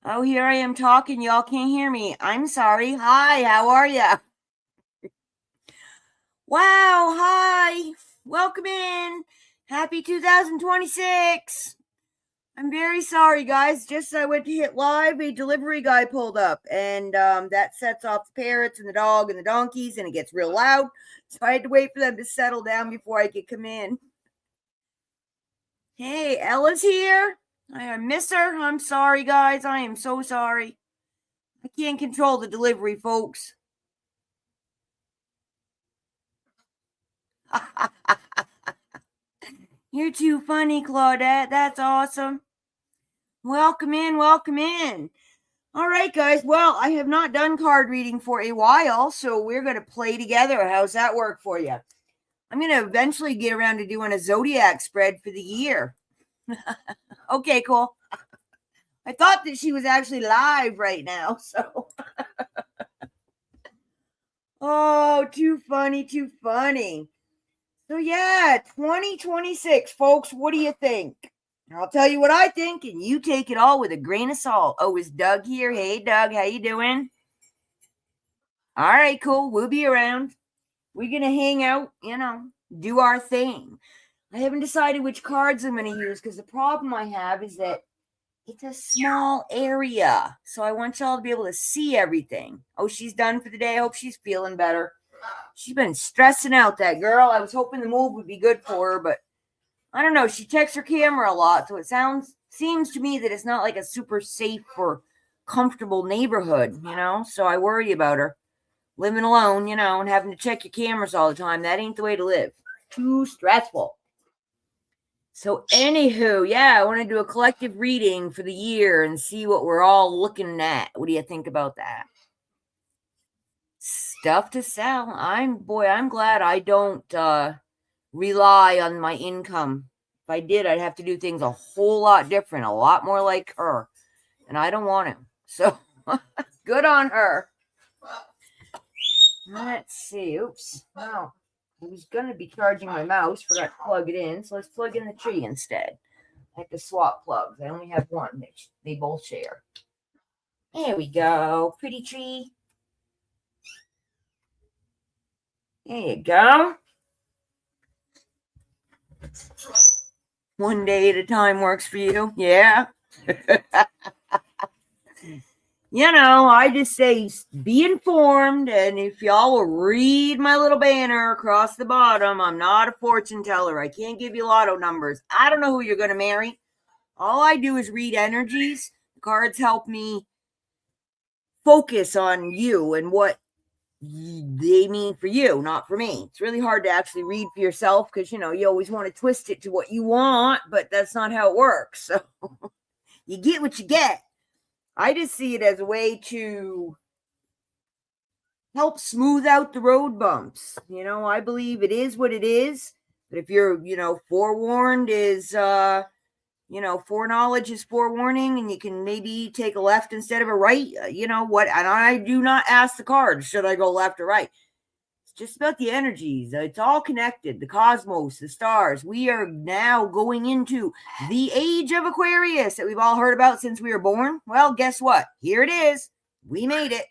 Oh, here I am talking. Y'all can't hear me. I'm sorry. Hi, how are ya? Wow, hi. Welcome in. Happy 2026. I'm very sorry, guys. Just as I went to hit live, a delivery guy pulled up, and that sets off the parrots and the dog and the donkeys, and it gets real loud. So I had to wait for them to settle down before I could come in. Hey, Ella's here. I miss her. I'm sorry, guys. I am so sorry. I can't control the delivery, folks. You're too funny, Claudette. That's awesome. Welcome in, welcome in. All right, guys. Well, I have not done card reading for a while, so we're going to play together. How's that work for you? I'm going to eventually get around to doing a zodiac spread for the year. Okay, cool. I thought that she was actually live right now, so. Oh, too funny, too funny. So yeah, 2026, folks, what do you think? I'll tell you what I think, and you take it all with a grain of salt. Oh, is Doug here? Hey, Doug, how you doing? All right, cool. We'll be around. We're going to hang out, do our thing. I haven't decided which cards I'm going to use because the problem I have is that it's a small area. So I want y'all to be able to see everything. Oh, she's done for the day. I hope she's feeling better. She's been stressing out, that girl. I was hoping the move would be good for her, but I don't know. She checks her camera a lot, so it seems to me that it's not like a super safe or comfortable neighborhood, So I worry about her living alone, and having to check your cameras all the time. That ain't the way to live. Too stressful. So anywho, yeah, I want to do a collective reading for the year and see what we're all looking at. What do you think about that? Stuff to sell. I'm glad I don't rely on my income. If I did, I'd have to do things a whole lot different, a lot more like her. And I don't want to. So good on her. Let's see. Oops. Wow. I was going to be charging my mouse. Forgot to plug it in. So let's plug in the tree instead. I have to swap plugs. I only have one. They both share. There we go. Pretty tree. There you go. One day at a time works for you. Yeah. I just say be informed. And if y'all will read my little banner across the bottom, I'm not a fortune teller. I can't give you lotto numbers. I don't know who you're going to marry. All I do is read energies. The cards help me focus on you and what they mean for you, not for me. It's really hard to actually read for yourself because, you always want to twist it to what you want, but that's not how it works. So you get what you get. I just see it as a way to help smooth out the road bumps. I believe it is what it is. But if you're, forewarned is, foreknowledge is forewarning, and you can maybe take a left instead of a right. What? And I do not ask the cards, should I go left or right? It's just about the energies. It's all connected. The cosmos, the stars. We are now going into the age of Aquarius that we've all heard about since we were born. Well, guess what? Here it is. We made it.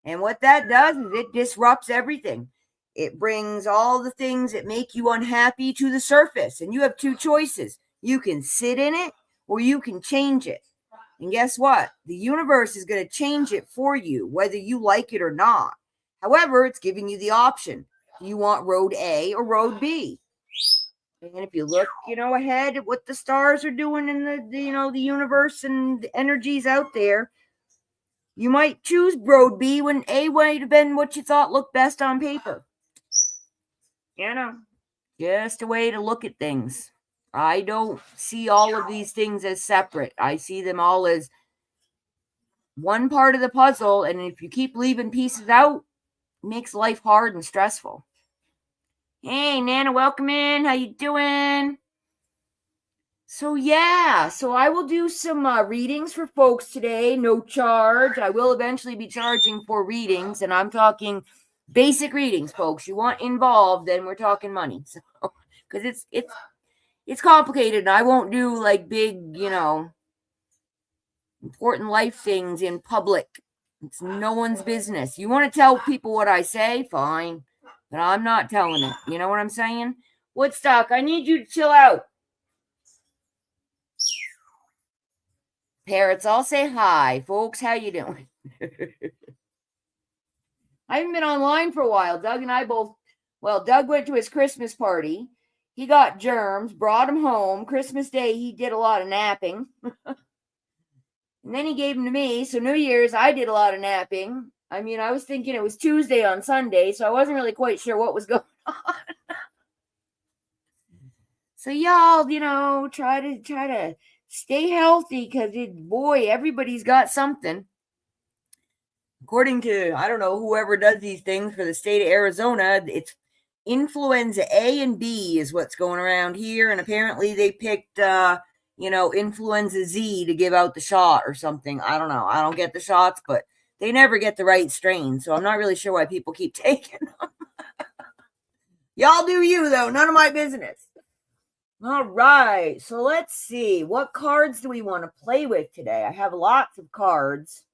And what that does is it disrupts everything. It brings all the things that make you unhappy to the surface. And you have two choices. You can sit in it or you can change it. And guess what? The universe is going to change it for you, whether you like it or not. However, it's giving you the option. Do you want road A or road B? And if you look, ahead at what the stars are doing in the universe and the energies out there, you might choose road B when A might have been what you thought looked best on paper. Just a way to look at things. I don't see all of these things as separate. I see them all as one part of the puzzle, and if you keep leaving pieces out, it makes life hard and stressful. Hey, Nana, welcome in. How you doing? So I will do some readings for folks today. No charge. I will eventually be charging for readings, and I'm talking basic readings, folks. You want involved, then we're talking money. So, because it's complicated, and I won't do like big, important life things in public. It's no one's business. You want to tell people what I say? Fine. But I'm not telling it. You know what I'm saying? Woodstock, I need you to chill out. Parrots, all say hi. Folks, how you doing? I haven't been online for a while. Doug and I both, Doug went to his Christmas party. He got germs, brought them home. Christmas Day, he did a lot of napping. And then he gave them to me. So New Year's, I did a lot of napping. I mean, I was thinking it was Tuesday on Sunday, so I wasn't really quite sure what was going on. So y'all, try to stay healthy, because boy, everybody's got something. According to, I don't know, whoever does these things for the state of Arizona, it's influenza A and B is what's going around here. And apparently they picked, influenza Z to give out the shot or something. I don't know. I don't get the shots, but they never get the right strain. So I'm not really sure why people keep taking them. Y'all do you, though. None of my business. All right. So let's see. What cards do we want to play with today? I have lots of cards.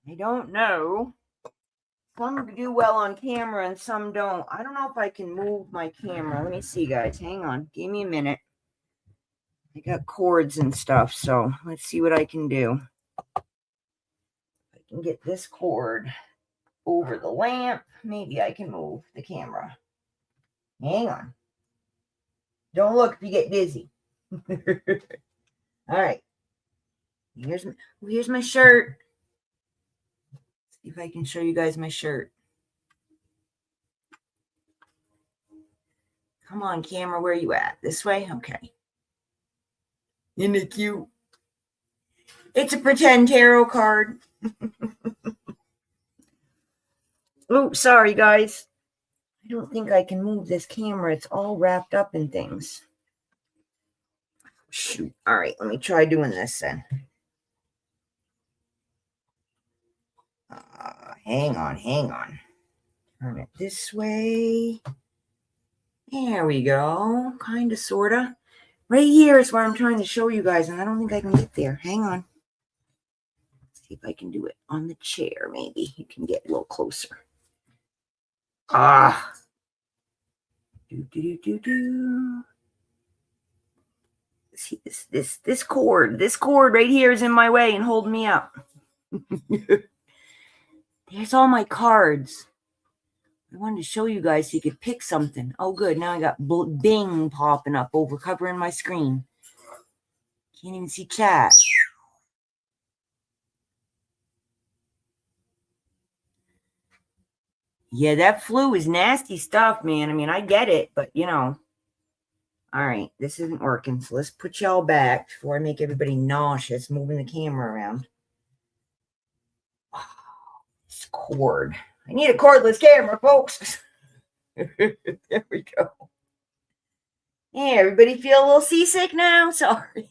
I don't know. Some do well on camera and some don't. I don't know if I can move my camera. Let me see, guys. Hang on. Give me a minute. I got cords and stuff, so let's see what I can do. I can get this cord over the lamp. Maybe I can move the camera. Hang on. Don't look if you get dizzy. All right. Here's my shirt. See if I can show you guys my shirt. Come on, camera, where are you at? This way? Okay. Isn't it cute? It's a pretend tarot card. Oh, sorry, guys. I don't think I can move this camera. It's all wrapped up in things. Shoot. All right, let me try doing this then. Hang on. Turn it this way. There we go. Kind of, sort of. Right here is where I'm trying to show you guys, and I don't think I can get there. Hang on. Let's see if I can do it on the chair, maybe. You can get a little closer. See, this cord right here is in my way and holding me up. There's all my cards. I wanted to show you guys so you could pick something. Oh, good. Now I got Bing popping up over covering my screen. Can't even see chat. Yeah, that flu is nasty stuff, man. I mean, I get it, but All right, this isn't working. So let's put y'all back before I make everybody nauseous moving the camera around. Oh, this cord. I need a cordless camera, folks. There we go. Yeah, everybody feel a little seasick now? Sorry.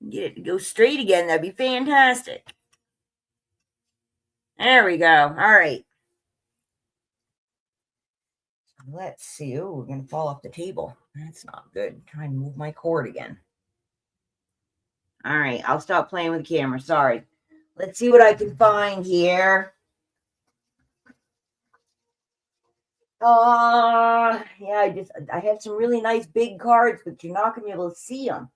Get it to go straight again. That'd be fantastic. There we go. All right. Let's see. Oh, we're going to fall off the table. That's not good. Trying to move my cord again. All right. I'll stop playing with the camera. Sorry. Let's see what I can find here. Yeah, I have some really nice big cards, but you're not going to be able to see them.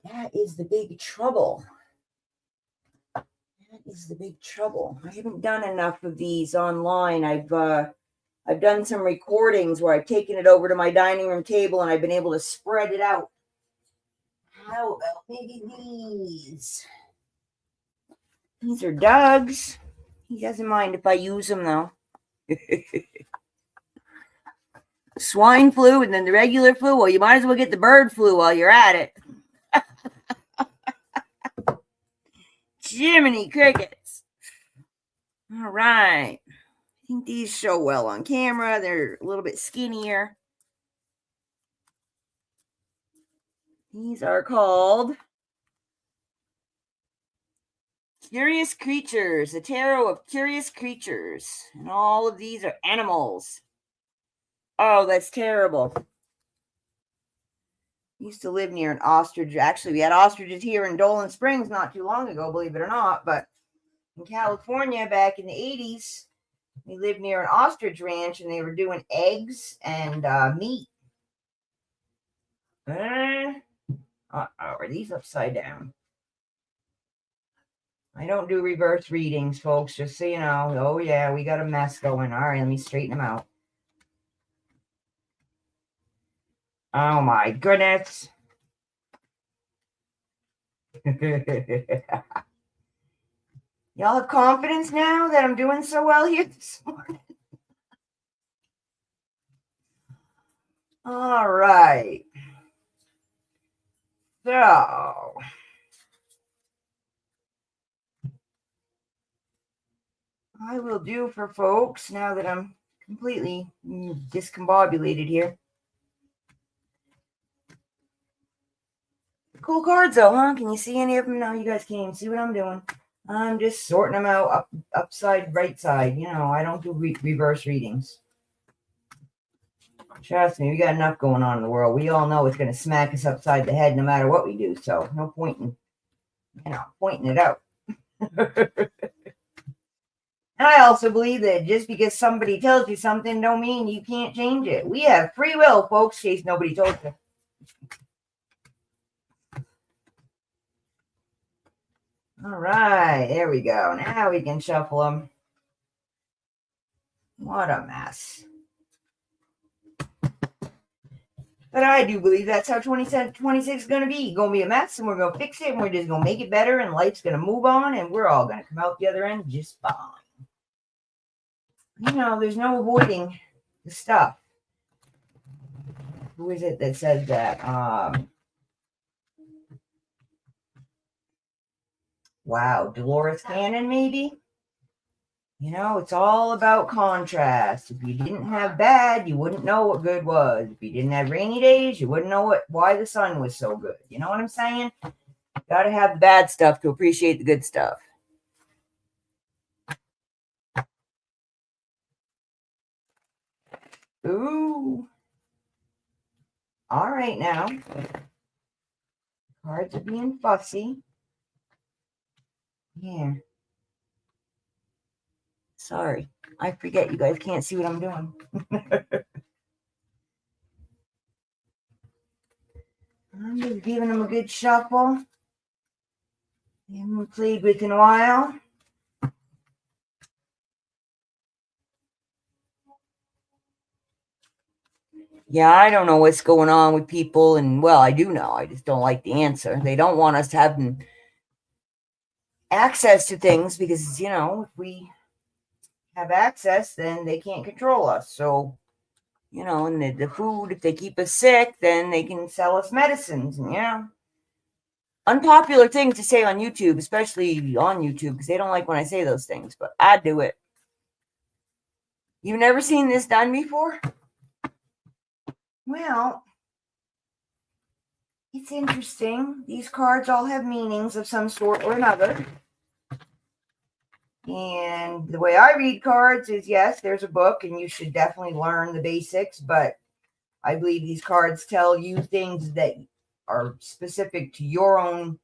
That is the big trouble. I haven't done enough of these online. I've done some recordings where I've taken it over to my dining room table and I've been able to spread it out. How about maybe these? These are Doug's. He doesn't mind if I use them, though. Swine flu and then the regular flu. Well, you might as well get the bird flu while you're at it. Jiminy crickets. All right. I think these show well on camera. They're a little bit skinnier. These are called Curious Creatures, a tarot of curious creatures. And all of these are animals. Oh, that's terrible. Used to live near an ostrich. Actually, we had ostriches here in Dolan Springs not too long ago, believe it or not. But in California, back in the 80s, we lived near an ostrich ranch, and they were doing eggs and meat. Are these upside down? I don't do reverse readings, folks, just so you know. Oh, yeah, we got a mess going. All right, let me straighten them out. Oh, my goodness. Y'all have confidence now that I'm doing so well here this morning? All right. So, I will do for folks, now that I'm completely discombobulated here. Cool cards, though, huh? Can you see any of them? No, you guys can't even see what I'm doing. I'm just sorting them out upside, right side. You know, I don't do reverse readings. Trust me, we got enough going on in the world. We all know it's going to smack us upside the head no matter what we do. So no point in, pointing it out. And I also believe that just because somebody tells you something don't mean you can't change it. We have free will, folks, in case nobody told you. All right, there we go. Now we can shuffle them. What a mess. But I do believe that's how 2026 is going to be. Going to be a mess, and we're going to fix it, and we're just going to make it better, and life's going to move on, and we're all going to come out the other end just fine. You know, there's no avoiding the stuff. Who is it that says that? Wow, Dolores Cannon, maybe? You know, it's all about contrast. If you didn't have bad, you wouldn't know what good was. If you didn't have rainy days, you wouldn't know why the sun was so good. You know what I'm saying? Got to have the bad stuff to appreciate the good stuff. Ooh. All right now. Cards are being fussy. Yeah. Sorry. I forget you guys can't see what I'm doing. I'm just giving them a good shuffle. They haven't played with in a while. Yeah, I don't know what's going on with people, and well, I do know. I just don't like the answer. They don't want us having access to things because, you know, if we have access, then they can't control us. So, you know, and the food, if they keep us sick, then they can sell us medicines, and unpopular things to say on YouTube, especially on YouTube, because they don't like when I say those things, but I do it. You've never seen this done before? Well, it's interesting. These cards all have meanings of some sort or another. And the way I read cards is, yes, there's a book and you should definitely learn the basics, but I believe these cards tell you things that are specific to your own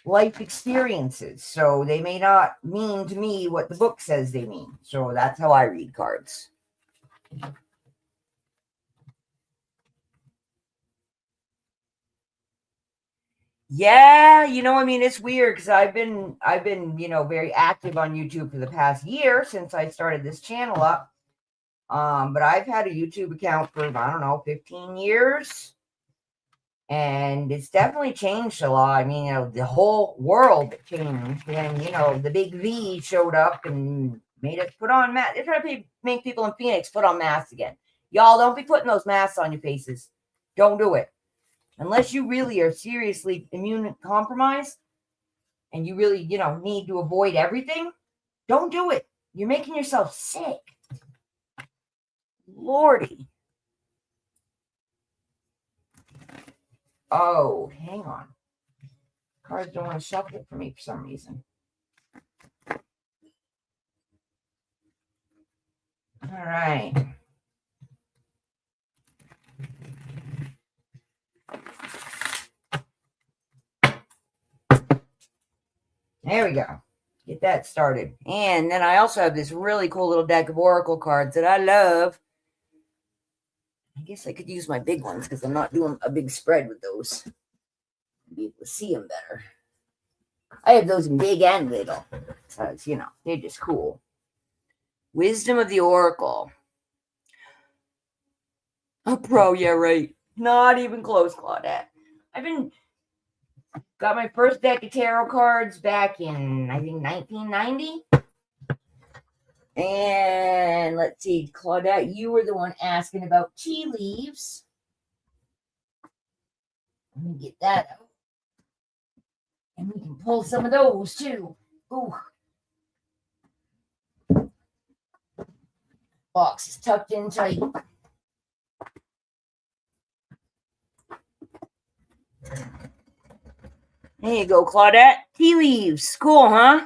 life experiences. So they may not mean to me what the book says they mean. So that's how I read cards. Yeah, I mean, it's weird because I've been, very active on YouTube for the past year since I started this channel up. But I've had a YouTube account for, I don't know, 15 years. And it's definitely changed a lot. I mean, the whole world changed when, the big V showed up and made us put on masks. They're trying to make people in Phoenix put on masks again. Y'all, don't be putting those masks on your faces. Don't do it. Unless you really are seriously immune compromised and you really, need to avoid everything, don't do it. You're making yourself sick. Lordy. Oh, hang on. Cards don't want to shuffle for me for some reason. All right. There we go. Get that started. And then I also have this really cool little deck of oracle cards that I love. I guess I could use my big ones because I'm not doing a big spread with those. Be able to see them better. I have those in big and little. So, they're just cool. Wisdom of the Oracle. A pro, yeah, right. Not even close, Claudette. Got my first deck of tarot cards back in, I think, 1990. And let's see, Claudette, you were the one asking about tea leaves. Let me get that out. And we can pull some of those too. Ooh. Box is tucked in tight. There you go, Claudette. Tea leaves. Cool, huh?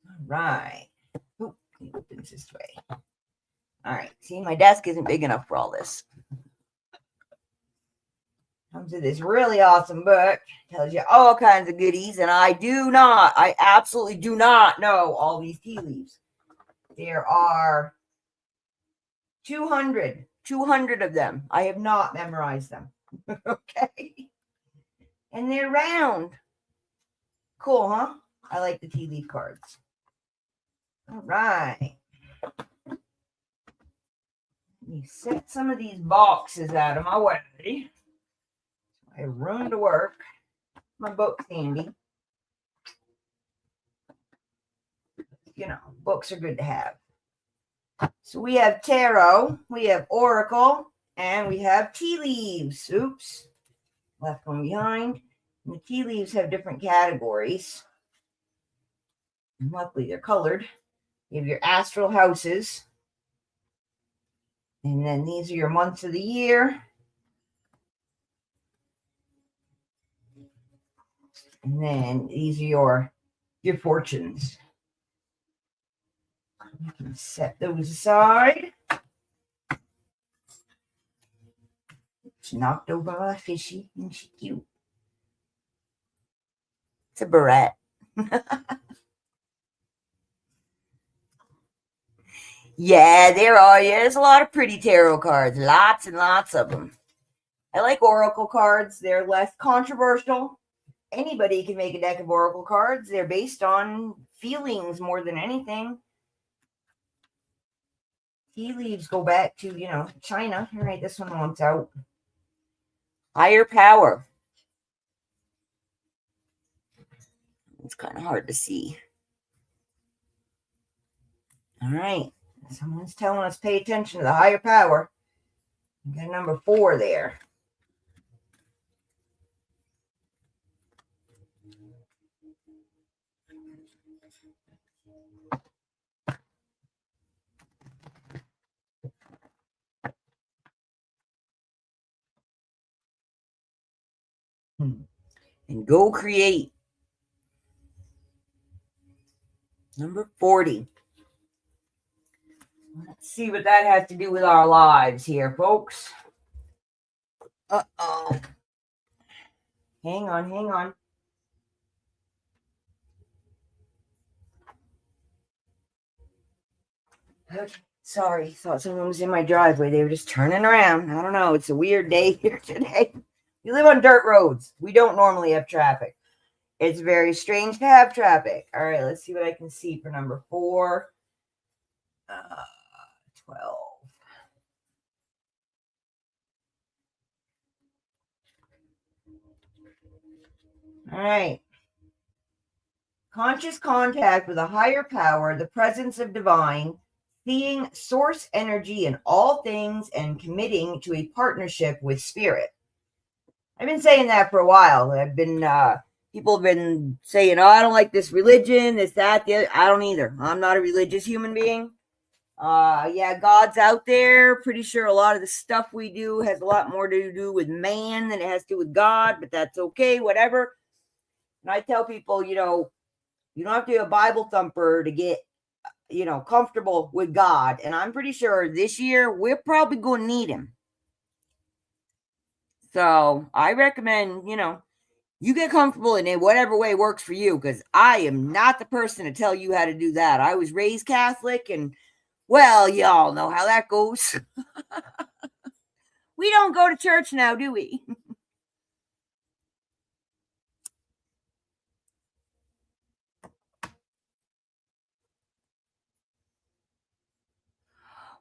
All right. Oop, it opens this way. All right. See, my desk isn't big enough for all this. Comes with this really awesome book. Tells you all kinds of goodies. And I absolutely do not know all these tea leaves. There are 200 of them. I have not memorized them. Okay. And they're round. Cool, huh? I like the tea leaf cards. All right. You set some of these boxes out of my way. I run to work. My book's handy. Books are good to have. So we have tarot, we have oracle, and we have tea leaves. Oops. Left one behind. And the tea leaves have different categories. And luckily, they're colored. You have your astral houses. And then these are your months of the year. And then these are your fortunes. You can set those aside. She knocked over my fishy and she's cute. It's a barrette. Yeah, there's a lot of pretty tarot cards. Lots and lots of them. I like oracle cards. They're less controversial. Anybody can make a deck of oracle cards. They're based on feelings more than anything. Tea leaves go back to, China. All right, this one wants out. Higher power. It's kind of hard to see. All right. Someone's telling us pay attention to the higher power. We got number 4 there. And go create. Number 40. Let's see what that has to do with our lives here, folks. Uh-oh. Hang on. Okay. Sorry, thought someone was in my driveway. They were just turning around. I don't know. It's a weird day here today. We live on dirt roads. We don't normally have traffic. It's very strange to have traffic. All right, let's see what I can see for number 4. 12. All right. Conscious contact with a higher power, the presence of divine, seeing source energy in all things, and committing to a partnership with spirit. I've been saying that for a while. People have been saying, oh, I don't like this religion, this, that, the other. I don't either. I'm not a religious human being. Yeah, God's out there. Pretty sure a lot of the stuff we do has a lot more to do with man than it has to do with God, but that's okay, whatever. And I tell people, you don't have to be a Bible thumper to get, comfortable with God. And I'm pretty sure this year we're probably going to need him. So I recommend, You get comfortable in it, whatever way works for you, because I am not the person to tell you how to do that. I was raised Catholic, and well, y'all know how that goes. We don't go to church now, do we?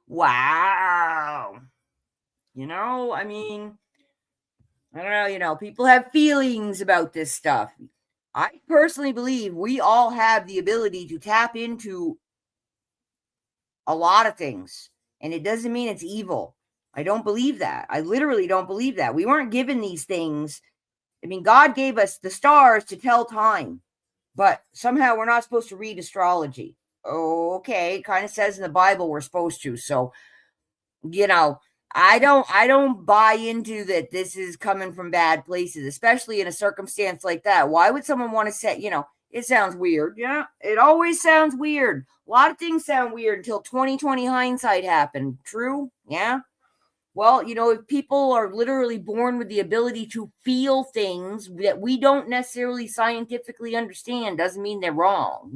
Wow. I mean, I don't know, people have feelings about this stuff. I personally believe we all have the ability to tap into a lot of things, and it doesn't mean it's evil. I don't believe that. I literally don't believe that. We weren't given these things. I mean, God gave us the stars to tell time, but somehow we're not supposed to read astrology. Okay, it kind of says in the Bible we're supposed to. So, you know, I don't buy into that this is coming from bad places, especially in a circumstance like that. Why would someone want to say, it sounds weird. Yeah, it always sounds weird. A lot of things sound weird until 2020 hindsight happened. True? Yeah. Well, if people are literally born with the ability to feel things that we don't necessarily scientifically understand, doesn't mean they're wrong.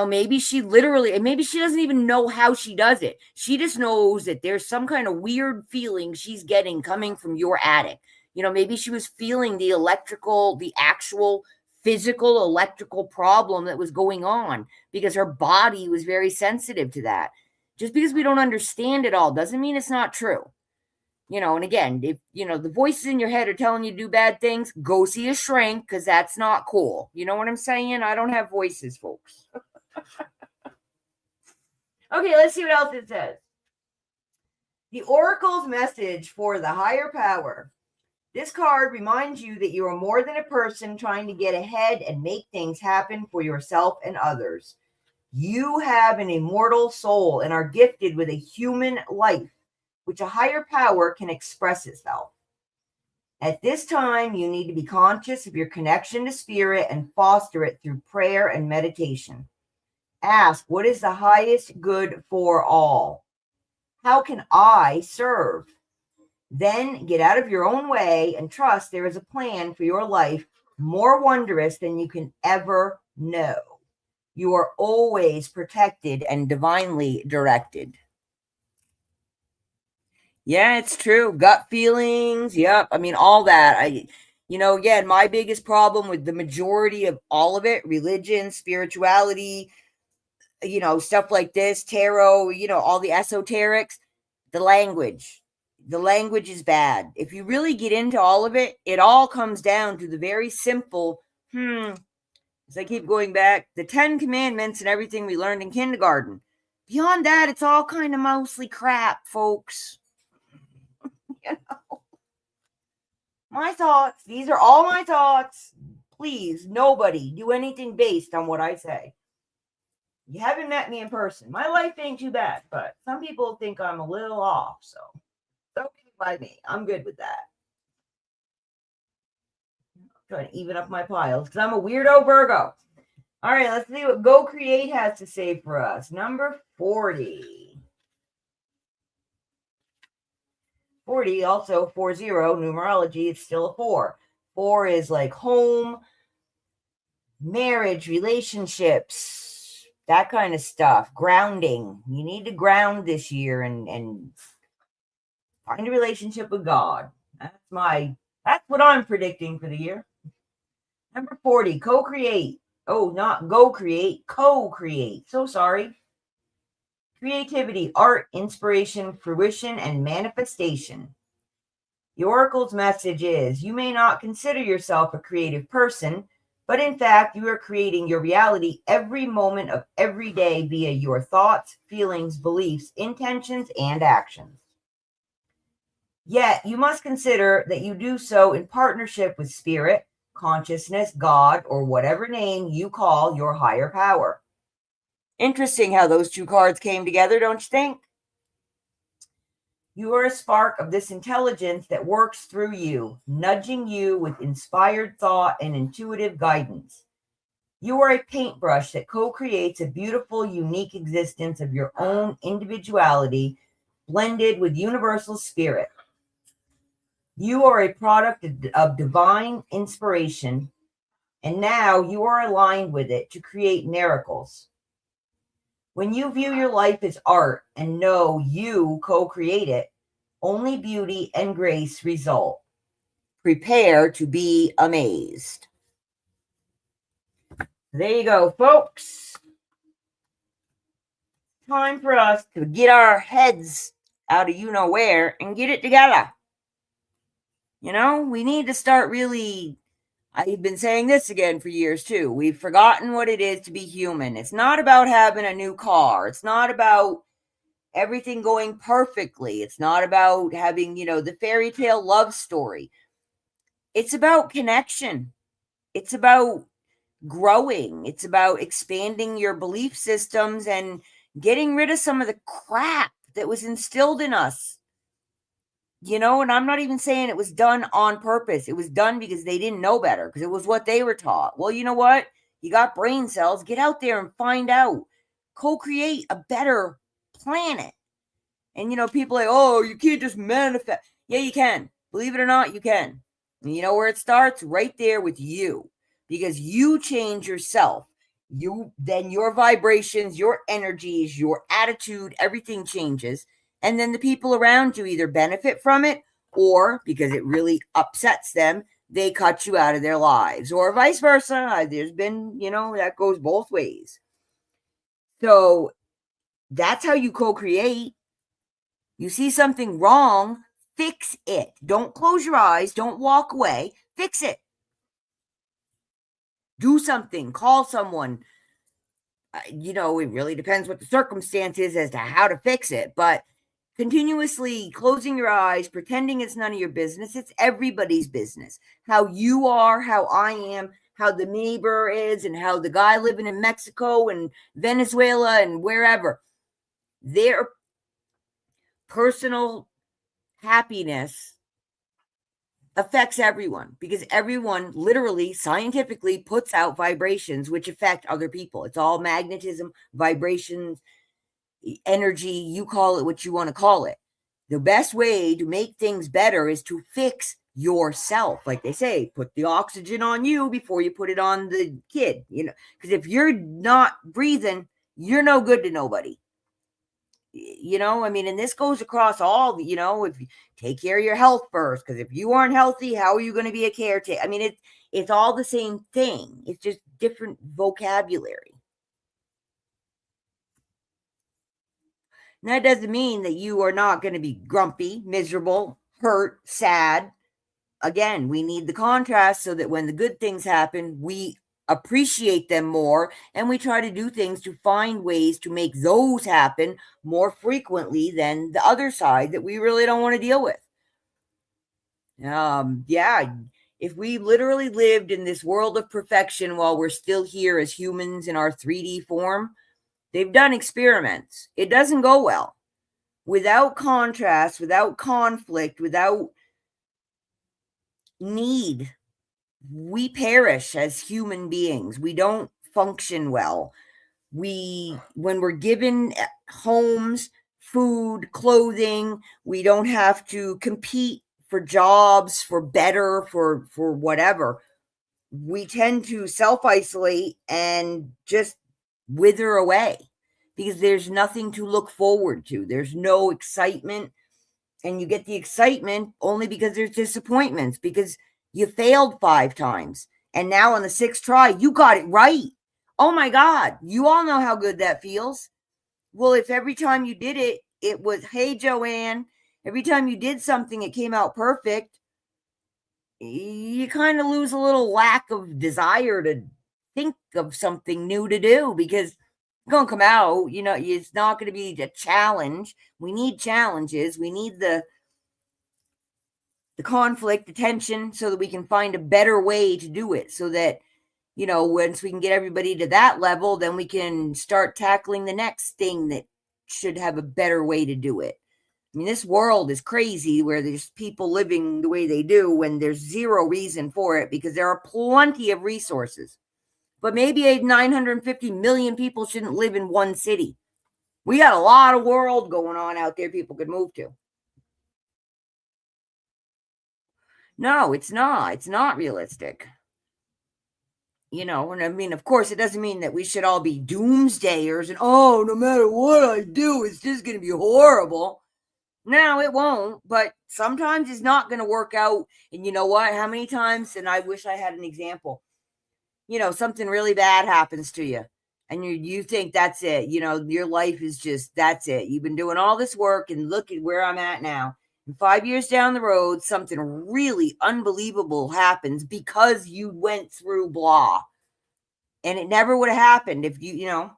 Maybe she literally, and maybe she doesn't even know how she does it. She just knows that there's some kind of weird feeling she's getting coming from your attic. Maybe she was feeling the actual physical electrical problem that was going on because her body was very sensitive to that. Just because we don't understand it all doesn't mean it's not true. And again, if the voices in your head are telling you to do bad things, go see a shrink, because that's not cool. You know what I'm saying? I don't have voices, folks. Okay, let's see what else it says. The Oracle's message for the higher power. This card reminds you that you are more than a person trying to get ahead and make things happen for yourself and others. You have an immortal soul and are gifted with a human life, which a higher power can express itself. At this time, you need to be conscious of your connection to spirit and foster it through prayer and meditation. Ask, what is the highest good for all? How can I serve? Then get out of your own way and trust there is a plan for your life more wondrous than you can ever know. You are always protected and divinely directed. Yeah, it's true. Gut feelings. Yep. I mean, all that. Again, my biggest problem with the majority of all of it, religion, spirituality, stuff like this, tarot, all the esoterics, the language. The language is bad. If you really get into all of it, it all comes down to the very simple, as I keep going back, the 10 commandments and everything we learned in kindergarten. Beyond that, it's all kind of mostly crap, folks. My thoughts. These are all my thoughts. Please, nobody do anything based on what I say. You haven't met me in person. My life ain't too bad, but some people think I'm a little off, so it's okay by me. I'm good with that. I'm trying to even up my piles because I'm a weirdo Virgo. All right, let's see what Go Create has to say for us. Number 40. 40, also 40, numerology, it's still a 4. 4 is like home, marriage, relationships, that kind of stuff. Grounding. You need to ground this year and find a relationship with God. That's what I'm predicting for the year. Number 40, co-create. Oh, not go create, co-create. So sorry. Creativity, art, inspiration, fruition, and manifestation. The Oracle's message is, you may not consider yourself a creative person, but in fact, you are creating your reality every moment of every day via your thoughts, feelings, beliefs, intentions, and actions. Yet, you must consider that you do so in partnership with spirit, consciousness, God, or whatever name you call your higher power. Interesting how those two cards came together, don't you think? You are a spark of this intelligence that works through you, nudging you with inspired thought and intuitive guidance. You are a paintbrush that co-creates a beautiful, unique existence of your own individuality, blended with universal spirit. You are a product of divine inspiration, and now you are aligned with it to create miracles. When you view your life as art and know you co-create it, only beauty and grace result. Prepare to be amazed. There you go, folks. Time for us to get our heads out of you-know-where and get it together. You know, we need to start really. I've been saying this again for years too. We've forgotten what it is to be human. It's not about having a new car. It's not about everything going perfectly. It's not about having, the fairy tale love story. It's about connection. It's about growing. It's about expanding your belief systems and getting rid of some of the crap that was instilled in us. And I'm not even saying it was done on purpose. It was done because they didn't know better, because it was what they were taught. Well, you know what? You got brain cells. Get out there and find out. Co-create a better planet. And, people are like, oh, you can't just manifest. Yeah, you can. Believe it or not, you can. And you know where it starts? Right there with you. Because you change yourself. Then your vibrations, your energies, your attitude, everything changes. And then the people around you either benefit from it, or because it really upsets them, they cut you out of their lives, or vice versa. There's been, that goes both ways. So that's how you co-create. You see something wrong, fix it. Don't close your eyes. Don't walk away. Fix it. Do something. Call someone. It really depends what the circumstance is as to how to fix it. But continuously closing your eyes, pretending it's none of your business, it's everybody's business. How you are, how I am, how the neighbor is, and how the guy living in Mexico and Venezuela and wherever. Their personal happiness affects everyone, because everyone literally scientifically puts out vibrations which affect other people. It's all magnetism, vibrations, energy. You call it what you want to call it. The best way to make things better is to fix yourself. Like they say, put the oxygen on you before you put it on the kid, because if you're not breathing, you're no good to nobody. And this goes across all, if you take care of your health first, because if you aren't healthy, how are you going to be a caretaker? It's all the same thing. It's just different vocabulary. And that doesn't mean that you are not going to be grumpy, miserable, hurt, sad. Again, we need the contrast so that when the good things happen, we appreciate them more, and we try to do things to find ways to make those happen more frequently than the other side that we really don't want to deal with. If we literally lived in this world of perfection while we're still here as humans in our 3D form, they've done experiments. It doesn't go well. Without contrast, without conflict, without need, we perish as human beings. We don't function well. When we're given homes, food, clothing, we don't have to compete for jobs, for better, for whatever. We tend to self-isolate and just wither away, because there's nothing to look forward to. There's no excitement. And you get the excitement only because there's disappointments, because you failed 5 times. And now on the 6th try, you got it right. Oh my God. You all know how good that feels. Well, if every time you did it, it was, hey, Joanne, every time you did something, it came out perfect, you kind of lose a little lack of desire to think of something new to do, because it's going to come out, it's not going to be a challenge. We need challenges. We need the conflict, the tension, so that we can find a better way to do it, so that, once we can get everybody to that level, then we can start tackling the next thing that should have a better way to do it. This world is crazy, where there's people living the way they do when there's zero reason for it, because there are plenty of resources. But maybe 950 million people shouldn't live in one city. We got a lot of world going on out there people could move to. No, it's not. It's not realistic. You know, and I mean, of course, it doesn't mean that we should all be doomsdayers and, oh, no matter what I do, it's just going to be horrible. No, it won't, but sometimes it's not going to work out. And you know what? How many times, and I wish I had an example, you know, something really bad happens to you and you think that's it. You know, your life is just, that's it. You've been doing all this work and look at where I'm at now. And 5 years down the road, something really unbelievable happens because you went through blah. And it never would have happened if you know,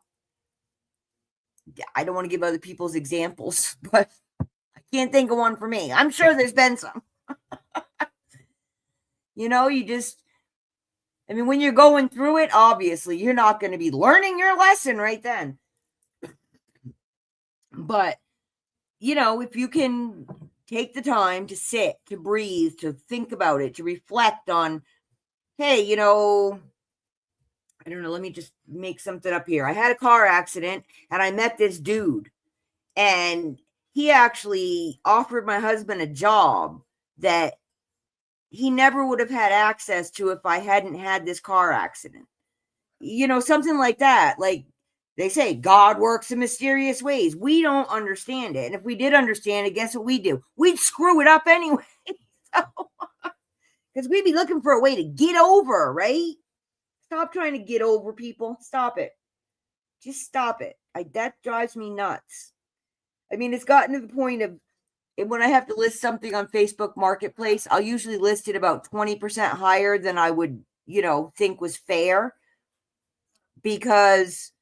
I don't want to give other people's examples, but I can't think of one for me. I'm sure there's been some. You know, you just, I mean, when you're going through it, obviously, you're not going to be learning your lesson right then. But, you know, if you can take the time to sit, to breathe, to think about it, to reflect on, hey, you know, I don't know, let me just make something up here. I had a car accident and I met this dude, and he actually offered my husband a job that he never would have had access to if I hadn't had this car accident. You know, something like that. Like they say, God works in mysterious ways. We don't understand it. And if we did understand it, guess what we do? We'd screw it up anyway. Because we'd be looking for a way to get over, right? Stop trying to get over people. Stop it. Just stop it. That drives me nuts. I mean, it's gotten to the point of when I have to list something on Facebook Marketplace, I'll usually list it about 20% higher than I would, you know, think was fair, because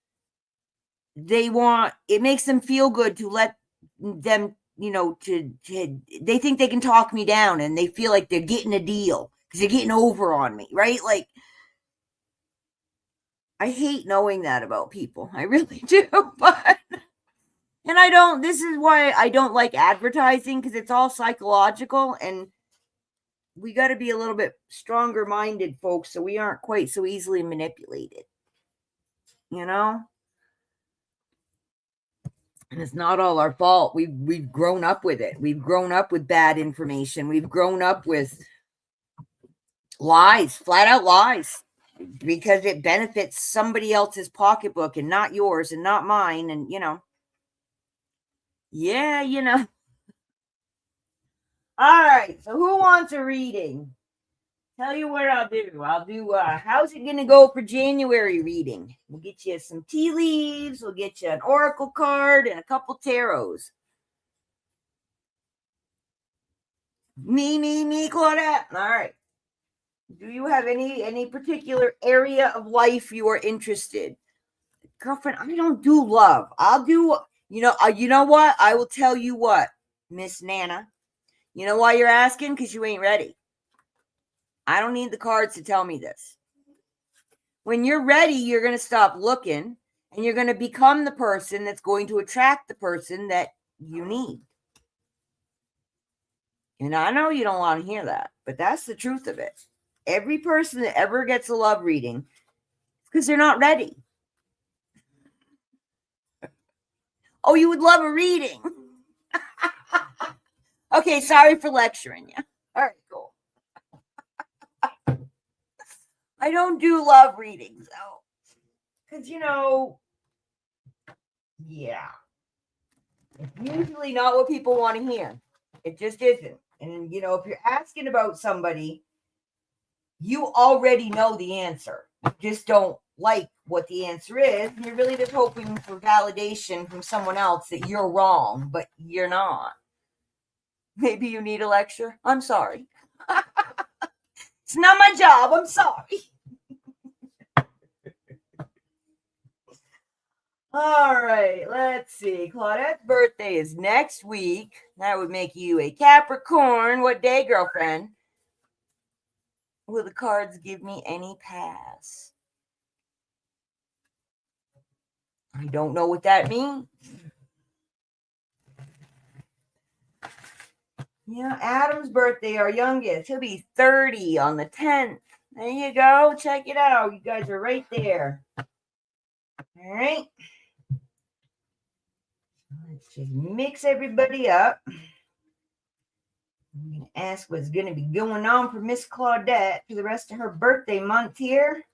they want, it makes them feel good to let them, you know, to they think they can talk me down and they feel like they're getting a deal because they're getting over on me, right? Like, I hate knowing that about people. I really do. But and I don't, this is why I don't like advertising, because it's all psychological, and we got to be a little bit stronger minded, folks, so we aren't quite so easily manipulated, you know? And it's not all our fault. We've grown up with it. We've grown up with bad information. We've grown up with lies, flat out lies, because it benefits somebody else's pocketbook and not yours and not mine. And, you know, yeah, you know. All right. So who wants a reading? Tell you what I'll do. I'll do, how's it going to go for January reading? We'll get you some tea leaves. We'll get you an oracle card and a couple tarots. Me, Claudette. All right. Do you have any particular area of life you are interested? Girlfriend, I don't do love. I'll do, you know what? I will tell you what, Miss Nana. You know why you're asking? Because you ain't ready. I don't need the cards to tell me this. When you're ready, you're going to stop looking and you're going to become the person that's going to attract the person that you need. And I know you don't want to hear that, but that's the truth of it. Every person that ever gets a love reading, because they're not ready. Oh, you would love a reading. Okay, sorry for lecturing you. All right, cool. I don't do love readings, though. Because, yeah. It's usually not what people want to hear. It just isn't. And, if you're asking about somebody, you already know the answer. You just don't like what the answer is. And you're really just hoping for validation from someone else that you're wrong, but you're not. Maybe you need a lecture. I'm sorry. It's not my job. I'm sorry. All right, let's see. Claudette's birthday is next week. That would make you a Capricorn. What day, girlfriend? Will the cards give me any pass? I don't know what that means. Yeah, Adam's birthday, our youngest. He'll be 30 on the 10th. There you go. Check it out. You guys are right there. All right. Let's just mix everybody up. I'm going to ask what's going to be going on for Miss Claudette for the rest of her birthday month here.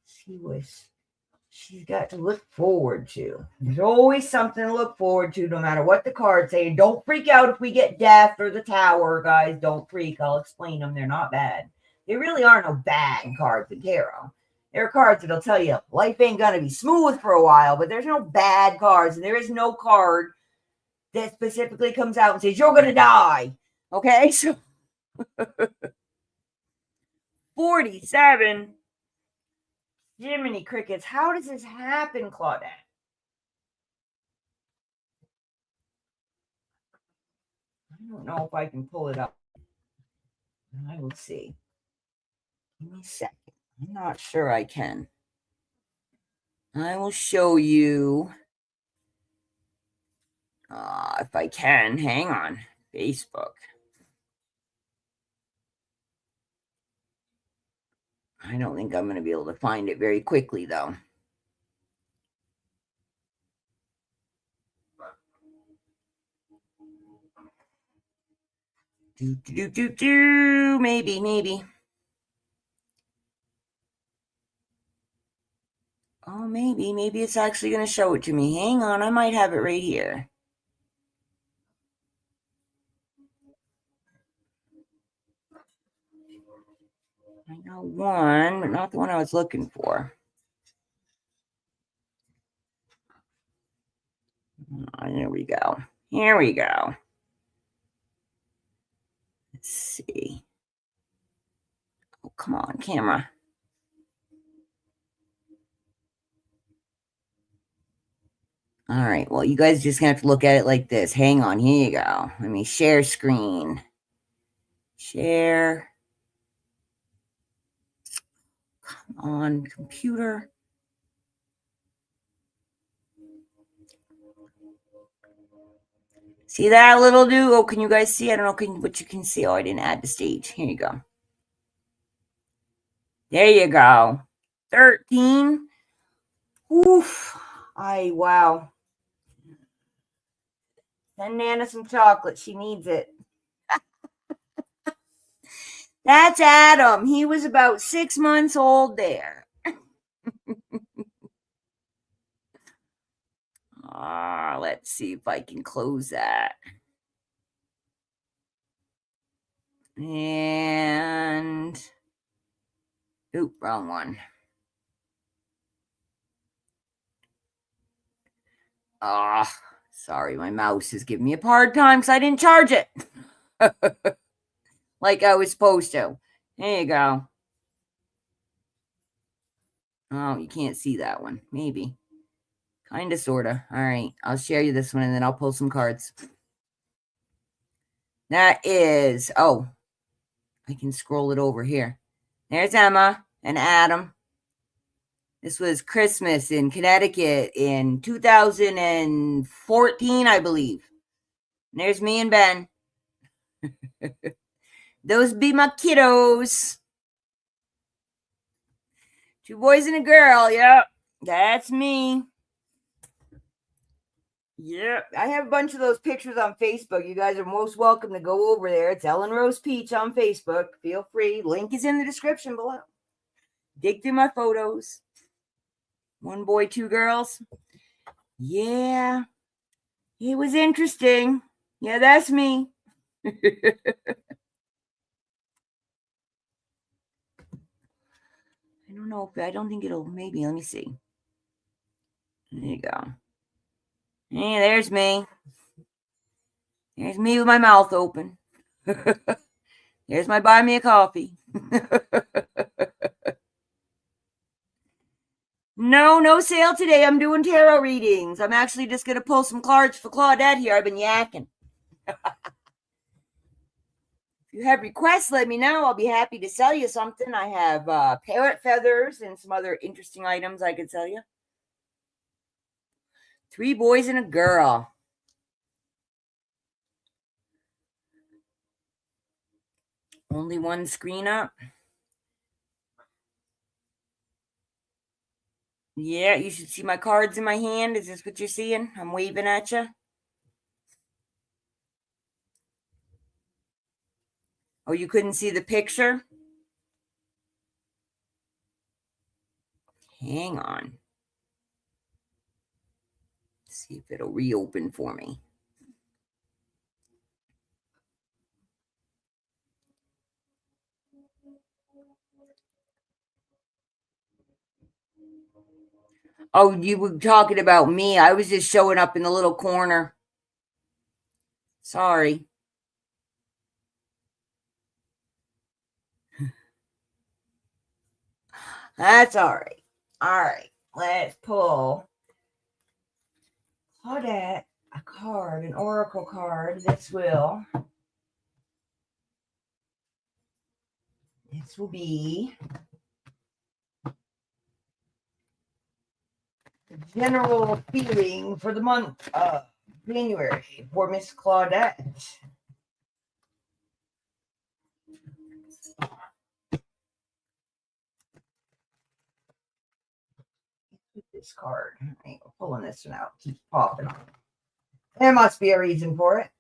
See what she's got to look forward to. There's always something to look forward to, no matter what the cards say. Don't freak out if we get death or the tower, guys. Don't freak. I'll explain them. They're not bad. There really are no bad cards in tarot. There are cards that'll tell you life ain't going to be smooth for a while, but there's no bad cards, and there is no card that specifically comes out and says, you're going to die. Okay? So 47. Jiminy Crickets. How does this happen, Claudette? I don't know if I can pull it up. I will see. Give me a second. I'm not sure I can. I will show you if I can. Hang on. Facebook. I don't think I'm going to be able to find it very quickly, though. Maybe. Oh, maybe it's actually going to show it to me. Hang on, I might have it right here. I know one, but not the one I was looking for. Here we go. Let's see. Oh, come on, camera. All right, well, you guys just gonna have to look at it like this. Hang on, here you go. Let me share screen. Share. Come on, computer. See that little dude? Oh, can you guys see? I don't know what you can see. Oh, I didn't add the stage. Here you go. There you go. 13. Oof. Wow. Send Nana some chocolate. She needs it. That's Adam. He was about 6 months old there. Let's see if I can close that. And oop, wrong one. Sorry, my mouse is giving me a hard time because I didn't charge it like I was supposed to. There you go. Oh, you can't see that one. Maybe. Kind of, sort of. All right. I'll share you this one and then I'll pull some cards. That is, I can scroll it over here. There's Emma and Adam. This was Christmas in Connecticut in 2014, I believe. And there's me and Ben. Those be my kiddos. 2 boys and a girl. Yep, that's me. Yep, I have a bunch of those pictures on Facebook. You guys are most welcome to go over there. It's Ellen Rose Peach on Facebook. Feel free. Link is in the description below. Dig through my photos. 1 boy, 2 girls. Yeah, it was interesting. Yeah, that's me. I don't know if I don't think it'll. Maybe let me see. There you go. Hey, there's me. There's me with my mouth open. There's my buy me a coffee. No sale today. I'm doing tarot readings. I'm actually just going to pull some cards for Claudette here. I've been yakking. If you have requests, let me know. I'll be happy to sell you something. I have parrot feathers and some other interesting items I could sell you. 3 boys and a girl. Only 1 screen up. Yeah, you should see my cards in my hand. Is this what you're seeing? I'm waving at you. Oh, you couldn't see the picture? Hang on. Let's see if it'll reopen for me. Oh, you were talking about me. I was just showing up in the little corner. Sorry. That's all right. All right. Let's pull Claudette a card, an oracle card. This will be the general feeling for the month of January for Miss Claudette. This card. I ain't pulling this one out. Keeps popping on. There must be a reason for it.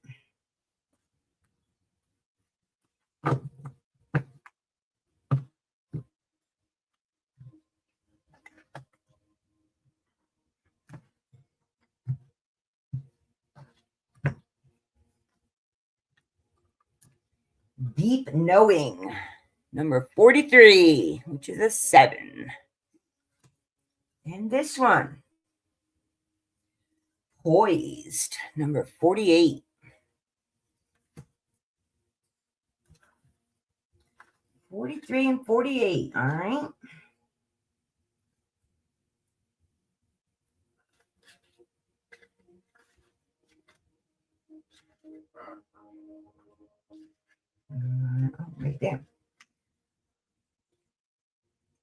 Deep Knowing, number 43, which is a 7. And this one, Poised, number 48. 43 and 48, all right? Right there.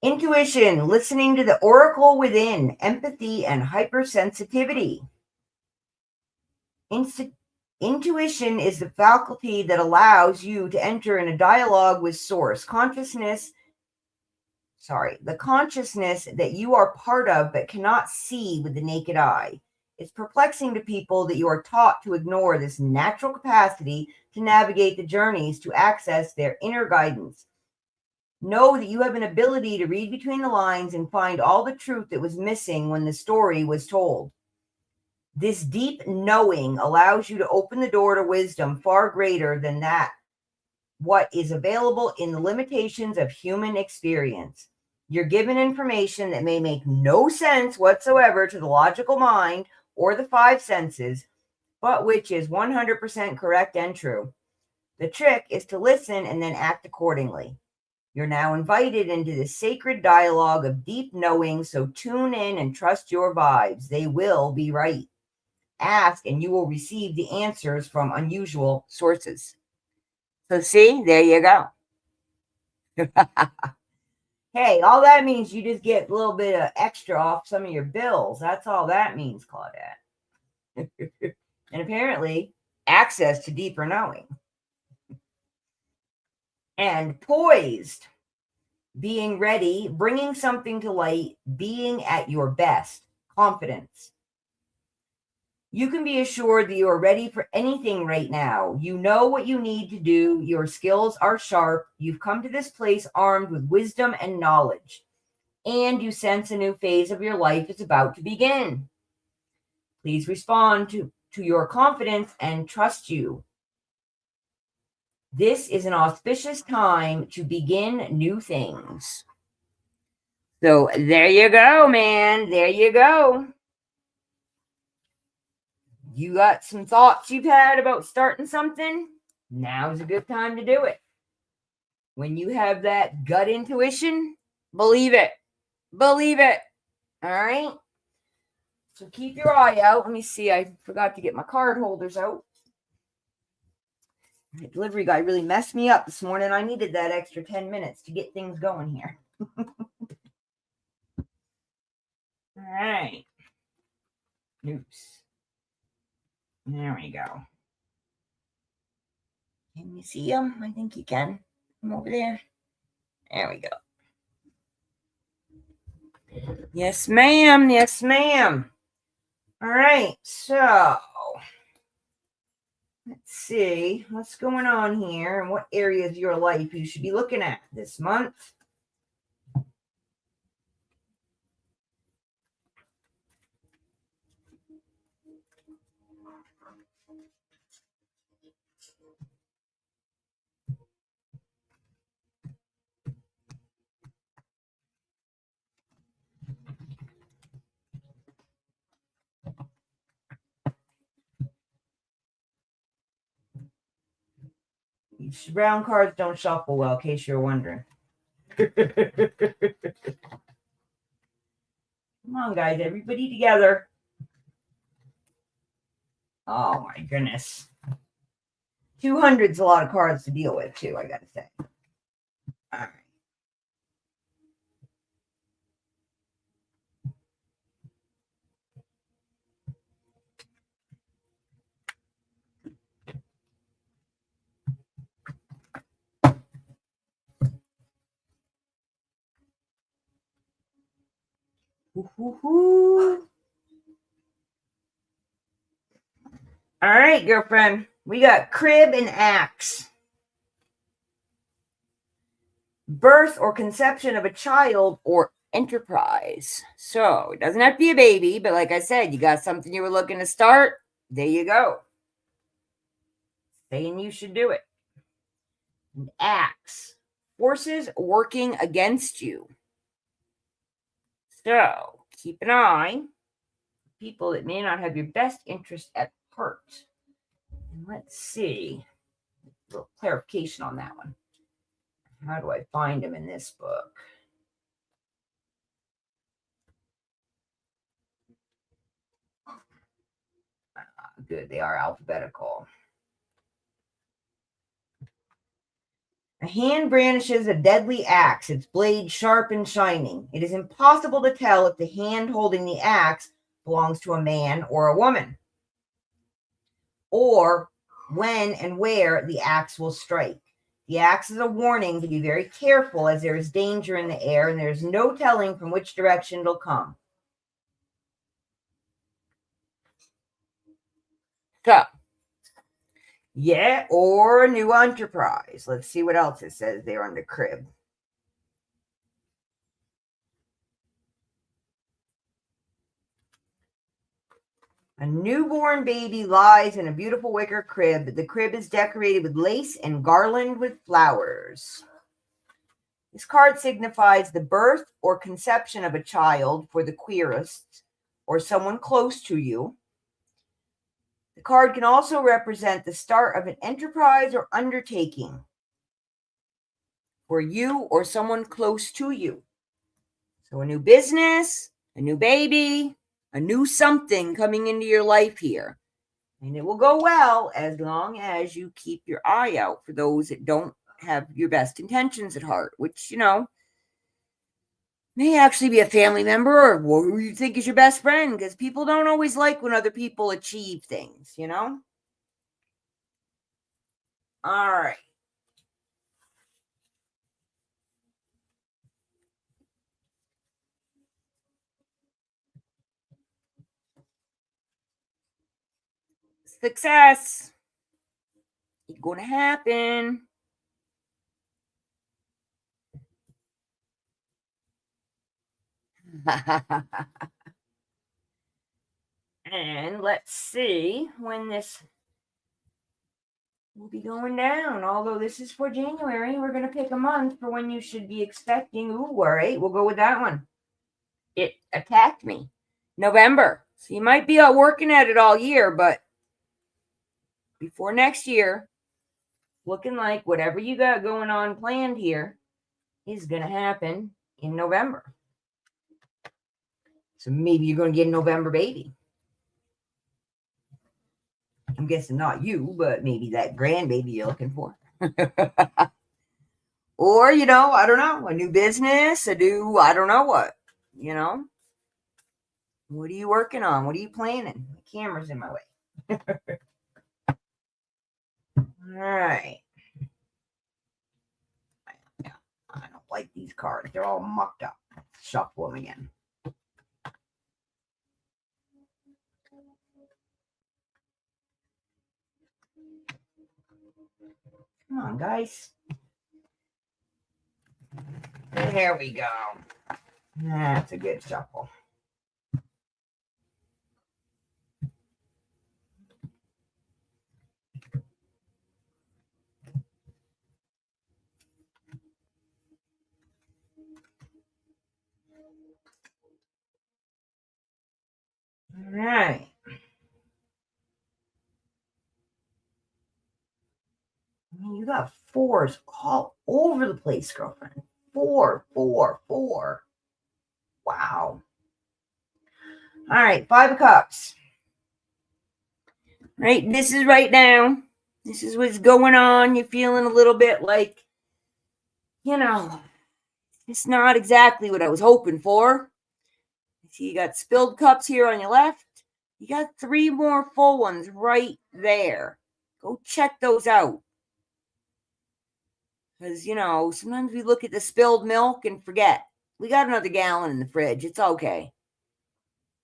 Intuition, listening to the oracle within, empathy and hypersensitivity. Intuition is the faculty that allows you to enter in a dialogue with source. The consciousness that you are part of but cannot see with the naked eye. It's perplexing to people that you are taught to ignore this natural capacity to navigate the journeys to access their inner guidance. Know that you have an ability to read between the lines and find all the truth that was missing when the story was told. This deep knowing allows you to open the door to wisdom far greater than that what is available in the limitations of human experience. You're given information that may make no sense whatsoever to the logical mind or the five senses, but which is 100% correct and true. The trick is to listen and then act accordingly. You're now invited into the sacred dialogue of deep knowing, so tune in and trust your vibes. They will be right. Ask and you will receive the answers from unusual sources. So see, there you go. Hey, all that means you just get a little bit of extra off some of your bills. That's all that means, Claudette. And apparently, access to deeper knowing. And poised, being ready, bringing something to light, being at your best, confidence. You can be assured that you are ready for anything right now. You know what you need to do. Your skills are sharp. You've come to this place armed with wisdom and knowledge. And you sense a new phase of your life is about to begin. Please respond to your confidence and trust you. This is an auspicious time to begin new things. So there you go, man. There you go. You got some thoughts you've had about starting something? Now's a good time to do it. When you have that gut intuition, believe it. Believe it. All right? So keep your eye out. Let me see. I forgot to get my card holders out. The delivery guy really messed me up this morning. I needed that extra 10 minutes to get things going here. All right. Oops. There we go. Can you see him? I think you can. I'm over there. There we go. Yes, ma'am. Yes, ma'am. All right, so let's see what's going on here and what areas of your life you should be looking at this month. These brown cards don't shuffle well, in case you're wondering. Come on, guys, everybody together. Oh my goodness. 200's a lot of cards to deal with, too, I gotta say. All right. All right, girlfriend. We got crib and axe. Birth or conception of a child or enterprise. So it doesn't have to be a baby, but like I said, you got something you were looking to start. There you go. Saying you should do it. And axe. Forces working against you. So keep an eye. People that may not have your best interest at heart. And let's see. A little clarification on that one. How do I find them in this book? Good, they are alphabetical. A hand brandishes a deadly axe, its blade sharp and shining. It is impossible to tell if the hand holding the axe belongs to a man or a woman, or when and where the axe will strike. The axe is a warning to be very careful, as there is danger in the air and there is no telling from which direction it'll come. So, yeah, or a new enterprise. Let's see what else it says there on the crib. A newborn baby lies in a beautiful wicker crib. The crib is decorated with lace and garlanded with flowers. This card signifies the birth or conception of a child for the queerists or someone close to you. The card can also represent the start of an enterprise or undertaking for you or someone close to you. So a new business, a new baby, a new something coming into your life here. And it will go well as long as you keep your eye out for those that don't have your best intentions at heart, which, may actually be a family member or who you think is your best friend, because people don't always like when other people achieve things, All right. Success. It's going to happen. And let's see when this will be going down. Although this is for January, we're going to pick a month for when you should be expecting. Ooh, all right, we'll go with that one. It attacked me. November. So you might be out working at it all year, but before next year, looking like whatever you got going on planned here is going to happen in November. So maybe you're going to get a November baby. I'm guessing not you, but maybe that grandbaby you're looking for. Or, I don't know, a new business, I don't know what, What are you working on? What are you planning? The camera's in my way. All right. I don't like these cards. They're all mucked up. Shuffle them again. Come on, guys. There we go. That's a good shuffle. All right. I mean, you got fours all over the place, girlfriend. 4, 4, 4. Wow. All right, 5 of Cups. Right, this is right now. This is what's going on. You're feeling a little bit like, it's not exactly what I was hoping for. See, you got spilled cups here on your left. You got 3 more full ones right there. Go check those out. Because, sometimes we look at the spilled milk and forget. We got another gallon in the fridge. It's okay.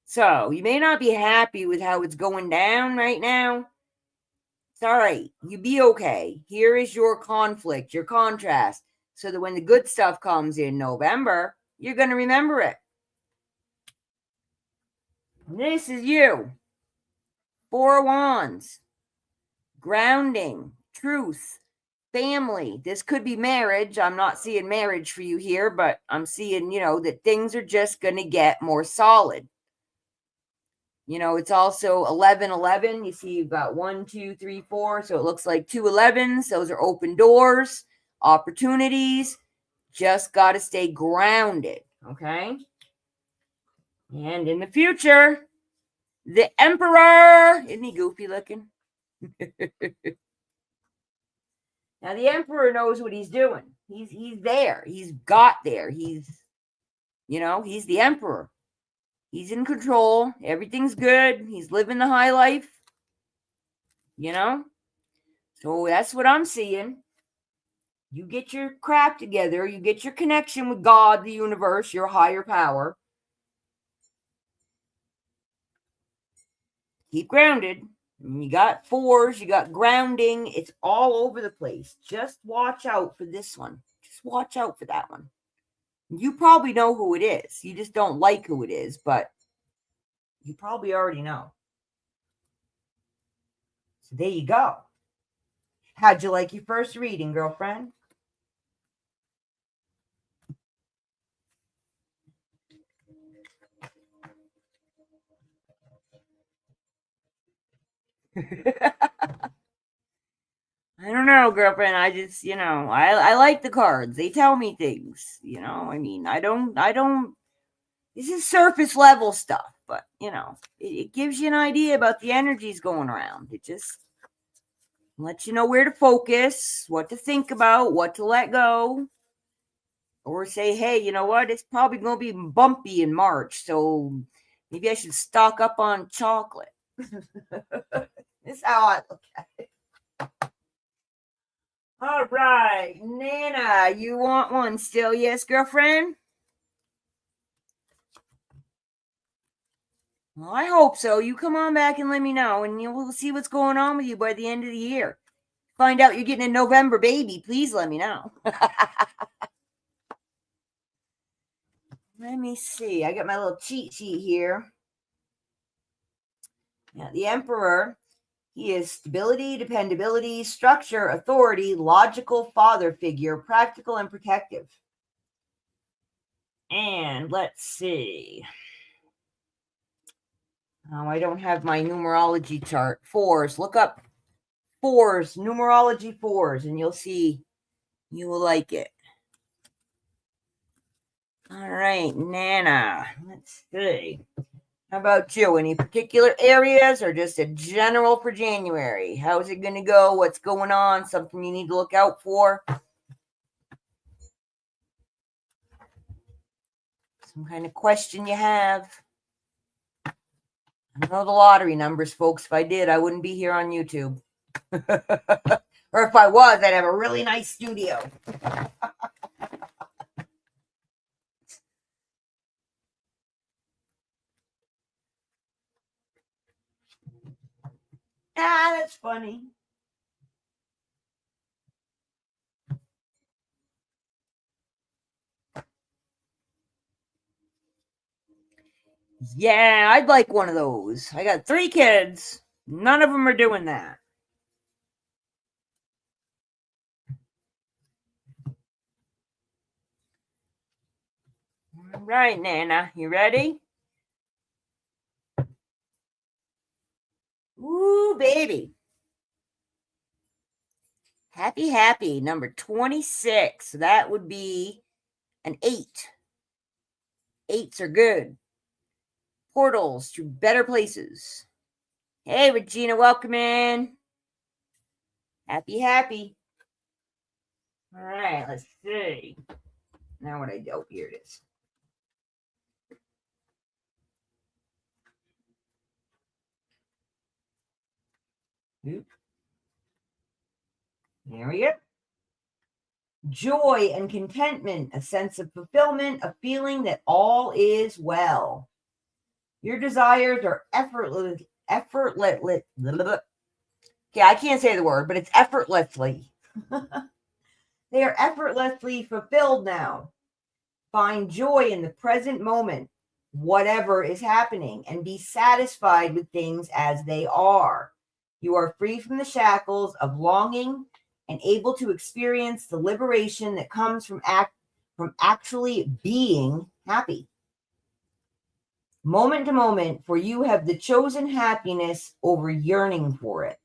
So, you may not be happy with how it's going down right now. It's all right. You be okay. Here is your conflict, your contrast, so that when the good stuff comes in November, you're going to remember it. This is you. 4 of Wands. Grounding, truth, family. This could be marriage. I'm not seeing marriage for you here, but I'm seeing, that things are just going to get more solid. It's also 11-11. You see, you've got 1, 2, 3, 4. So it looks like 2 11s. Those are open doors, opportunities. Just got to stay grounded. Okay. And in the future, the Emperor. Isn't he goofy looking? Now the Emperor knows what he's doing. He's there. He's got there. He's the Emperor. He's in control. Everything's good. He's living the high life. So that's what I'm seeing. You get your crap together. You get your connection with God, the universe, your higher power. Keep grounded. You got 4s. You got grounding. It's all over the place. Just watch out for this one. Just watch out for that one. You probably know who it is. You just don't like who it is, but you probably already know. So there you go. How'd you like your first reading, girlfriend? I don't know, girlfriend. I just, I like the cards. They tell me things, I don't, this is surface level stuff, but, it gives you an idea about the energies going around. It just lets you know where to focus, what to think about, what to let go. Or say, hey, you know what? It's probably going to be bumpy in March, so maybe I should stock up on chocolate. This is how I look at it. All right, Nana, you want one still? Yes, girlfriend? Well, I hope so. You come on back and let me know, and we'll see what's going on with you by the end of the year. Find out you're getting a November baby. Please let me know. Let me see. I got my little cheat sheet here. Yeah, the Emperor. He is stability, dependability, structure, authority, logical father figure, practical and protective. And let's see. Oh, I don't have my numerology chart. 4s. Look up 4s, numerology 4s, and you'll see you will like it. All right, Nana. Let's see. How about you? Any particular areas or just a general for January? How's it going to go? What's going on? Something you need to look out for? Some kind of question you have? I know the lottery numbers, folks. If I did, I wouldn't be here on YouTube. Or if I was, I'd have a really nice studio. That's funny. Yeah, I'd like one of those. I got 3 kids. None of them are doing that. All right, Nana, you ready? Ooh, baby. Happy, happy. Number 26. So that would be an 8. 8s are good. Portals to better places. Hey, Regina, welcome in. Happy, happy. All right, let's see. Now what I do, oh, here it is. Oop. There we go. Joy and contentment, a sense of fulfillment, a feeling that all is well. Your desires are effortless. Okay, I can't say the word, but it's effortlessly. They are effortlessly fulfilled now. Find joy in the present moment, whatever is happening, and be satisfied with things as they are. You are free from the shackles of longing and able to experience the liberation that comes from actually being happy. Moment to moment, for you have the chosen happiness over yearning for it.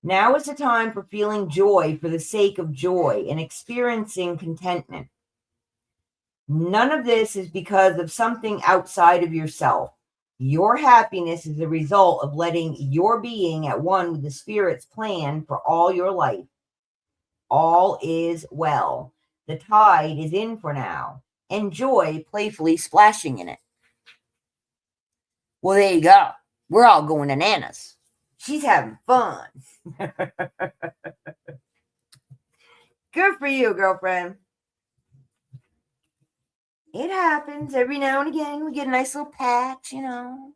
Now is the time for feeling joy for the sake of joy and experiencing contentment. None of this is because of something outside of yourself. Your happiness is a result of letting your being at one with the Spirit's plan for all your life. All is well. The tide is in for now. Enjoy playfully splashing in it. Well, there you go. We're all going to Nana's. She's having fun. Good for you, girlfriend. It happens every now and again. We get a nice little patch, you know.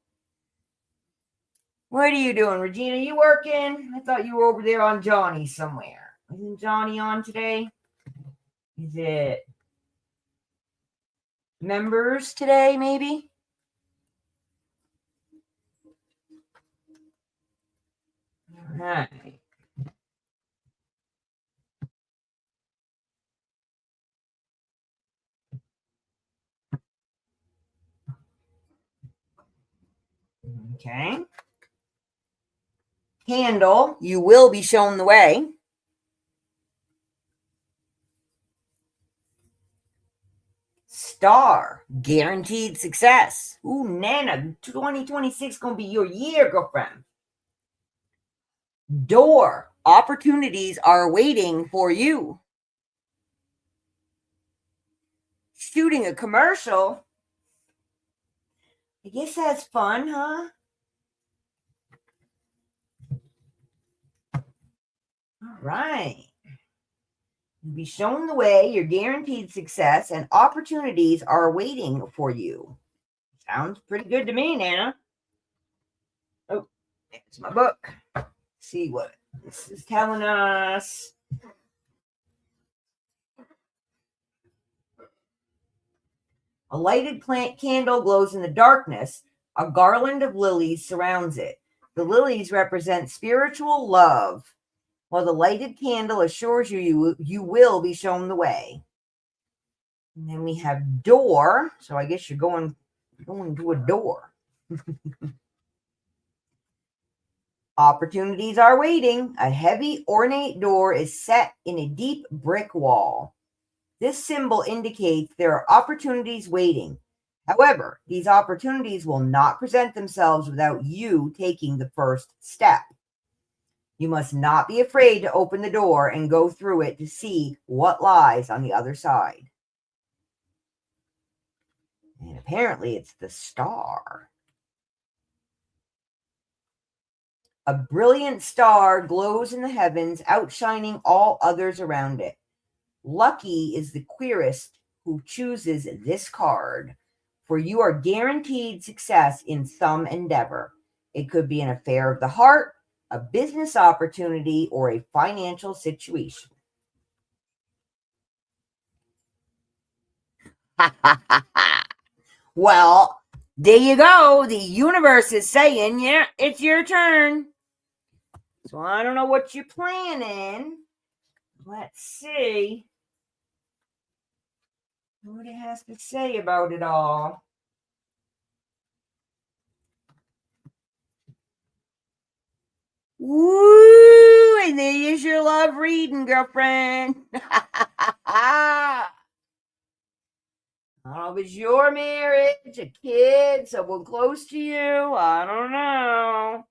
What are you doing, Regina? You working? I thought you were over there on Johnny somewhere. Isn't Johnny on today? Is it members today, maybe? All right. Okay. Candle, you will be shown the way. Star, guaranteed success. Ooh, Nana, 2026 gonna be your year, girlfriend. Door, opportunities are waiting for you. Shooting a commercial. I guess that's fun, huh? All right. You'll be shown the way, you're guaranteed success, and opportunities are waiting for you. Sounds pretty good to me, Nana. Oh, it's my book. Let's see what this is telling us. A lighted plant candle glows in the darkness. A garland of lilies surrounds it. The lilies represent spiritual love, while the lighted candle assures you will be shown the way. And then we have door. So I guess you're going to a door. Opportunities are waiting. A heavy, ornate door is set in a deep brick wall. This symbol indicates there are opportunities waiting. However, these opportunities will not present themselves without you taking the first step. You must not be afraid to open the door and go through it to see what lies on the other side. And apparently it's the star. A brilliant star glows in the heavens, outshining all others around it. Lucky is the querist who chooses this card, for you are guaranteed success in some endeavor. It could be an affair of the heart, a business opportunity, or a financial situation. Well, There you go. The universe is saying, yeah, it's your turn. So I don't know what you're planning. Let's see what it has to say about it all. Woo! And there is your love reading, girlfriend. Oh, it was your marriage, a kid, someone close to you. I don't know.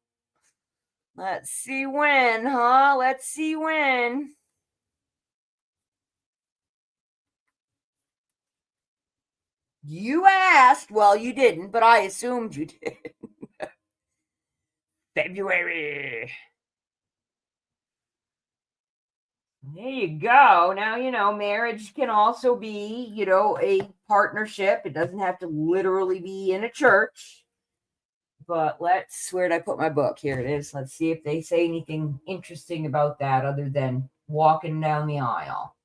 Let's see when, huh? Let's see when. You asked. Well, you didn't, but I assumed you did. February. There you go. Now, marriage can also be, a partnership. It doesn't have to literally be in a church. But where did I put my book? Here it is. Let's see if they say anything interesting about that other than walking down the aisle.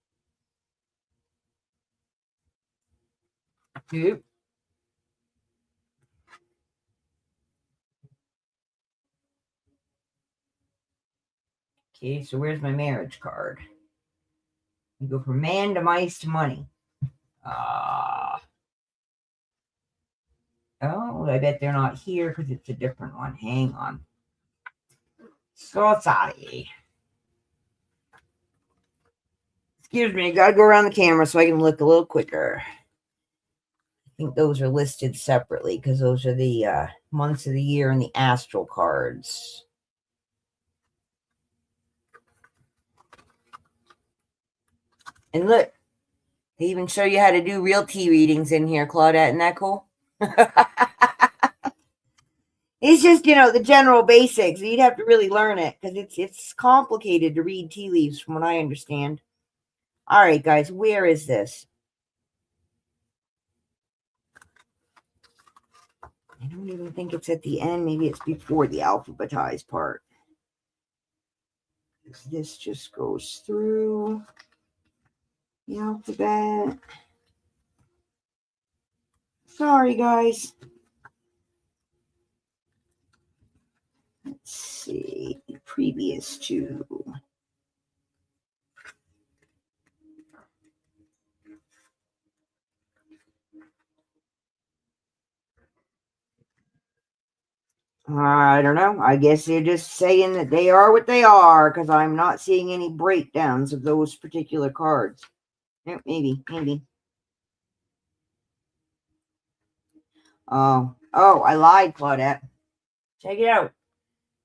Oop. Okay, so where's my marriage card? You go from man to mice to money. Oh, I bet they're not here because it's a different one. Hang on. So sorry. Excuse me, I gotta go around the camera so I can look a little quicker. I think those are listed separately because those are the months of the year and the astral cards. And look, they even show you how to do real tea readings in here, Claudette. Isn't that cool? It's just, the general basics. You'd have to really learn it because it's complicated to read tea leaves from what I understand. All right, guys, where is this? I don't even think it's at the end. Maybe it's before the alphabetized part. This just goes through the alphabet. Sorry, guys. Let's see. Previous to. I don't know. I guess they're just saying that they are what they are because I'm not seeing any breakdowns of those particular cards. Maybe. Oh, I lied, Claudette. Check it out.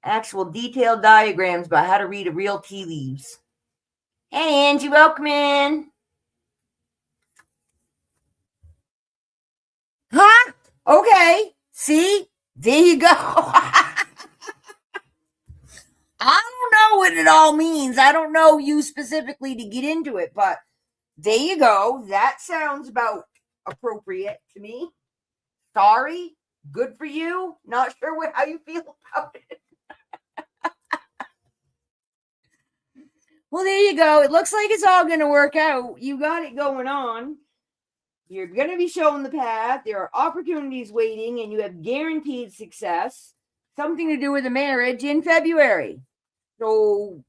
Actual detailed diagrams about how to read a real tea leaves. Hey, Angie, welcome in. Huh? Okay. See? There you go. I don't know what it all means. I don't know you specifically to get into it, but there you go. That sounds about appropriate to me. Sorry. Good for you. Not sure how you feel about it. Well, there you go. It looks like it's all going to work out. You got it going on. You're going to be shown the path. There are opportunities waiting, and you have guaranteed success. Something to do with a marriage in February. So,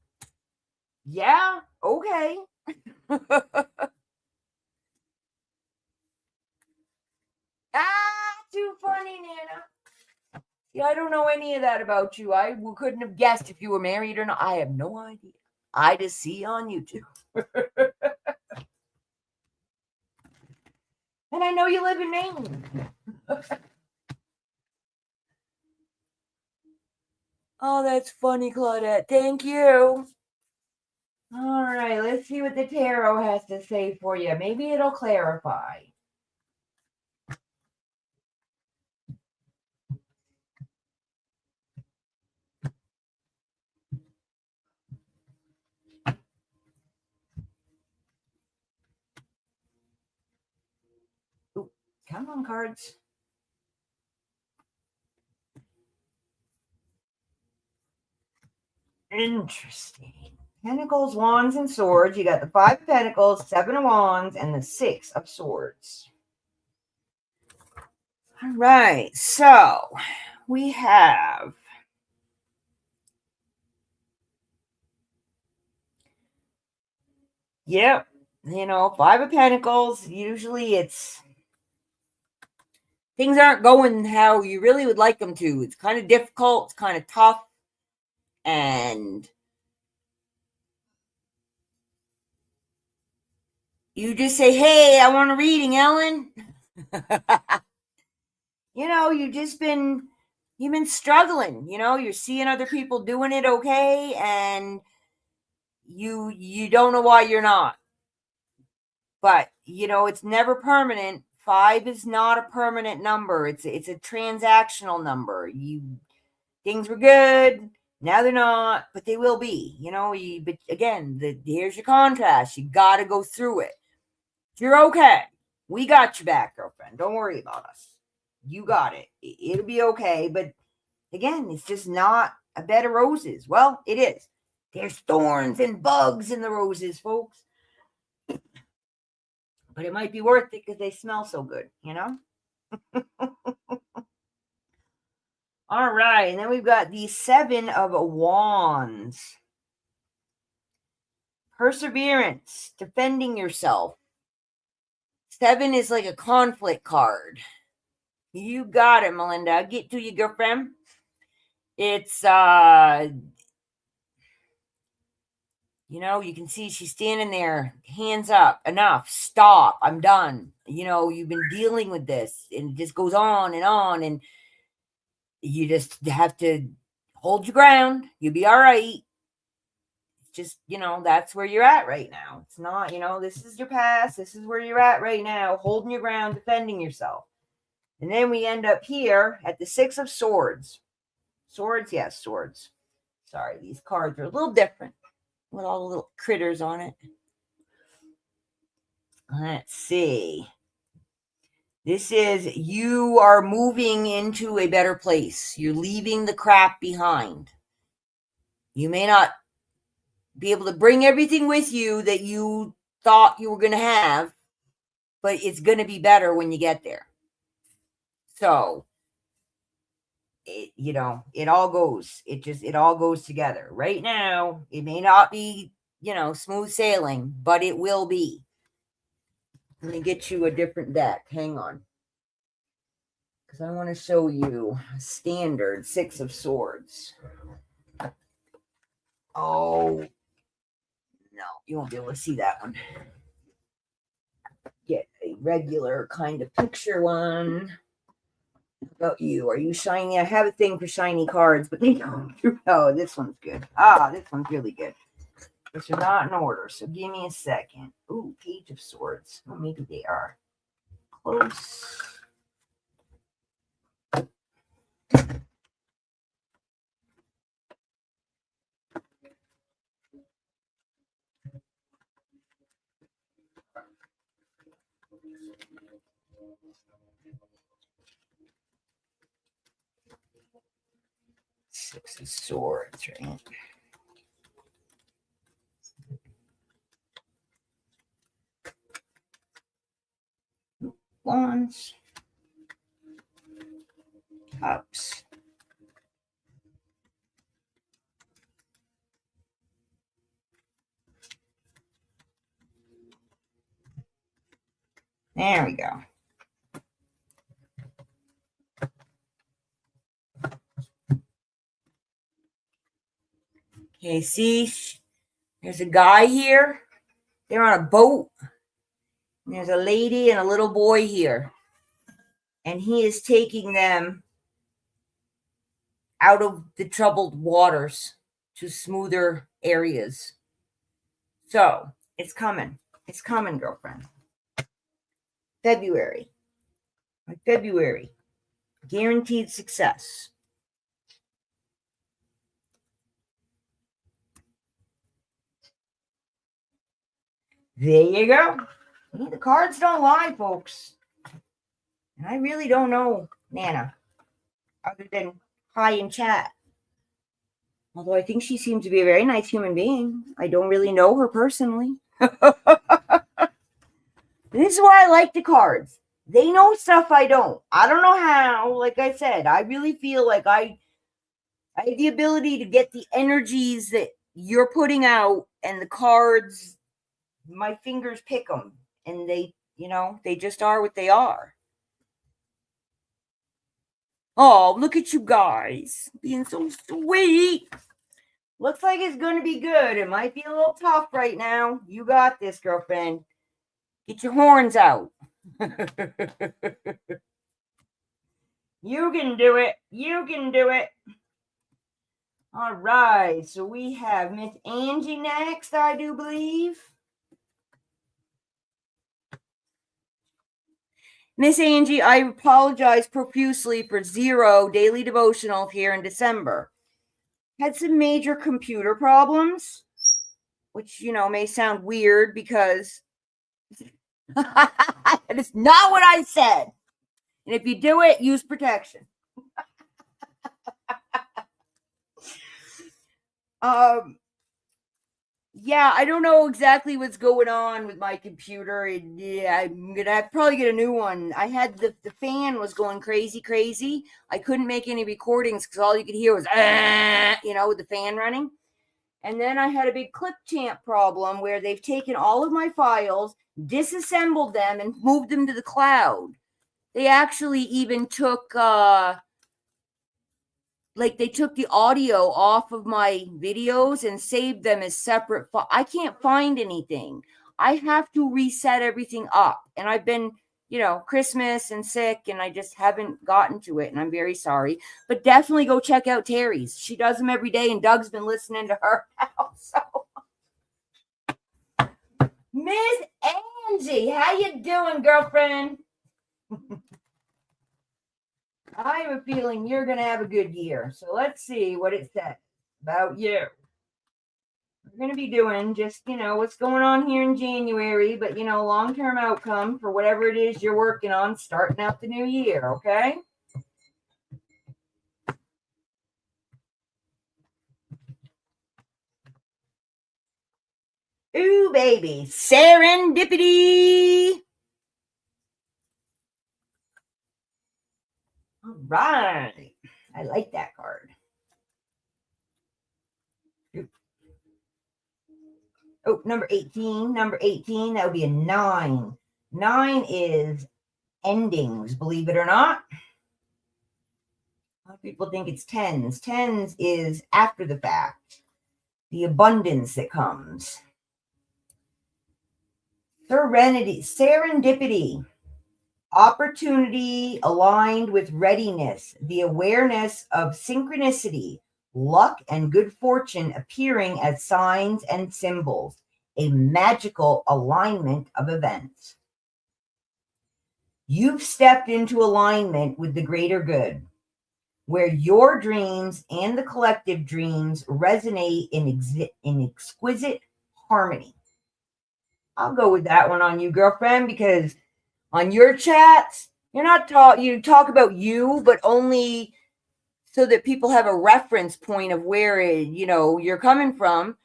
yeah, okay. Too funny, Nana. Yeah, I don't know any of that about you. I couldn't have guessed if you were married or not. I have no idea. I just see on YouTube. And I know you live in Maine. Oh, that's funny, Claudette. Thank you. All right, let's see what the tarot has to say for you. Maybe it'll clarify. Ooh, come on, cards. Interesting. Pentacles, Wands, and Swords. You got the 5 of Pentacles, 7 of Wands, and the 6 of Swords. All right, so we have yep, Five of Pentacles. Usually it's things aren't going how you really would like them to. It's kind of difficult, it's kind of tough, and you just say, "Hey, I want a reading, Ellen." You've been struggling, you're seeing other people doing it okay, and you don't know why you're not. But it's never permanent. Five is not a permanent number. It's a transactional number. Things were good, now they're not, but they will be. But again, here's your contrast. You got to go through it. You're okay. We got your back, girlfriend. Don't worry about us. You got it. It'll be okay. But again, it's just not a bed of roses. Well, it is. There's thorns and bugs in the roses, folks. But it might be worth it because they smell so good, All right. And then we've got the Seven of Wands. Perseverance, defending yourself. Seven is like a conflict card. You got it, Melinda. I'll get to you, girlfriend. It's you can see she's standing there, hands up, enough, stop, I'm done. You've been dealing with this, and it just goes on, and you just have to hold your ground. You'll be all right. It's just, that's where you're at right now. It's not, this is your past. This is where you're at right now, holding your ground, defending yourself. And then we end up here at the Six of Swords. Swords, yes, swords. Sorry, these cards are a little different with all the little critters on it. Let's see. This is you are moving into a better place. You're leaving the crap behind. You may not be able to bring everything with you that you thought you were going to have, but it's going to be better when you get there. So, it all goes. It all goes together. Right now, it may not be, smooth sailing, but it will be. Let me get you a different deck. Hang on. Because I want to show you a standard Six of Swords. Oh, no, you won't be able to see that one. Get a regular kind of picture one. How about you? Are you shiny? I have a thing for shiny cards, but they don't. Oh, this one's good. This one's really good. Which are not in order, so give me a second. Ooh, Page of Swords. Oh, maybe they are close. Six of Swords, right? Wands. Cups. There we go. Okay, see, there's a guy here. They're on a boat. And there's a lady and a little boy here. And he is taking them out of the troubled waters to smoother areas. So, it's coming. It's coming, girlfriend. February. February. Guaranteed success. There you go. The cards don't lie, folks. And I really don't know Nana, other than hi in chat. Although I think she seems to be a very nice human being. I don't really know her personally. This is why I like the cards. They know stuff I don't. I don't know how. Like I said, I really feel like I have the ability to get the energies that you're putting out, and the cards, my fingers pick them, and they just are what they are. Oh, look at you guys being so sweet. Looks like it's going to be good. It might be a little tough right now. You got this, girlfriend. Get your horns out. You can do it. You can do it. All right. So we have Miss Angie next, I do believe. Miss Angie, I apologize profusely for 0 daily devotional here in December. Had some major computer problems, which, may sound weird because that is not what I said. And if you do it, use protection. Yeah, I don't know exactly what's going on with my computer. Yeah, I'm gonna have to probably get a new one. I had the fan was going crazy. I couldn't make any recordings because all you could hear was with the fan running. And then I had a big clip champ problem where they've taken all of my files, disassembled them, and moved them to the cloud. They actually even took they took the audio off of my videos and saved them as separate. I can't find anything. I have to reset everything up. And I've been, Christmas and sick, and I just haven't gotten to it. And I'm very sorry. But definitely go check out Terry's. She does them every day, and Doug's been listening to her now. So, Miss Angie, how you doing, girlfriend? I have a feeling you're going to have a good year. So let's see what it says about you. We're going to be doing just, what's going on here in January, but, long-term outcome for whatever it is you're working on starting out the new year, okay? Ooh, baby. Serendipity. All right. I like that card. Oh, number 18. Number 18, that would be a 9. 9 is endings, believe it or not. A lot of people think it's 10s. 10s is after the fact. The abundance that comes. Serendipity. Opportunity aligned with readiness. The awareness of synchronicity. Luck and good fortune appearing as signs and symbols. A magical alignment of events. You've stepped into alignment with the greater good, where your dreams and the collective dreams resonate in exquisite harmony. I'll go with that one on you, girlfriend, because on your chats, you talk about you, but only so that people have a reference point of where you're coming from.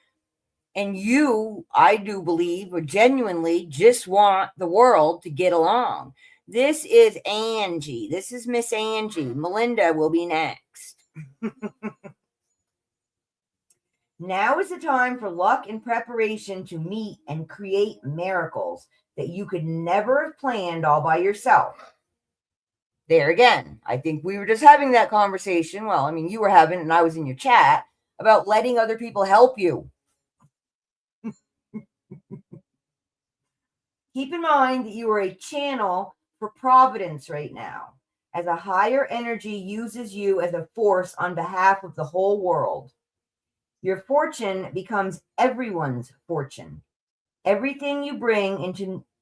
And you, I do believe, or genuinely just want the world to get along. This is Angie. This is Miss Angie. Melinda will be next. Now is the time for luck and preparation to meet and create miracles that you could never have planned all by yourself. There again, I think we were just having that conversation. Well, I mean, you were having, and I was in your chat, about letting other people help you. Keep in mind that you are a channel for providence right now, as a higher energy uses you as a force on behalf of the whole world. Your fortune becomes everyone's fortune. Everything you bring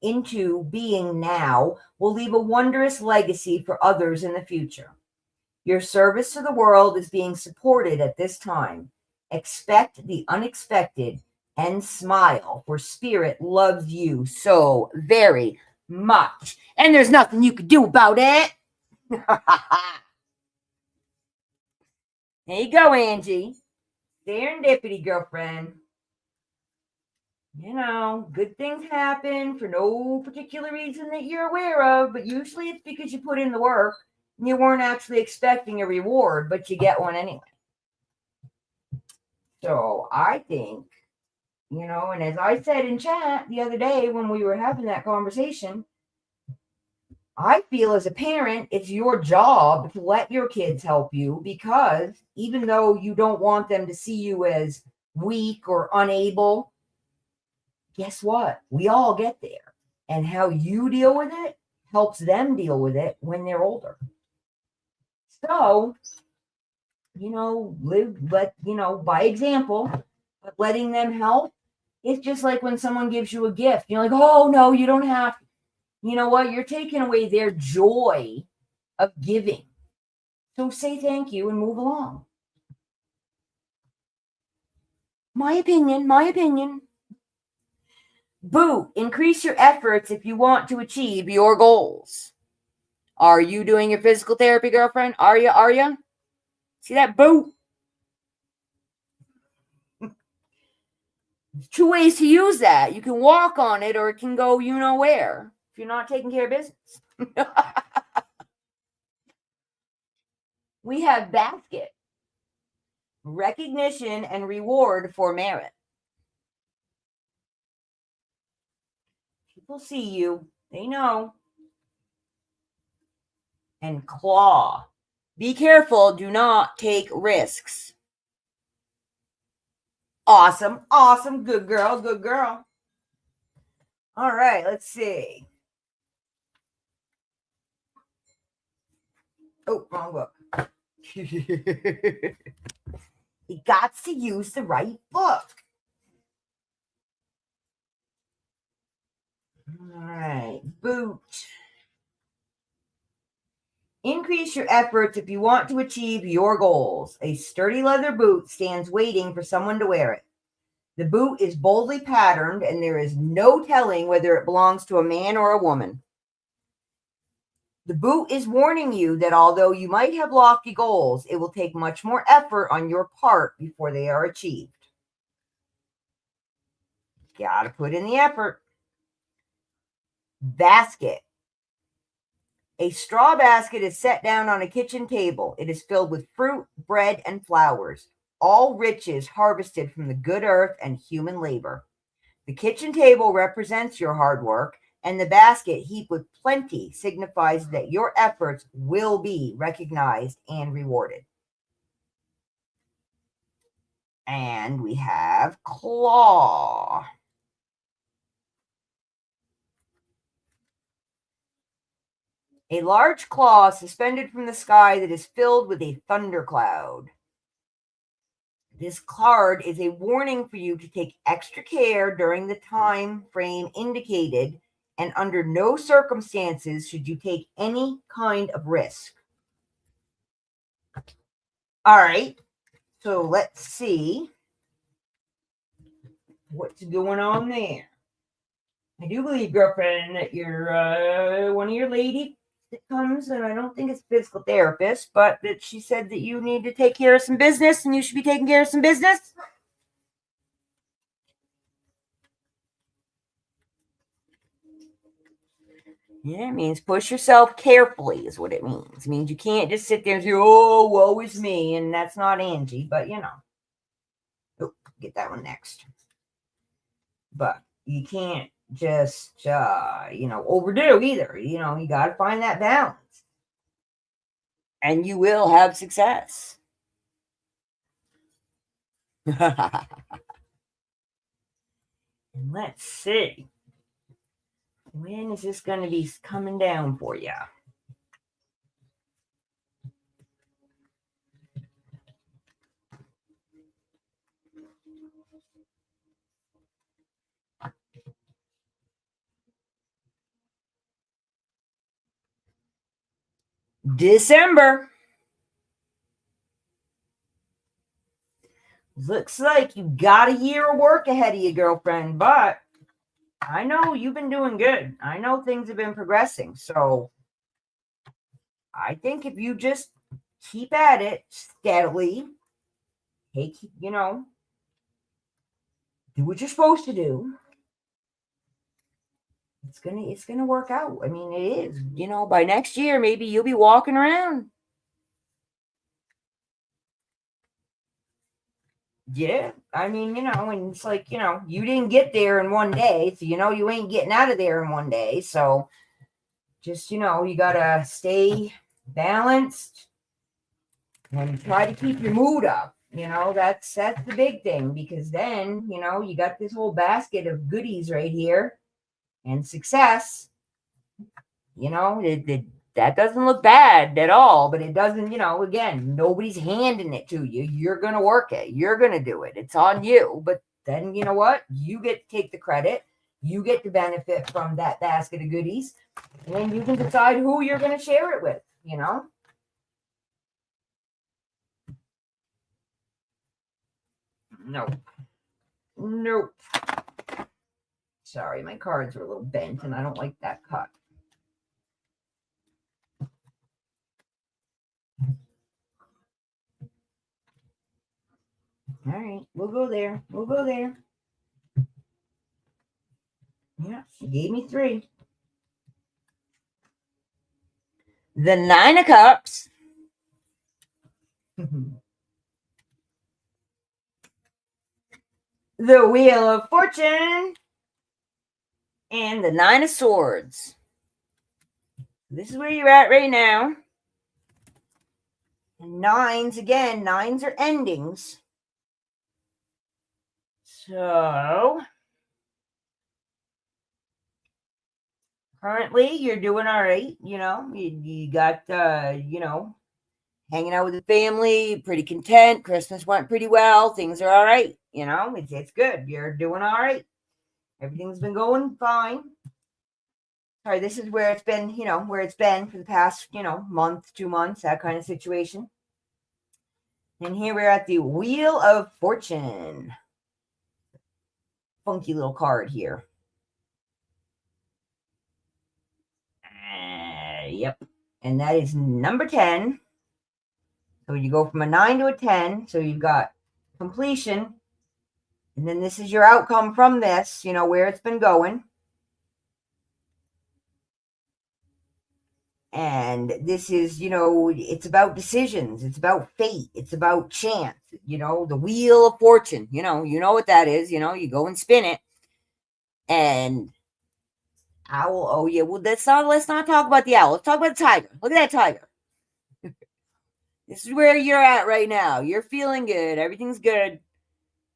into being now will leave a wondrous legacy for others in the future. Your service to the world is being supported at this time. Expect the unexpected and smile, for Spirit loves you so very much. And there's nothing you can do about it. There you go, Angie. Serendipity, girlfriend. Good things happen for no particular reason that you're aware of, but usually it's because you put in the work and you weren't actually expecting a reward, but you get one anyway. So I think, and as I said in chat the other day when we were having that conversation, I feel as a parent, it's your job to let your kids help you, because even though you don't want them to see you as weak or unable, guess what? We all get there. And how you deal with it helps them deal with it when they're older. So, by example, but letting them help. It's just like when someone gives you a gift, you're like, oh, no, you don't have to. You know what? You're taking away their joy of giving. So say thank you and move along. My opinion. Boo, increase your efforts if you want to achieve your goals. Are you doing your physical therapy, girlfriend? Are you? See that? Boo. There's two ways to use that. You can walk on it, or it can go you know where if you're not taking care of business. We have basket. Recognition and reward for merit. People see you. They know. And claw. Be careful. Do not take risks. Awesome. Good girl. All right, let's see. Oh, wrong book. You got to use the right book. All right, boot. Increase your efforts if you want to achieve your goals. A sturdy leather boot stands waiting for someone to wear it. The boot is boldly patterned, and there is no telling whether it belongs to a man or a woman. The boot is warning you that although you might have lofty goals, it will take much more effort on your part before they are achieved. Gotta put in the effort. Basket. A straw basket is set down on a kitchen table. It is filled with fruit, bread, and flowers, all riches harvested from the good earth and human labor. The kitchen table represents your hard work, and the basket heaped with plenty signifies that your efforts will be recognized and rewarded. And we have claw. A large claw suspended from the sky that is filled with a thundercloud. This card is a warning for you to take extra care during the time frame indicated, and under no circumstances should you take any kind of risk. All right, so let's see what's going on there. I do believe, girlfriend, that you're one of your ladies that comes, and I don't think it's a physical therapist, but that she said that you need to take care of some business, and you should be taking care of some business. Yeah, it means push yourself carefully is what it means. It means you can't just sit there and say, oh, woe is me, and that's not Angie, but Oh, get that one next. But you can't just, overdo either. You got to find that balance. And you will have success. And let's see. When is this going to be coming down for you? December. Looks like you got a year of work ahead of you, girlfriend, but I know you've been doing good. I know things have been progressing. So I think if you just keep at it steadily, do what you're supposed to do, it's gonna work out. I mean, it is. By next year, maybe you'll be walking around. Yeah, I mean, and it's like, you didn't get there in one day, so you ain't getting out of there in one day. So just, you gotta stay balanced and try to keep your mood up. That's the big thing, because then, you got this whole basket of goodies right here and success. That doesn't look bad at all, but it doesn't, again, nobody's handing it to you. You're going to work it. You're going to do it. It's on you. But then, you know what? You get to take the credit. You get to benefit from that basket of goodies. And then you can decide who you're going to share it with, Nope. Nope. Sorry, my cards are a little bent and I don't like that cut. All right, we'll go there. We'll go there. Yeah, she gave me 3. The 9 of Cups. The Wheel of Fortune. And the 9 of Swords. This is where you're at right now. And 9s, again, 9s are endings. So currently you're doing all right. You got, hanging out with the family, pretty content. Christmas went pretty well. Things are all right. It's good. You're doing all right. Everything's been going fine. Sorry, this is where it's been, where it's been for the past, month, 2 months, that kind of situation. And here we're at the Wheel of Fortune. Funky little card here. Yep. And that is number 10. So you go from a 9 to a 10. So you've got completion. And then this is your outcome from this, where it's been going. And this is, it's about decisions. It's about fate. It's about chance. The Wheel of Fortune. You know what that is. You go and spin it. And owl. Oh yeah. Well, let's not talk about the owl. Let's talk about the tiger. Look at that tiger. This is where you're at right now. You're feeling good. Everything's good.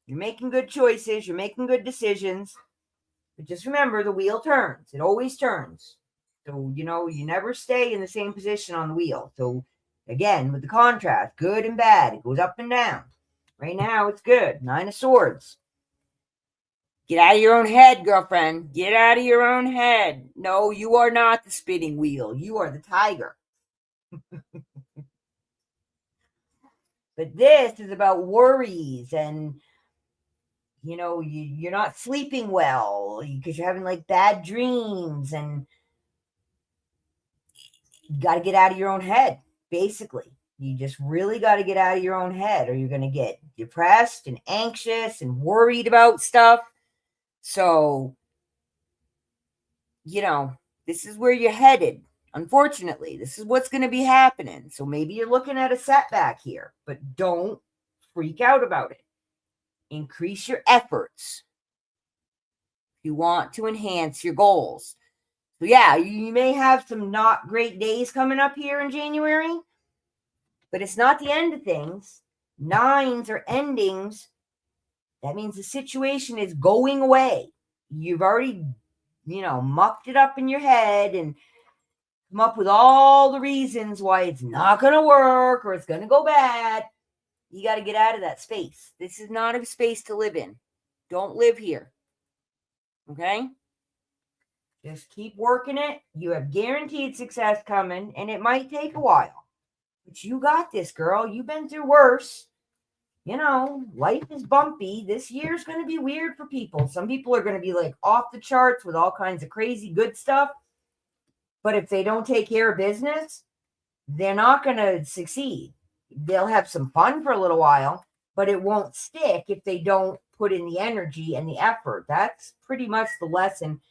You're making good choices. You're making good decisions. But just remember, the wheel turns. It always turns. So, you never stay in the same position on the wheel. So, again, with the contrast, good and bad, it goes up and down. Right now, it's good. 9 of Swords. Get out of your own head, girlfriend. Get out of your own head. No, you are not the spinning wheel. You are the tiger. But this is about worries and, you're not sleeping well because you're having like bad dreams, and you got to get out of your own head, basically. You just really got to get out of your own head, or you're going to get depressed and anxious and worried about stuff. So, this is where you're headed. Unfortunately, this is what's going to be happening. So maybe you're looking at a setback here, but don't freak out about it. Increase your efforts if you want to enhance your goals. So yeah, you may have some not great days coming up here in January, but it's not the end of things. 9s are endings. That means the situation is going away. You've already, mucked it up in your head and come up with all the reasons why it's not going to work or it's going to go bad. You got to get out of that space. This is not a space to live in. Don't live here. Okay? Just keep working it. You have guaranteed success coming, and it might take a while. But you got this, girl. You've been through worse. Life is bumpy. This year's going to be weird for people. Some people are going to be like off the charts with all kinds of crazy good stuff. But if they don't take care of business, they're not going to succeed. They'll have some fun for a little while, but it won't stick if they don't put in the energy and the effort. That's pretty much the lesson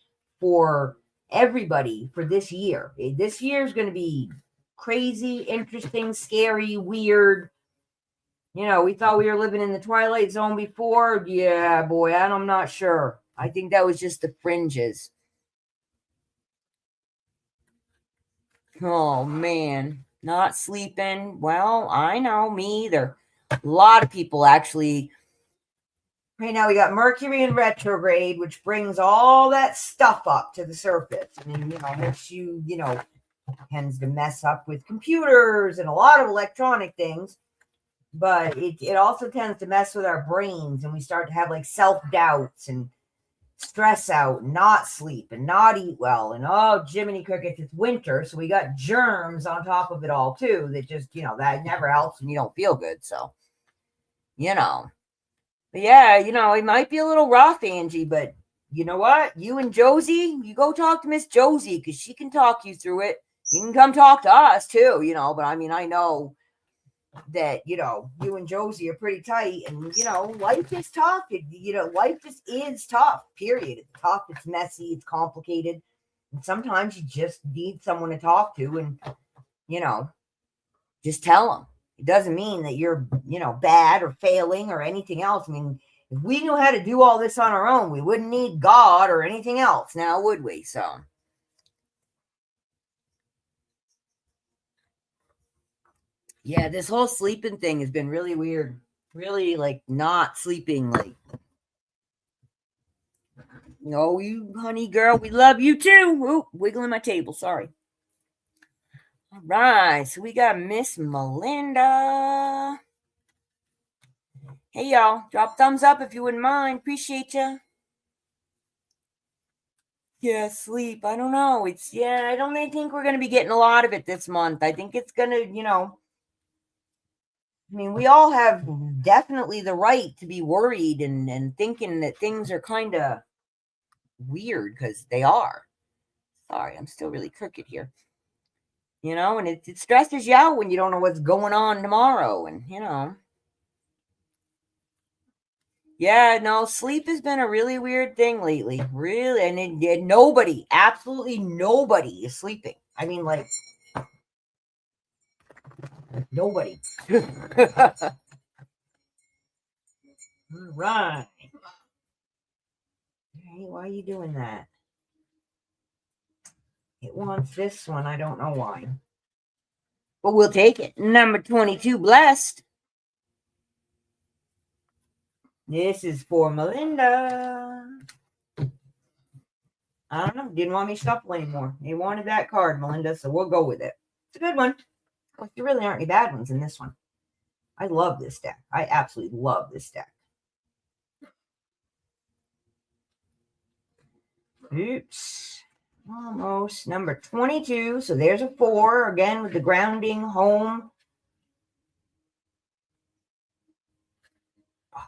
for everybody for this year. This year is going to be crazy, interesting, scary, weird. You know, we thought we were living in the Twilight Zone before. Yeah, boy, I'm not sure. I think that was just the fringes. Oh, man. Not sleeping. Well, I know, me either. A lot of people actually. Right now, we got Mercury in retrograde, which brings all that stuff up to the surface. I mean, makes tends to mess up with computers and a lot of electronic things. But it also tends to mess with our brains, and we start to have like self-doubts and stress out, and not sleep, and not eat well, and oh, Jiminy Crickets, it's winter, so we got germs on top of it all too, that just, that never helps when you don't feel good, so, But yeah, it might be a little rough, Angie, but you know what? You and Josie, you go talk to Miss Josie, because she can talk you through it. You can come talk to us too, but I mean, I know that you and Josie are pretty tight, and life is tough. Life just is tough, period. It's tough, it's messy, it's complicated, and sometimes you just need someone to talk to, and just tell them. It doesn't mean that you're bad or failing or anything else. I mean, if we knew how to do all this on our own, we wouldn't need God or anything else now, would we? So yeah, this whole sleeping thing has been really weird. Really, like, not sleeping, like, you honey girl, we love you too. Oop, wiggling my table, sorry. All right, so we got Miss Melinda. Hey, y'all, drop thumbs up if you wouldn't mind. Appreciate you. Yeah, sleep. I don't know. I don't think we're going to be getting a lot of it this month. I think it's going to, I mean, we all have definitely the right to be worried and thinking that things are kind of weird, because they are. Sorry, I'm still really crooked here. And it stresses you out when you don't know what's going on tomorrow. And, yeah, no, sleep has been a really weird thing lately. Really. And nobody, absolutely nobody is sleeping. I mean, like, nobody. All right. Hey, why are you doing that? It wants this one. I don't know why. But we'll take it. Number 22, blessed. This is for Melinda. I don't know. Didn't want me to shuffle anymore. They wanted that card, Melinda, so we'll go with it. It's a good one. Well, there really aren't any bad ones in this one. I love this deck. I absolutely love this deck. Oops. Almost. Number 22. So there's a 4. Again, with the grounding, home. Oh,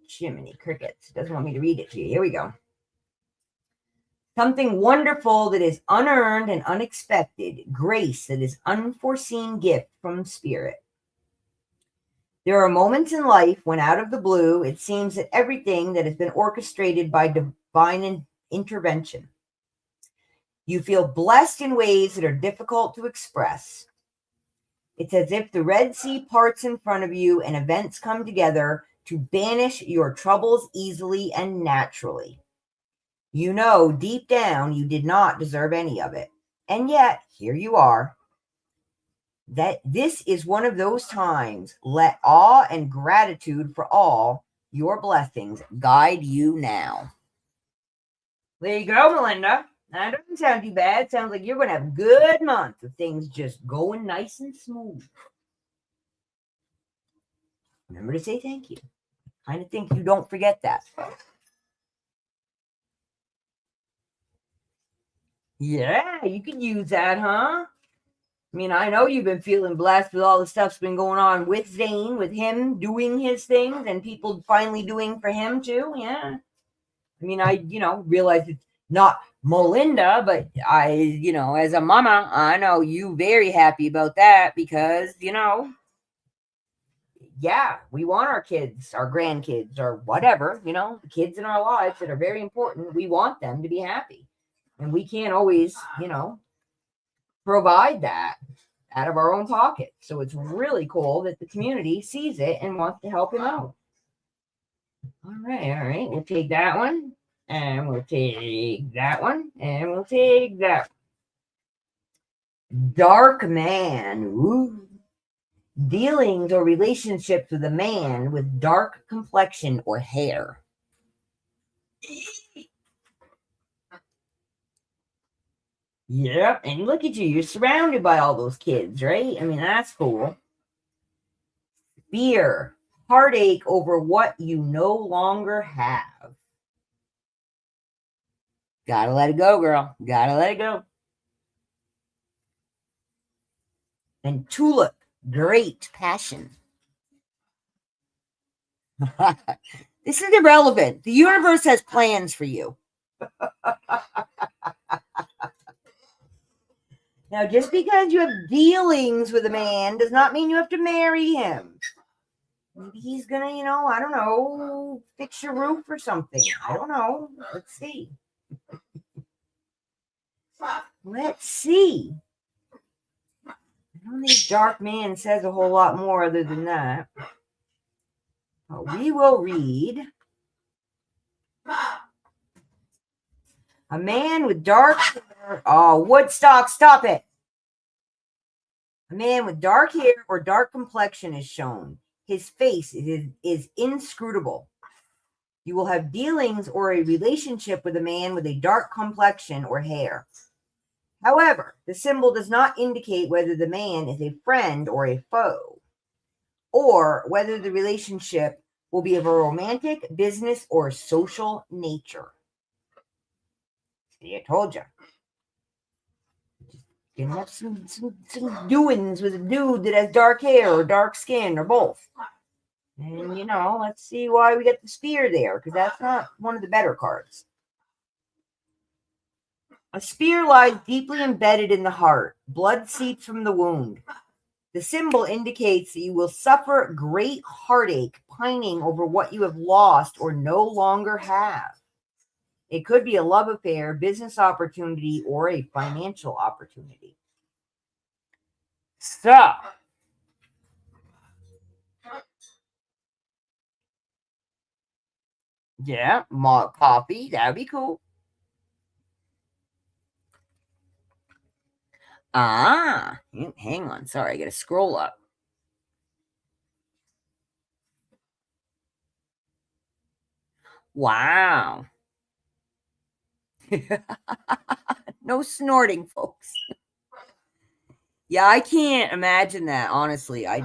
Jiminy Crickets. Doesn't want me to read it to you. Here we go. Something wonderful that is unearned and unexpected. Grace that is unforeseen gift from spirit. There are moments in life when out of the blue, it seems that everything that has been orchestrated by divine intervention. You feel blessed in ways that are difficult to express. It's as if the Red Sea parts in front of you and events come together to banish your troubles easily and naturally. You know, deep down, you did not deserve any of it. And yet, here you are. That this is one of those times. Let awe and gratitude for all your blessings guide you now. There you go, Melinda. That doesn't sound too bad. Sounds like you're going to have a good month of things just going nice and smooth. Remember to say thank you. I kind of think you don't forget that. Yeah, you could use that, huh? I mean, I know you've been feeling blessed with all the stuff's been going on with Zane, with him doing his things and people finally doing for him too. Yeah. I mean, I, realize it's not Melinda, but I, as a mama, I know you very happy about that because, yeah, we want our kids, our grandkids, or whatever, the kids in our lives that are very important. We want them to be happy. And we can't always, provide that out of our own pocket. So it's really cool that the community sees it and wants to help him out. All right. We'll take that one, and we'll take that one, and we'll take that one. Dark man. Ooh. Dealings or relationships with a man with dark complexion or hair. Yep, and look at you. You're surrounded by all those kids, right? I mean, that's cool. Fear, heartache over what you no longer have. Gotta let it go, girl. Gotta let it go. And tulip, great passion. This is irrelevant. The universe has plans for you. Now, just because you have dealings with a man does not mean you have to marry him. Maybe he's gonna, I don't know, fix your roof or something. I don't know. Let's see. Let's see. I don't think Dark Man says a whole lot more other than that. But we will read. A man with dark hair. Oh, Woodstock, stop it. A man with dark hair or dark complexion is shown. His face is inscrutable. You will have dealings or a relationship with a man with a dark complexion or hair. However, the symbol does not indicate whether the man is a friend or a foe, or whether the relationship will be of a romantic, business, or social nature. See, I told you. You can have some doings with a dude that has dark hair or dark skin or both. And, let's see why we get the spear there, because that's not one of the better cards. A spear lies deeply embedded in the heart. Blood seeps from the wound. The symbol indicates that you will suffer great heartache, pining over what you have lost or no longer have. It could be a love affair, business opportunity, or a financial opportunity. So, yeah, coffee, that'd be cool. Hang on. Sorry, I gotta scroll up. Wow. No snorting, folks. Yeah, I can't imagine that, honestly. I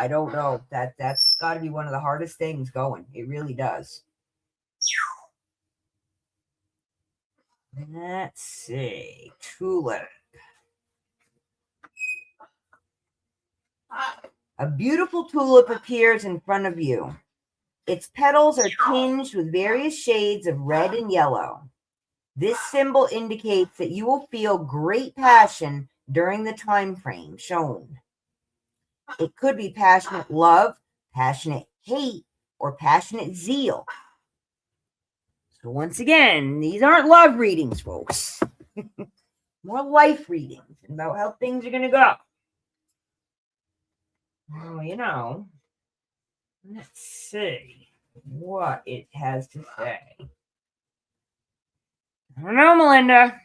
don't know. That's got to be one of the hardest things going. It really does. Let's see. Tulip. A beautiful tulip appears in front of you. Its petals are tinged with various shades of red and yellow. This symbol indicates that you will feel great passion during the time frame shown. It could be passionate love, passionate hate, or passionate zeal. So once again, these aren't love readings, folks. More life readings about how things are going to go. Well, let's see what it has to say. I don't know, Melinda.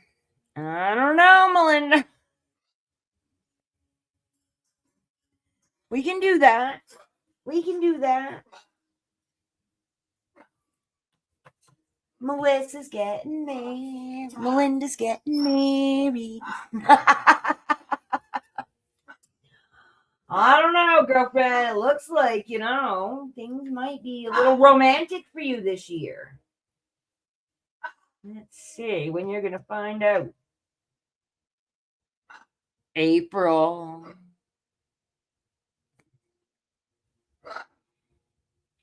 We can do that. Melissa's getting married. Melinda's getting married. I don't know, girlfriend. It looks like, things might be a little romantic for you this year. Let's see when you're going to find out. April.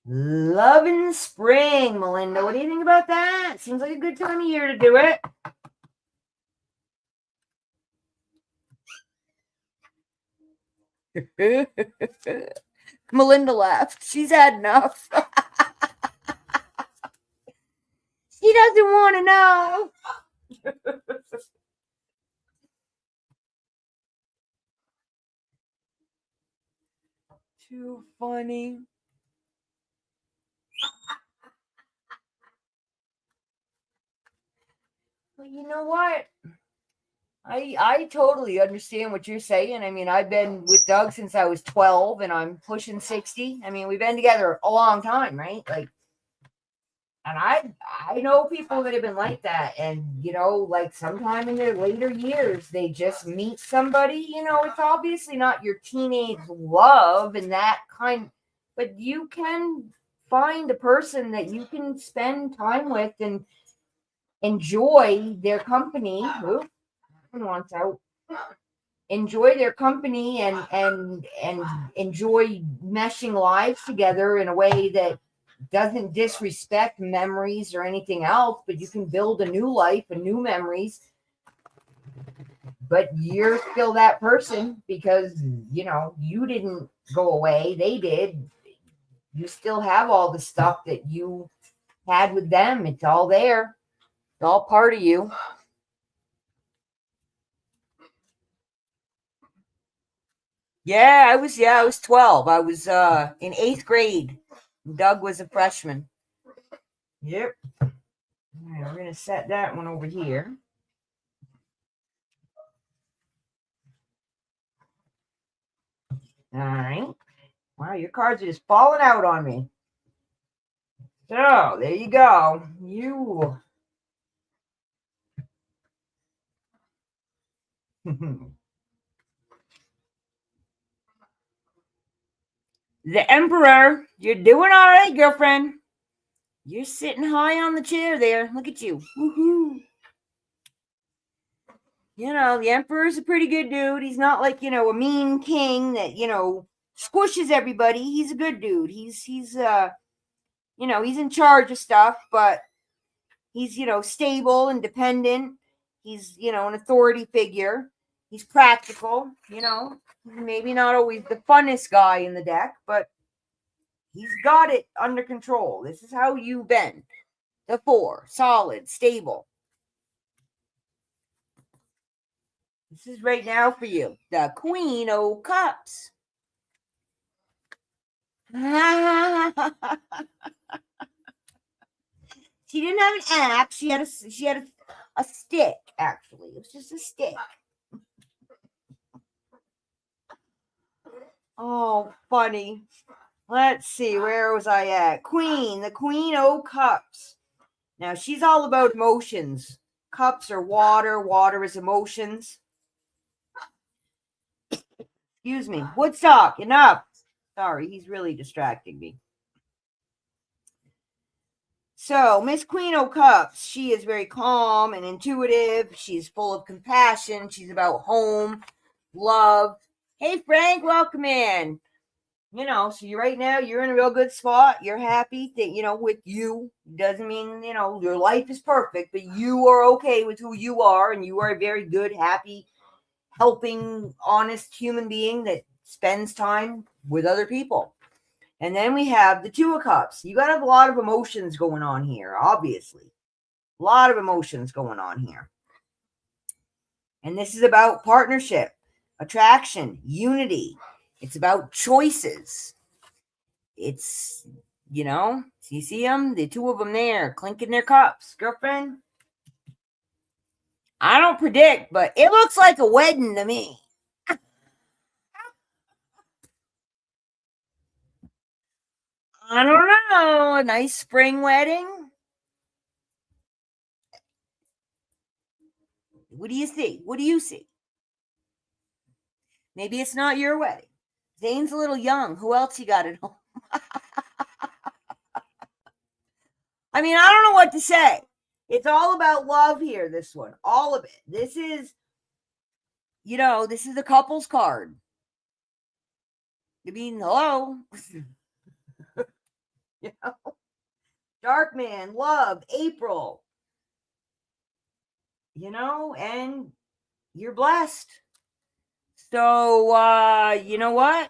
Love in spring, Melinda. What do you think about that? Seems like a good time of year to do it. Melinda left. She's had enough. She doesn't want to know. Too funny. Well, you know what? I totally understand what you're saying. I mean, I've been with Doug since I was 12 and I'm pushing 60. I mean, we've been together a long time, right? Like, and I know people that have been like that. And, you know, like sometime in their later years, they just meet somebody, you know, it's obviously not your teenage love and that kind, but you can find a person that you can spend time with and enjoy their company. Ooh, wants out. Enjoy their company and enjoy meshing lives together in a way that doesn't disrespect memories or anything else, but you can build a new life and new memories. But you're still that person because, you know, you didn't go away. They did. You still have all the stuff that you had with them. It's all there. It's all part of you. Yeah, I was 12. I was in 8th grade. Doug was a freshman. Yep. All right, we're gonna set that one over here. All right. Wow, your cards are just falling out on me. So there you go. You. The Emperor. You're doing all right, girlfriend. You're sitting high on the chair there. Look at you. Woohoo. You know, the Emperor's a pretty good dude. He's not like, you know, a mean king that, you know, squishes everybody. He's a good dude. He's you know, he's in charge of stuff, but he's, you know, stable, independent. He's, you know, an authority figure. He's practical, you know. Maybe not always the funnest guy in the deck, but he's got it under control. This is how you've been. The 4, solid, stable. This is right now for you. The Queen o' Cups. She didn't have an axe. She had a stick, actually. It was just a stick. Oh, funny. Let's see, where was I at? Queen, the Queen o' Cups. Now, she's all about emotions. Cups are water, water is emotions. Excuse me. Woodstock, enough. Sorry, he's really distracting me. So, Miss Queen o' Cups, she is very calm and intuitive. She's full of compassion. She's about home, love. Hey, Frank, welcome in. You know, so right now you're in a real good spot. You're happy that, you know, with you. Doesn't mean, you know, your life is perfect, but you are okay with who you are, and you are a very good, happy, helping, honest human being that spends time with other people. And then we have the 2 of Cups. You got to have a lot of emotions going on here, obviously. A lot of emotions going on here. And this is about partnership, attraction, unity. It's about choices. It's, you know, you see them, the 2 of them there, clinking their cups. Girlfriend, I don't predict, but it looks like a wedding to me. I don't know. A nice spring wedding. What do you see? What do you see? Maybe it's not your wedding. Zane's a little young. Who else you got at home? I mean, I don't know what to say. It's all about love here, this one. All of it. This is, you know, this is a couple's card. I mean, hello. You know? Dark Man, love, April. You know, and you're blessed. So, you know what?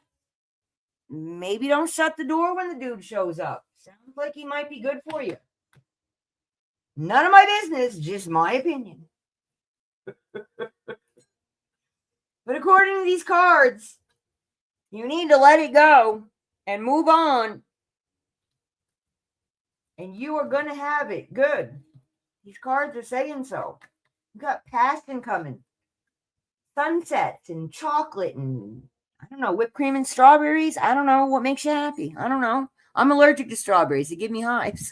Maybe don't shut the door when the dude shows up. Sounds like he might be good for you. None of my business, just my opinion. But according to these cards, you need to let it go and move on. And you are going to have it good. These cards are saying so. You got passion coming. Sunsets and chocolate and, I don't know, whipped cream and strawberries. I don't know what makes you happy. I don't know. I'm allergic to strawberries. They give me hives.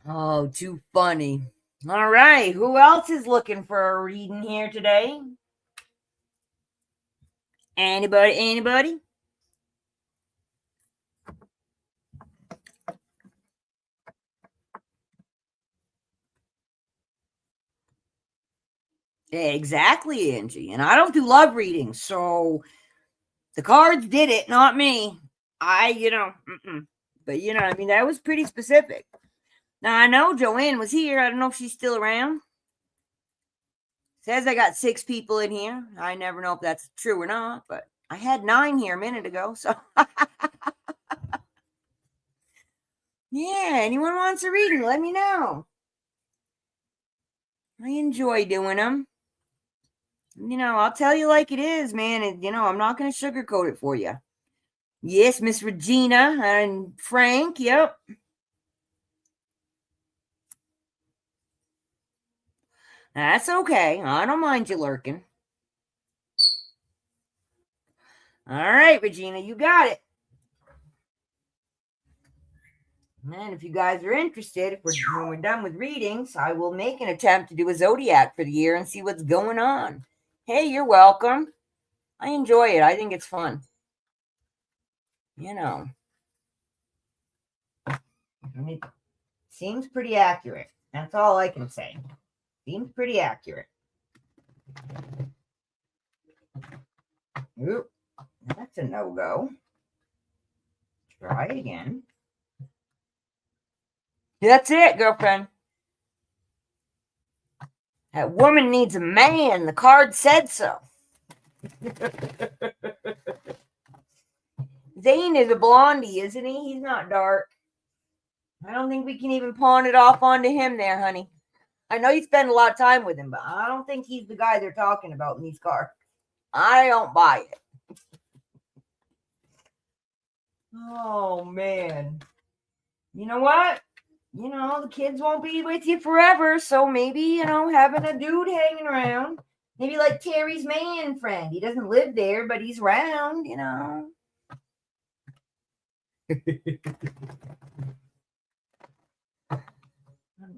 Oh, too funny. All right. Who else is looking for a reading here today? Anybody? Exactly, Angie. And I don't do love readings, so the cards did it, not me. But I mean, that was pretty specific. Now, I know Joanne was here. I don't know if she's still around. Says I got 6 people in here. I never know if that's true or not, but I had 9 here a minute ago, so. Yeah, anyone wants a reading, let me know. I enjoy doing them. I'll tell you like it is, man. And, I'm not going to sugarcoat it for you. Yes, Miss Regina and Frank, yep. That's okay. I don't mind you lurking. All right, Regina, you got it. And if you guys are interested, when we're done with readings, I will make an attempt to do a zodiac for the year and see what's going on. Hey, you're welcome. I enjoy it. I think it's fun. It seems pretty accurate. That's all I can say. Seems pretty accurate. Oop, that's a no-go. Try again. That's it, girlfriend. That woman needs a man. The card said so. Zane is a blondie, isn't he? He's not dark. I don't think we can even pawn it off onto him there, honey. I know you spend a lot of time with him, but I don't think he's the guy they're talking about in these cards. I don't buy it. Oh, man. You know what? The kids won't be with you forever, so maybe, having a dude hanging around. Maybe like Terry's man friend. He doesn't live there, but he's around,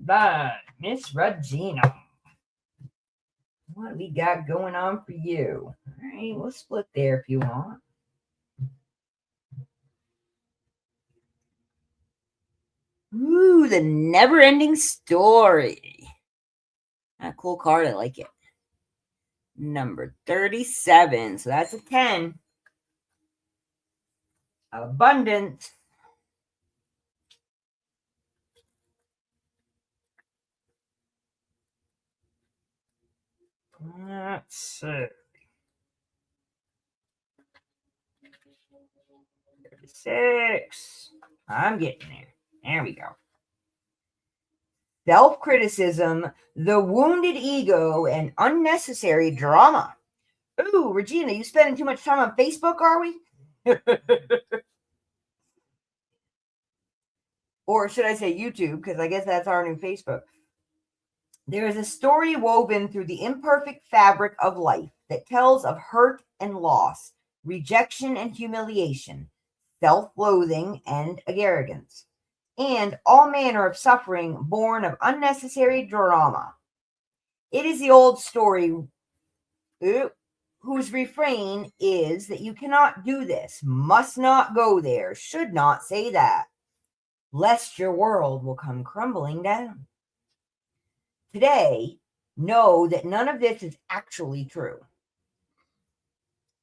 Bye, Miss Regina. What we got going on for you? All right, we'll split there if you want. Ooh, the never-ending story. A cool card. I like it. Number 37. So that's a 10. Abundance. Let's see. 36. I'm getting there. There we go. Self-criticism, the wounded ego, and unnecessary drama. Ooh, Regina, you spending too much time on Facebook, are we? Or should I say YouTube, because I guess that's our new Facebook. There is a story woven through the imperfect fabric of life that tells of hurt and loss, rejection and humiliation, self-loathing and arrogance, and all manner of suffering born of unnecessary drama. It is the old story whose refrain is that you cannot do this, must not go there, should not say that, lest your world will come crumbling down. Today, know that none of this is actually true.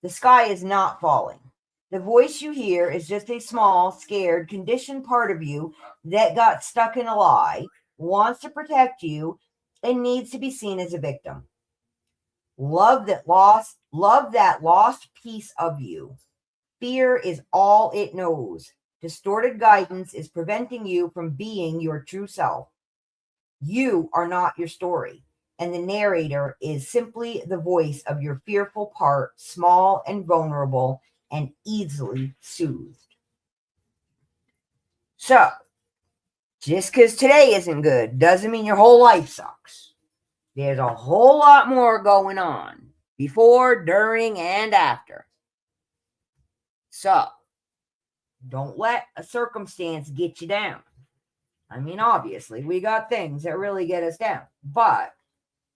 The sky is not falling. The voice you hear is just a small, scared, conditioned part of you that got stuck in a lie, wants to protect you, and needs to be seen as a victim. Love that lost piece of you. Fear is all it knows. Distorted guidance is preventing you from being your true self. You are not your story, and the narrator is simply the voice of your fearful part, small and vulnerable and easily soothed. So, just because today isn't good doesn't mean your whole life sucks. There's a whole lot more going on before, during, and after. So, don't let a circumstance get you down. I mean, obviously, we got things that really get us down, but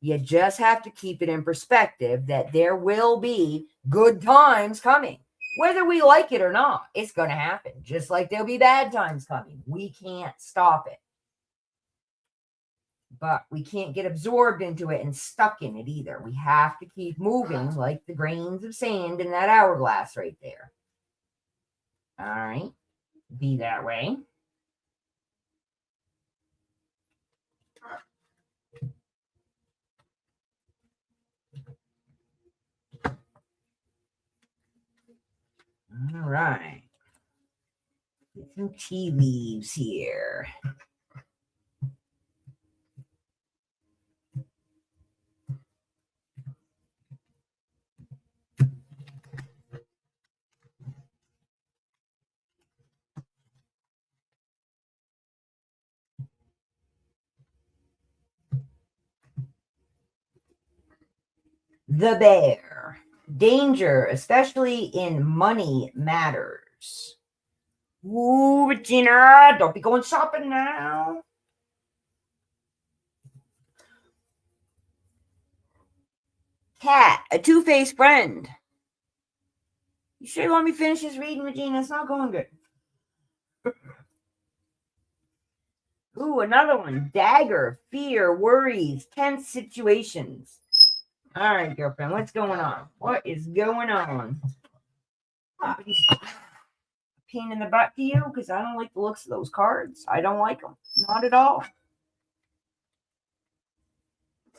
you just have to keep it in perspective that there will be good times coming. Whether we like it or not, it's going to happen. Just like there'll be bad times coming. We can't stop it. But we can't get absorbed into it and stuck in it either. We have to keep moving like the grains of sand in that hourglass right there. All right. Be that way. All right. Get some tea leaves here. The bear. Danger, especially in money matters. Ooh, Regina, don't be going shopping now. Cat, a two-faced friend. You sure you want me to finish this reading, Regina? It's not going good. Ooh, another one. Dagger, fear, worries, tense situations. All right, girlfriend, what's going on? What is going on? Pain in the butt to you? Because I don't like the looks of those cards. I don't like them. Not at all.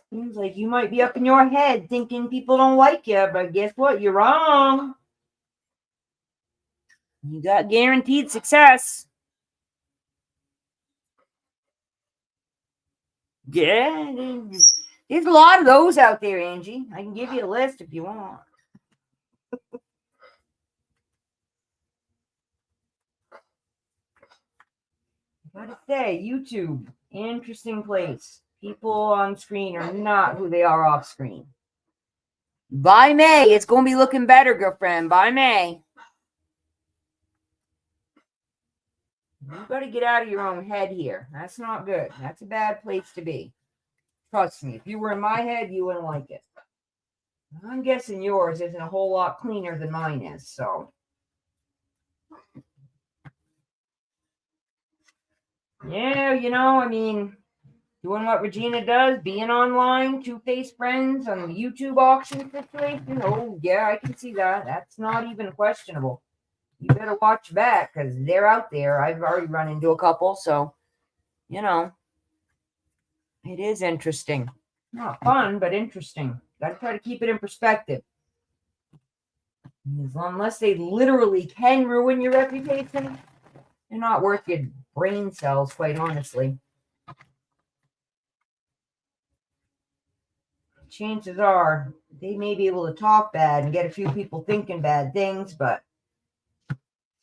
Seems like you might be up in your head thinking people don't like you, but guess what? You're wrong. You got guaranteed success. Yeah, there's a lot of those out there, Angie. I can give you a list if you want. Gotta say, YouTube, interesting place. People on screen are not who they are off screen. By May, it's going to be looking better, girlfriend. By May. You got to get out of your own head here. That's not good. That's a bad place to be. Trust me, if you were in my head, you wouldn't like it. I'm guessing yours isn't a whole lot cleaner than mine is, so. Yeah, I mean, doing what Regina does, being online, two-faced friends on the YouTube auction situation. Oh, yeah, I can see that. That's not even questionable. You better watch back because they're out there. I've already run into a couple, so, it is interesting. Not fun, but interesting. Got to try to keep it in perspective. Unless they literally can ruin your reputation, they're not worth your brain cells, quite honestly. Chances are they may be able to talk bad and get a few people thinking bad things, but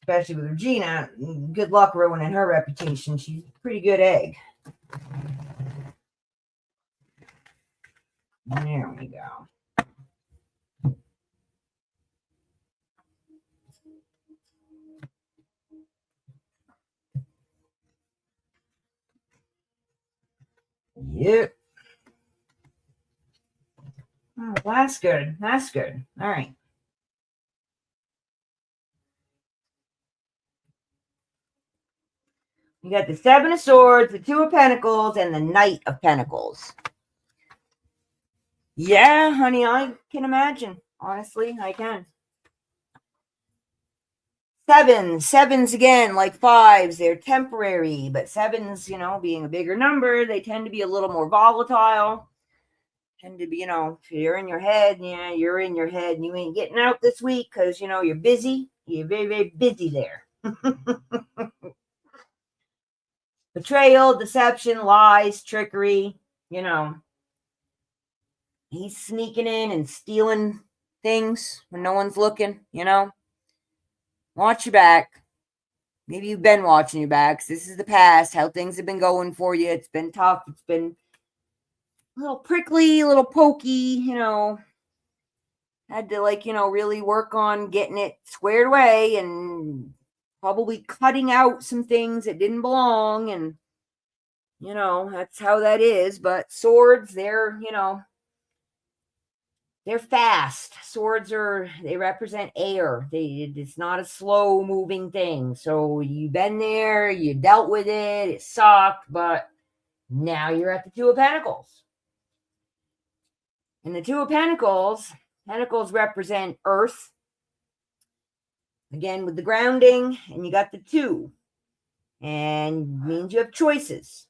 especially with Regina, good luck ruining her reputation. She's a pretty good egg. There we go. Yep. Oh, that's good. That's good. All right. You got the Seven of Swords, the Two of Pentacles, and the Knight of Pentacles. Yeah, honey, I can imagine. Honestly, I can. Sevens again, like fives, they're temporary, but sevens, being a bigger number, they tend to be a little more volatile. Tend to be, if you're in your head, yeah, you're in your head and you ain't getting out this week because, you're busy. You're very, very busy there. Betrayal, deception, lies, trickery, you know. He's sneaking in and stealing things when no one's looking, you know. Watch your back. Maybe you've been watching your backs. This is the past, how things have been going for you. It's been tough. It's been a little prickly, a little pokey, you know. Had to, like, you know, really work on getting it squared away and probably cutting out some things that didn't belong. And, you know, that's how that is. But swords, they're, you know, they're fast. Swords they represent air. It's not a slow moving thing. So you've been there, you dealt with it, it sucked, but now you're at the Two of Pentacles. And the Two of Pentacles represent earth. Again, with the grounding, and you got the two. And means you have choices.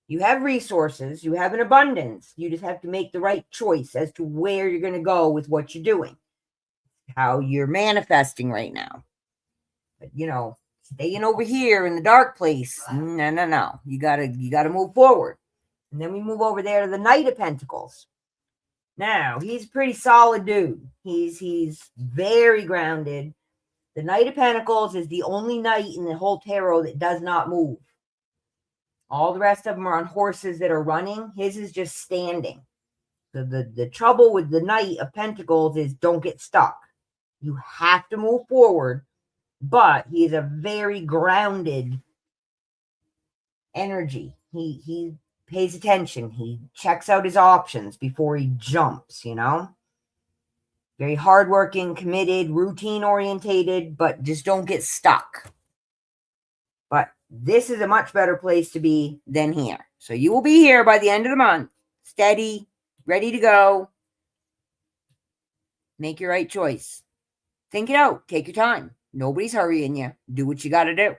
You have resources, you have an abundance. You just have to make the right choice as to where you're going to go with what you're doing. How you're manifesting right now. But, you know, staying over here in the dark place. No. You gotta move forward. And then we move over there to the Knight of Pentacles. Now, he's a pretty solid dude. He's very grounded. The Knight of Pentacles is the only knight in the whole tarot that does not move. All the rest of them are on horses that are running. His is just standing. The trouble with the Knight of Pentacles is don't get stuck. You have to move forward, but he is a very grounded energy. He pays attention. He checks out his options before he jumps, you know? Very hardworking, committed, routine orientated, but just don't get stuck. But this is a much better place to be than here. So you will be here by the end of the month, steady, ready to go. Make your right choice. Think it out. Take your time. Nobody's hurrying you. Do what you got to do.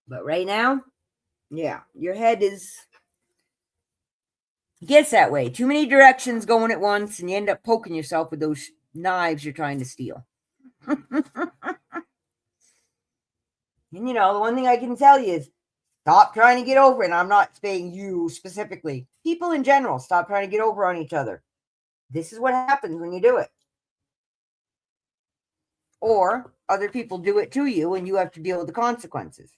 But right now, yeah, your head gets that way. Too many directions going at once, and you end up poking yourself with those knives you're trying to steal. And, you know, the one thing I can tell you is stop trying to get over it. And I'm not saying you specifically. People in general, stop trying to get over on each other. This is what happens when you do it. Or other people do it to you and you have to deal with the consequences.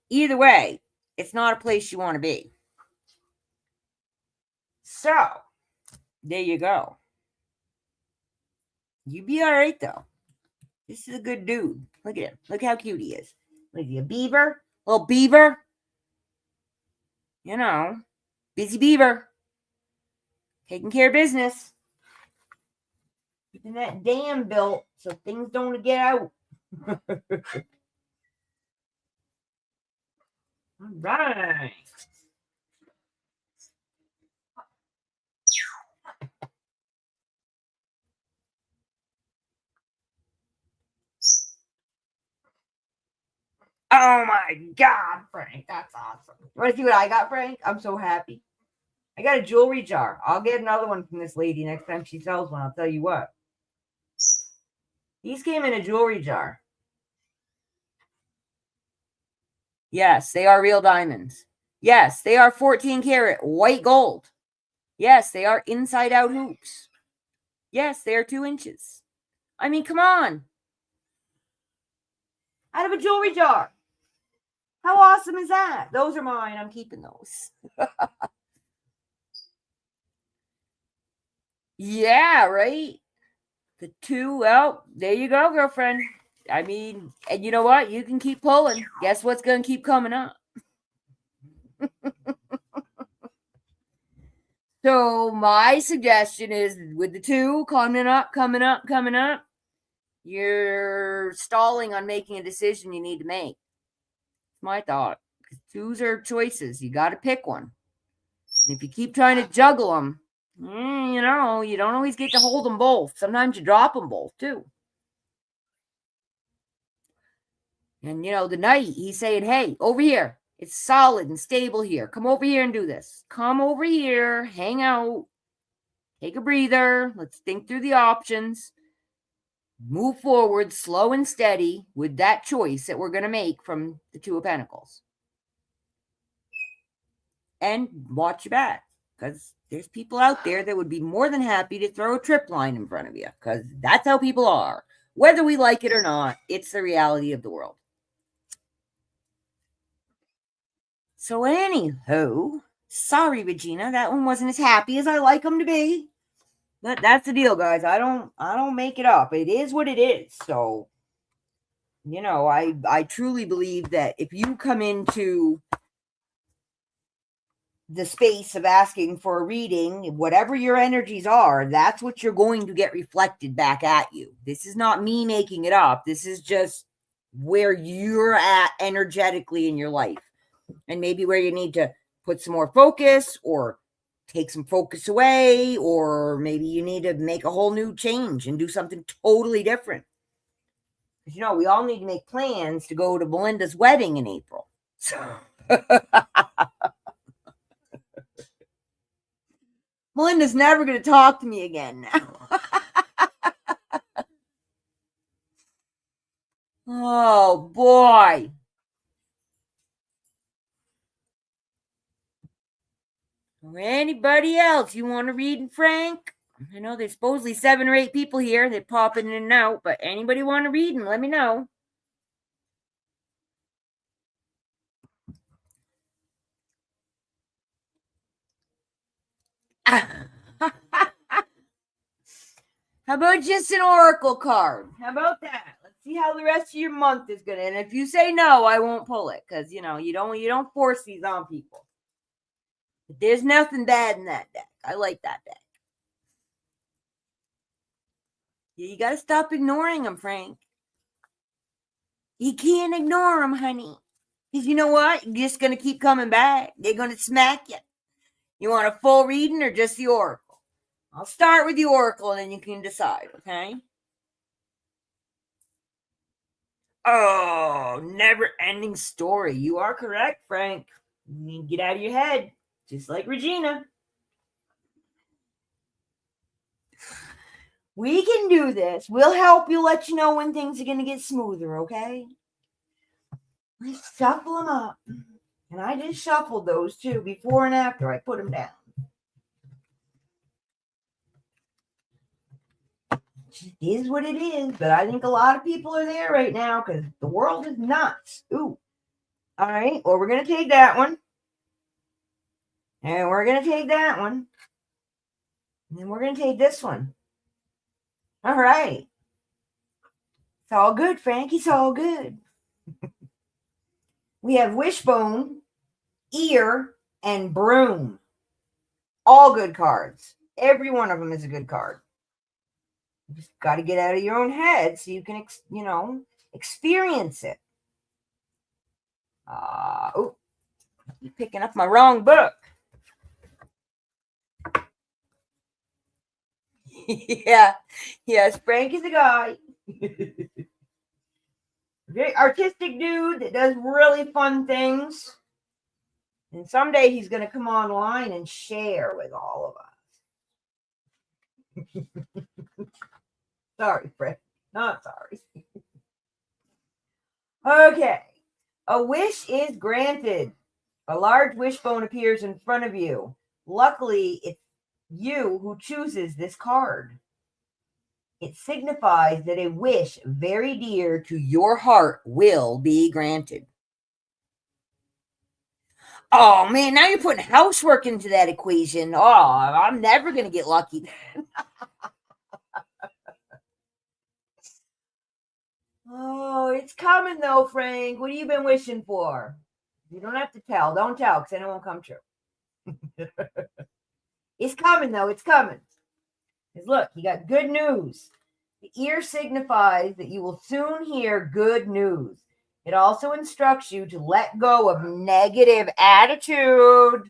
Either way, it's not a place you want to be. So, there you go. You be all right, though. This is a good dude. Look at him. Look how cute he is. What is he, a beaver? Little beaver? You know, busy beaver. Taking care of business. Keeping that dam built so things don't get out. All right. Oh my God, Frank. That's awesome. You want to see what I got, Frank? I'm so happy. I got a jewelry jar. I'll get another one from this lady next time she sells one. I'll tell you what. These came in a jewelry jar. Yes, they are real diamonds. Yes, they are 14 karat white gold. Yes, they are inside out hoops. Yes, they are 2 inches. I mean, come on. Out of a jewelry jar. How awesome is that? Those are mine. I'm keeping those. Yeah, right? The 2, well, there you go, girlfriend. I mean, and you know what? You can keep pulling. Guess what's going to keep coming up? So my suggestion is with the 2 coming up, you're stalling on making a decision you need to make. It's my thought. 2s are choices. You got to pick one. And if you keep trying to juggle them, you know, you don't always get to hold them both. Sometimes you drop them both too. And, you know, the Knight, he's saying, hey, over here. It's solid and stable here. Come over here and do this. Come over here, hang out, take a breather. Let's think through the options. move forward slow and steady with that choice that we're going to make from the Two of Pentacles. And watch your back, because there's people out there that would be more than happy to throw a trip line in front of you, because that's how people are. Whether we like it or not, it's the reality of the world. So anywho, sorry, Regina, that one wasn't as happy as I like them to be. But that's the deal, guys. I don't make it up. It is what it is. So, you know, I truly believe that if you come into the space of asking for a reading, whatever your energies are, that's what you're going to get reflected back at you. This is not me making it up. This is just where you're at energetically in your life, and maybe where you need to put some more focus or take some focus away, or maybe you need to make a whole new change and do something totally different. Because, you know, we all need to make plans to go to Belinda's wedding in April. So Melinda's never going to talk to me again now. Oh, boy. Or anybody else you want to read, Frank? I know there's supposedly 7 or 8 people here that pop in and out, but anybody want to read and let me know. How about just an oracle card? How about that? Let's see how the rest of your month is going to. And if you say no, I won't pull it, because you know you don't force these on people. But there's nothing bad in that deck. I like that deck. You got to stop ignoring them, Frank. You can't ignore them, honey. Because you know what? You're just going to keep coming back. They're going to smack you. You want a full reading or just the oracle? I'll start with the oracle and then you can decide, okay? Oh, never-ending story. You are correct, Frank. You need to get out of your head, just like Regina. We can do this. We'll help you, let you know when things are going to get smoother, okay? Let's shuffle them up. And I just shuffled those too, before and after I put them down. It is what it is, but I think a lot of people are there right now because the world is nuts. Ooh. All right, well, we're going to take that one. And we're going to take that one. And then we're going to take this one. All right. It's all good, Frank. It's all good. We have Wishbone, Ear, and Broom. All good cards. Every one of them is a good card. You just got to get out of your own head so you can, experience it. Oh, you're picking up my wrong book. Yeah. Yes, Frank is a guy. Very artistic dude that does really fun things. And someday he's going to come online and share with all of us. Sorry, Frank. Not sorry. Okay. A wish is granted. A large wishbone appears in front of you. Luckily, it's you who chooses this card. It signifies that a wish very dear to your heart will be granted. Oh, man, now you're putting housework into that equation. Oh, I'm never going to get lucky. Oh, it's coming, though, Frank. What have you been wishing for? You don't have to tell. Don't tell, because then it won't come true. It's coming, though. It's coming. Because look, you got good news. The ear signifies that you will soon hear good news. It also instructs you to let go of negative attitude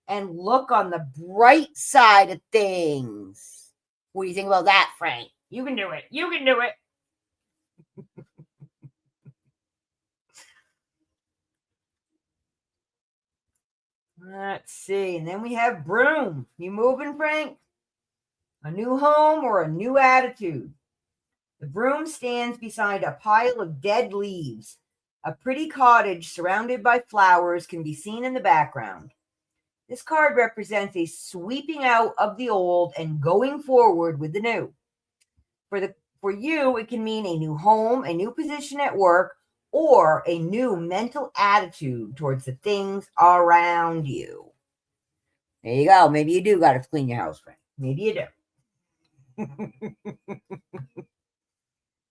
and look on the bright side of things. What do you think about that, Frank? You can do it. You can do it. Let's see. And then we have Broom. You moving, Frank? A new home or a new attitude? The broom stands beside a pile of dead leaves. A pretty cottage surrounded by flowers can be seen in the background. This card represents a sweeping out of the old and going forward with the new. For you, it can mean a new home, a new position at work, or a new mental attitude towards the things around you. There you go. Maybe you do got to clean your house, Frank. Maybe you do.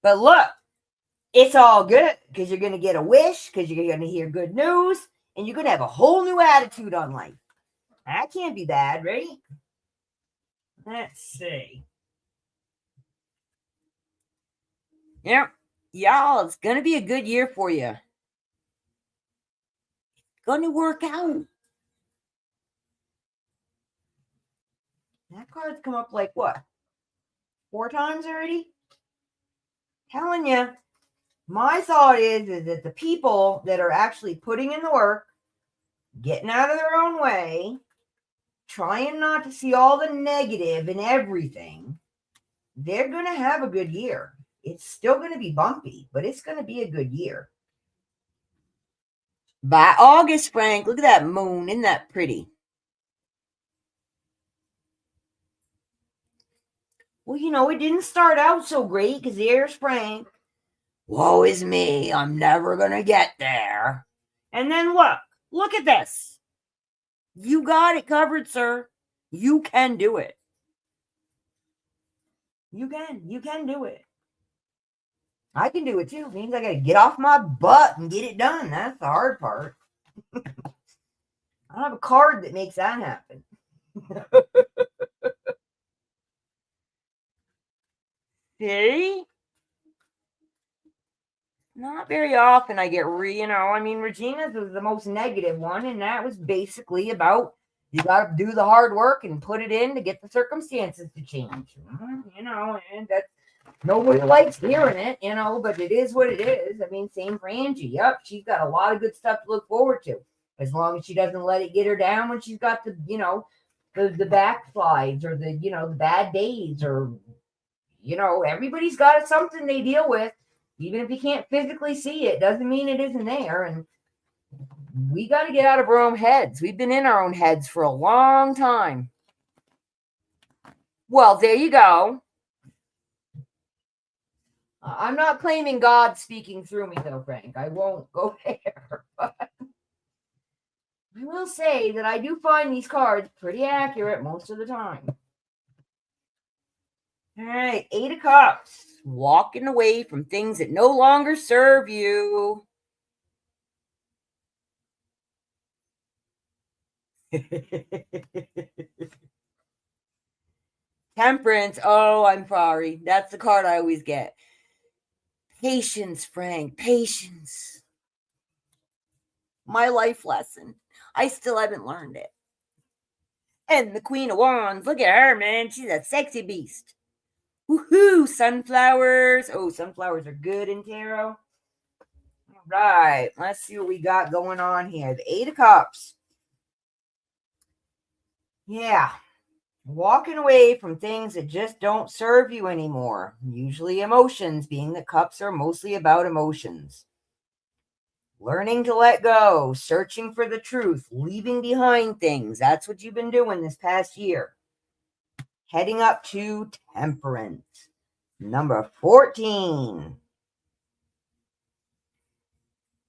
But look, it's all good because you're going to get a wish, because you're going to hear good news, and you're going to have a whole new attitude on life. That can't be bad, right? Let's see. Yeah, y'all, it's going to be a good year for you. It's going to work out. That card's come up like what? 4 times already? Telling you. My thought is that the people that are actually putting in the work, getting out of their own way, trying not to see all the negative in everything, they're going to have a good year. It's still going to be bumpy, but it's going to be a good year. By August, Frank, look at that moon. Isn't that pretty? Well, it didn't start out so great because there's Frank. Woe is me. I'm never going to get there. And then look at this. You got it covered, sir. You can do it. You can do it. I can do it too. It means I got to get off my butt and get it done. That's the hard part. I don't have a card that makes that happen. See? Not very often I get Regina's was the most negative one, and that was basically about you got to do the hard work and put it in to get the circumstances to change. And that's nobody likes hearing it, but it is what it is. Same for Angie. Yep, she's got a lot of good stuff to look forward to, as long as she doesn't let it get her down when she's got the backslides or the bad days, or everybody's got something they deal with. Even if you can't physically see it, doesn't mean it isn't there. And we got to get out of our own heads. We've been in our own heads for a long time. Well, there you go. I'm not claiming God speaking through me, though, Frank. I won't go there. But I will say that I do find these cards pretty accurate most of the time. All right, 8 of Cups. Walking away from things that no longer serve you. Temperance. Oh, I'm sorry. That's the card I always get. Patience, Frank. Patience. My life lesson. I still haven't learned it. And the Queen of Wands. Look at her, man. She's a sexy beast. Woohoo! Sunflowers. Oh, sunflowers are good in tarot. All right. Let's see what we got going on here. The 8 of Cups. Yeah. Walking away from things that just don't serve you anymore. Usually emotions, being that cups are mostly about emotions. Learning to let go. Searching for the truth. Leaving behind things. That's what you've been doing this past year. Heading up to Temperance. Number 14.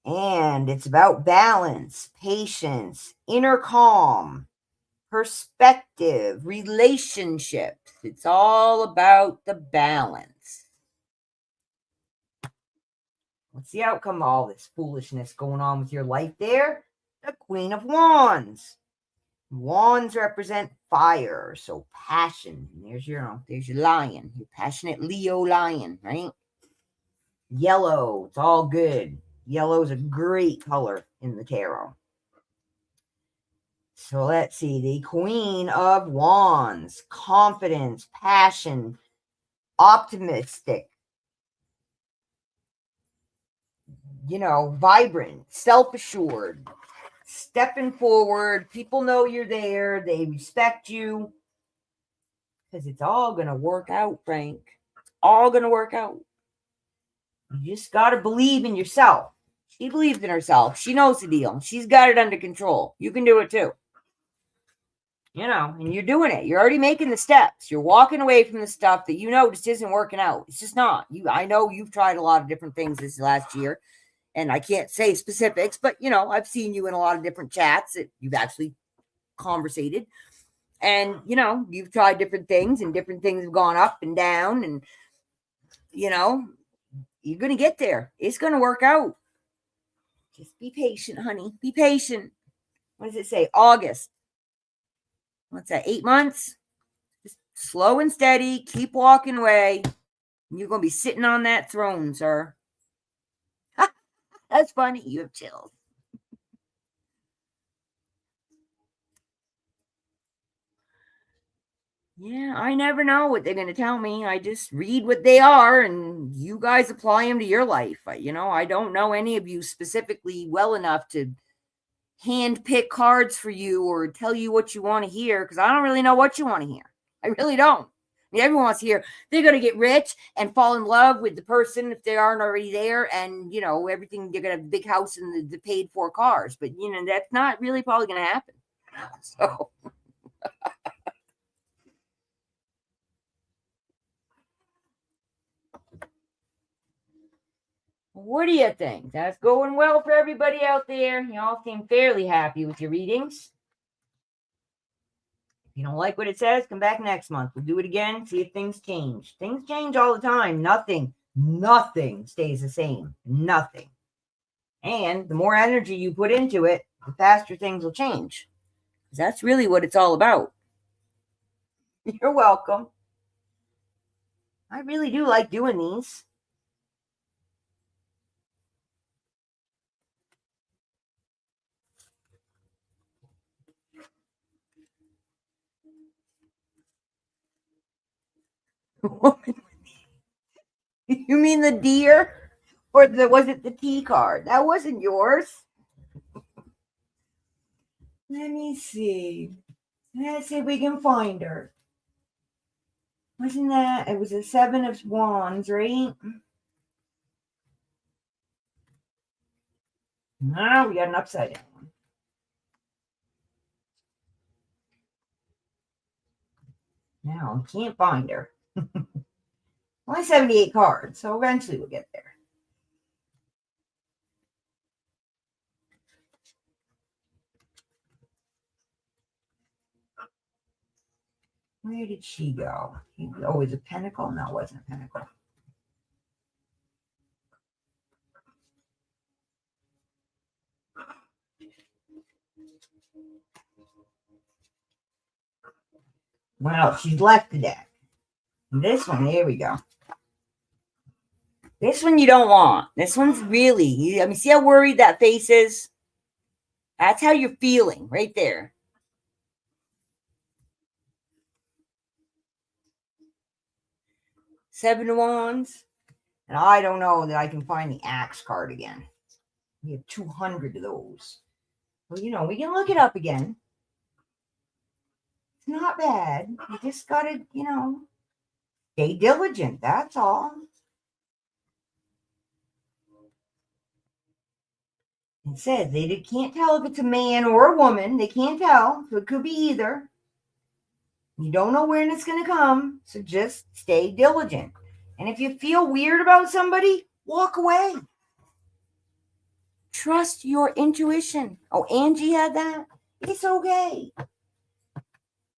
And it's about balance, patience, inner calm, perspective, relationships. It's all about the balance. What's the outcome of all this foolishness going on with your life there? The Queen of Wands. Wands represent fire, so passion. There's your lion, your passionate Leo lion, right? Yellow, it's all good. Yellow is a great color in the tarot. So let's see, the Queen of Wands, confidence, passion, optimistic, vibrant, self-assured. Stepping forward, people know you're there, they respect you, because it's all going to work out, Frank. It's all going to work out. You just got to believe in yourself. She believes in herself. She knows the deal. She's got it under control. You can do it too. And you're doing it. You're already making the steps. You're walking away from the stuff that just isn't working out. It's just not. I know you've tried a lot of different things this last year, and I can't say specifics, but I've seen you in a lot of different chats that you've actually conversated, and you've tried different things, and different things have gone up and down, and you're gonna get there. It's gonna work out. Just be patient, honey. Be patient. What does it say? August. What's that? 8 months? Just slow and steady. Keep walking away. And you're going to be sitting on that throne, sir. That's funny. You have chills. Yeah, I never know what they're going to tell me. I just read what they are, and you guys apply them to your life. I don't know any of you specifically well enough to hand pick cards for you or tell you what you want to hear, because I don't really know what you want to hear. I really don't. Everyone wants to hear they're going to get rich and fall in love with the person if they aren't already there, and everything. They're going to have a big house and the paid for cars, but that's not really probably going to happen. So what do you think? That's going well for everybody out there. You all seem fairly happy with your readings. If you don't like what it says, come back next month. We'll do it again, see if things change. Things change all the time. Nothing stays the same. Nothing. And the more energy you put into it, the faster things will change. That's really what it's all about. You're welcome. I really do like doing these. You mean the deer? Or was it the T card? That wasn't yours. Let me see. Let's see if we can find her. Wasn't that? It was a 7 of Wands, right? Now we got an upside down one. Now I can't find her. Only 78 cards, so eventually we'll get there. Where did she go? Oh, was it a pentacle? No, it wasn't a pentacle. Well, she's left the deck. This one, here we go. This one you don't want. This one's really, see how worried that face is? That's how you're feeling right there. Seven of Wands. And I don't know that I can find the Axe card again. We have 200 of those. Well, we can look it up again. It's not bad. You just got to, stay diligent. That's all. It says they can't tell if it's a man or a woman. They can't tell. So it could be either. You don't know when it's going to come. So just stay diligent. And if you feel weird about somebody, walk away. Trust your intuition. Oh, Angie had that. It's okay.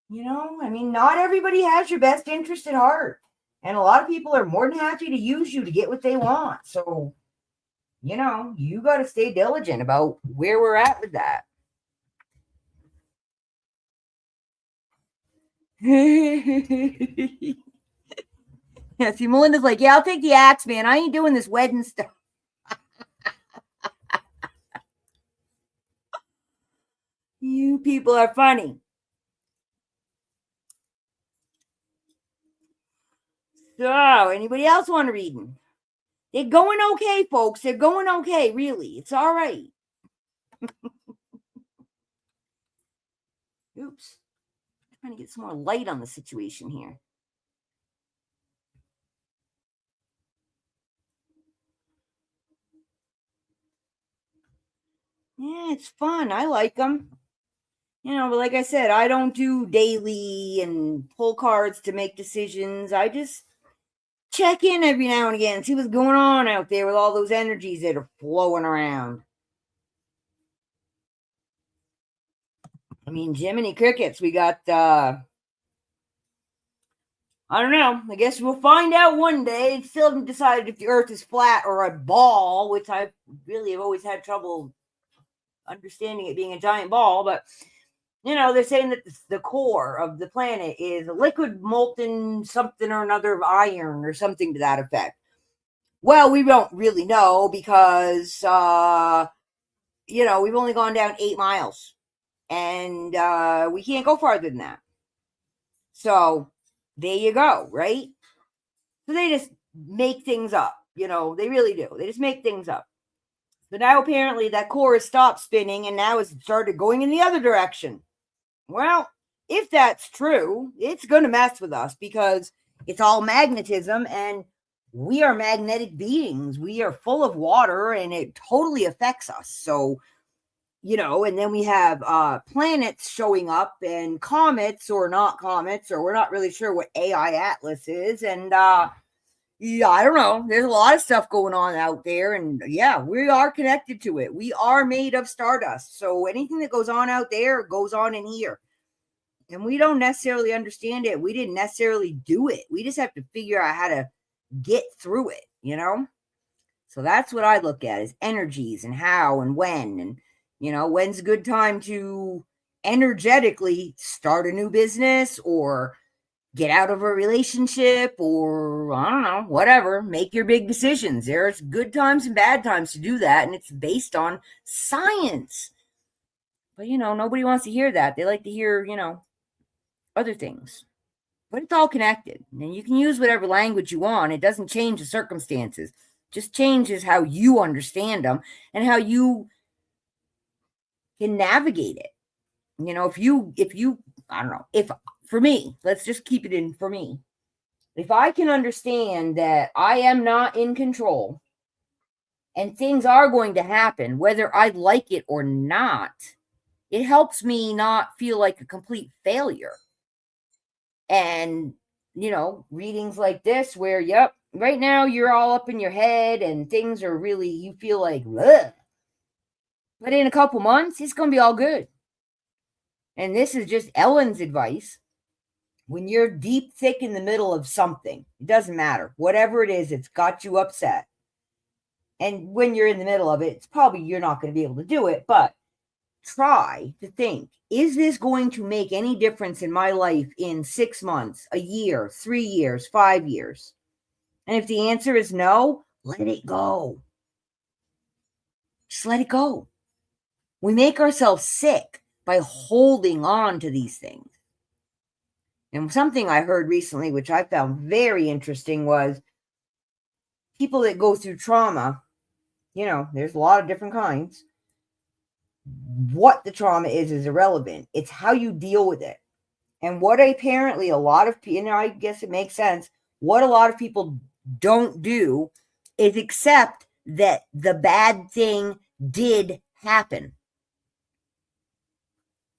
Not everybody has your best interest at heart. And a lot of people are more than happy to use you to get what they want. So, you got to stay diligent about where we're at with that. Yeah, see, Melinda's like, yeah, I'll take the Axe, man. I ain't doing this wedding stuff. You people are funny. So, anybody else want a reading? They're going okay, folks. They're going okay, really. It's all right. Oops. I'm trying to get some more light on the situation here. Yeah, it's fun. I like them. But like I said, I don't do daily and pull cards to make decisions. I just check in every now and again and see what's going on out there with all those energies that are flowing around. I mean, Jiminy Crickets, we got I don't know. I guess we'll find out one day. Still haven't decided if the earth is flat or a ball, which I really have always had trouble understanding it being a giant ball, but they're saying that the core of the planet is a liquid molten something or another of iron or something to that effect. Well, we don't really know because, we've only gone down 8 miles and we can't go farther than that. So there you go, right? So they just make things up, they really do. They just make things up. So now apparently that core has stopped spinning and now it's started going in the other direction. Well, if that's true, it's going to mess with us because it's all magnetism and we are magnetic beings. We are full of water and it totally affects us. So, and then we have planets showing up and comets or not comets, or we're not really sure what AI Atlas is. And yeah, I don't know. There's a lot of stuff going on out there. And yeah, we are connected to it. We are made of stardust. So anything that goes on out there goes on in here. And we don't necessarily understand it. We didn't necessarily do it. We just have to figure out how to get through it. So that's what I look at is energies and how and when. And, when's a good time to energetically start a new business or get out of a relationship or, I don't know, whatever. Make your big decisions. There's good times and bad times to do that. And it's based on science. But, nobody wants to hear that. They like to hear, other things. But it's all connected. And you can use whatever language you want. It doesn't change the circumstances. It just changes how you understand them and how you can navigate it. If you, I don't know, if for me, let's just keep it in for me. If I can understand that I am not in control and things are going to happen, whether I like it or not, it helps me not feel like a complete failure. And, readings like this where, yep, right now you're all up in your head and things are really, you feel like, ugh. But in a couple months, it's going to be all good. And this is just Ellen's advice. When you're deep, thick in the middle of something, it doesn't matter. Whatever it is, it's got you upset. And when you're in the middle of it, it's probably you're not going to be able to do it, but try to think, is this going to make any difference in my life in 6 months, a year, 3 years, 5 years? And if the answer is no, let it go. Just let it go. We make ourselves sick by holding on to these things. And something I heard recently, which I found very interesting, was people that go through trauma, there's a lot of different kinds. What the trauma is irrelevant. It's how you deal with it. And what apparently a lot of people, I guess it makes sense, what a lot of people don't do is accept that the bad thing did happen.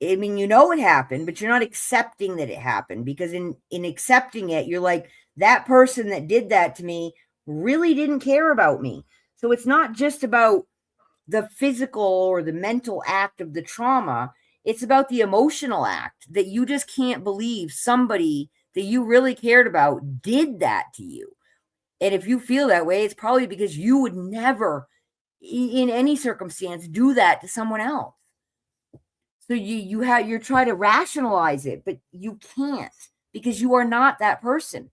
I mean, it happened, but you're not accepting that it happened, because in accepting it, you're like, that person that did that to me really didn't care about me. So it's not just about the physical or the mental act of the trauma. It's about the emotional act that you just can't believe somebody that you really cared about did that to you. And if you feel that way, it's probably because you would never, in any circumstance, do that to someone else. So you're trying to rationalize it, but you can't, because you are not that person.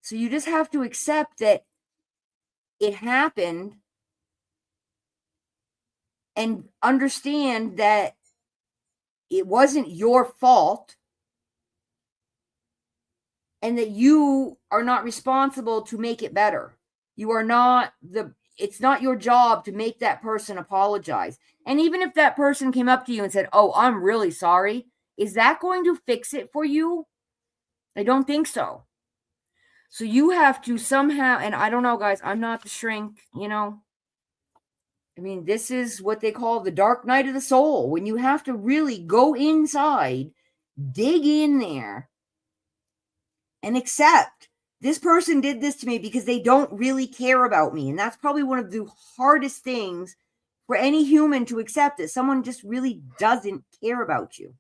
So you just have to accept that it happened and understand that it wasn't your fault and that you are not responsible to make it better. It's not your job to make that person apologize. And even if that person came up to you and said, "Oh, I'm really sorry," is that going to fix it for you? I don't think so. So you have to somehow, and I don't know, guys, I'm not the shrink, I mean, this is what they call the dark night of the soul, when you have to really go inside, dig in there, and accept this person did this to me because they don't really care about me. And that's probably one of the hardest things for any human to accept, that someone just really doesn't care about you.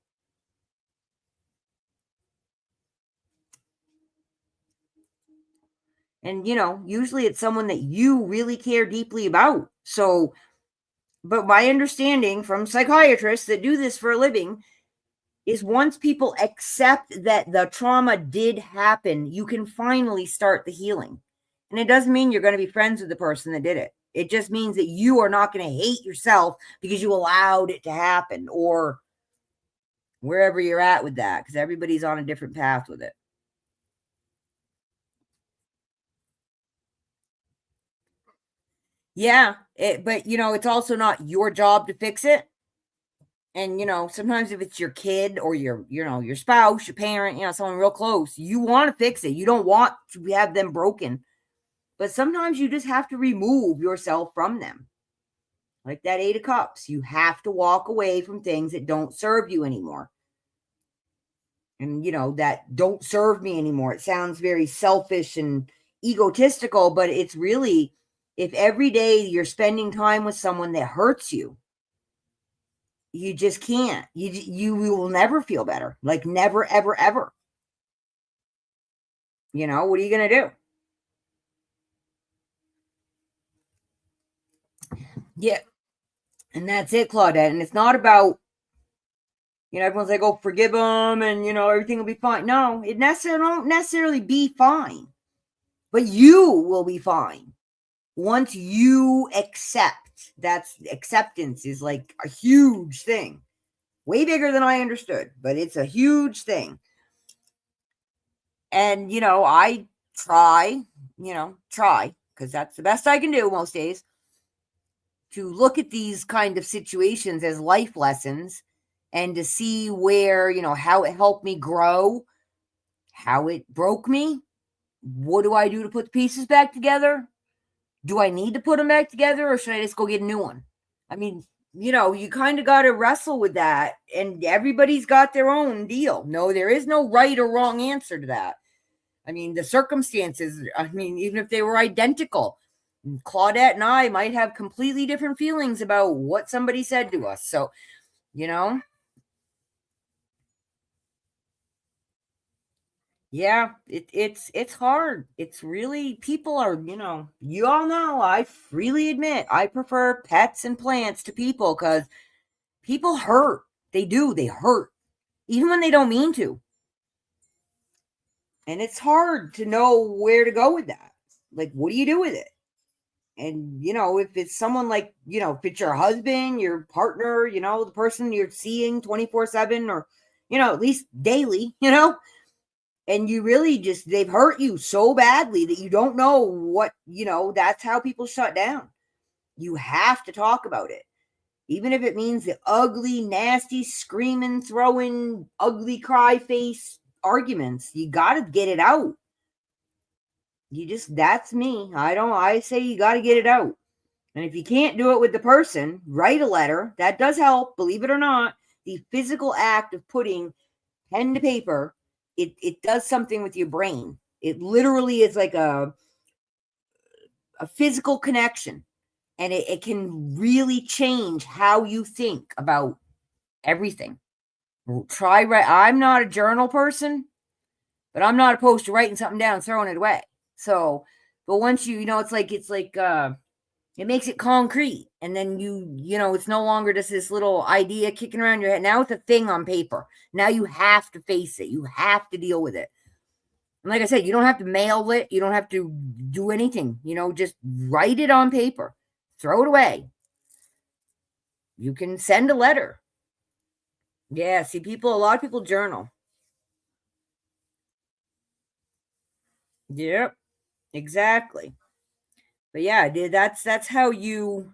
And, usually it's someone that you really care deeply about. So, but my understanding from psychiatrists that do this for a living is, once people accept that the trauma did happen, you can finally start the healing. And it doesn't mean you're going to be friends with the person that did it. It just means that you are not going to hate yourself because you allowed it to happen, or wherever you're at with that, because everybody's on a different path with it. Yeah, but it's also not your job to fix it. And sometimes if it's your kid or your spouse, your parent, someone real close, you want to fix it. You don't want to have them broken. But sometimes you just have to remove yourself from them. Like that 8 of Cups. You have to walk away from things that don't serve you anymore. And, that don't serve me anymore. It sounds very selfish and egotistical, but it's really, if every day you're spending time with someone that hurts you, you just can't. You will never feel better. Like never, ever, ever. What are you going to do? Yeah. And that's it, Claudette. And it's not about, everyone's like, oh, forgive them and, everything will be fine. No, it won't necessarily be fine. But you will be fine once you accept. That's acceptance is like a huge thing. Way bigger than I understood, but it's a huge thing. And, I try, because that's the best I can do most days, to look at these kind of situations as life lessons, and to see where, how it helped me grow, how it broke me. What do I do to put the pieces back together? Do I need to put them back together, or should I just go get a new one? I mean, you kind of got to wrestle with that, and everybody's got their own deal. No, there is no right or wrong answer to that. I mean, the circumstances, even if they were identical, Claudette and I might have completely different feelings about what somebody said to us. So, yeah, it's hard. It's really, people are, you all know, I freely admit I prefer pets and plants to people, because people hurt. They do. They hurt, even when they don't mean to. And it's hard to know where to go with that. Like, what do you do with it? And, if it's someone like, if it's your husband, your partner, the person you're seeing 24/7, or, at least daily, and you really just, they've hurt you so badly that you don't know what, that's how people shut down. You have to talk about it. Even if it means the ugly, nasty, screaming, throwing, ugly cry face arguments, you got to get it out. That's me. I say you got to get it out. And if you can't do it with the person, write a letter. That does help, believe it or not. The physical act of putting pen to paper, it does something with your brain. It literally is like a physical connection. And it can really change how you think about everything. I'm not a journal person, but I'm not opposed to writing something down and throwing it away. So, but once it's like it makes it concrete, and then it's no longer just this little idea kicking around your head. Now it's a thing on paper. Now you have to face it. You have to deal with it. And like I said, you don't have to mail it. You don't have to do anything. Just write it on paper. Throw it away. You can send a letter. Yeah, see, a lot of people journal. Yep, exactly. But yeah, that's how it's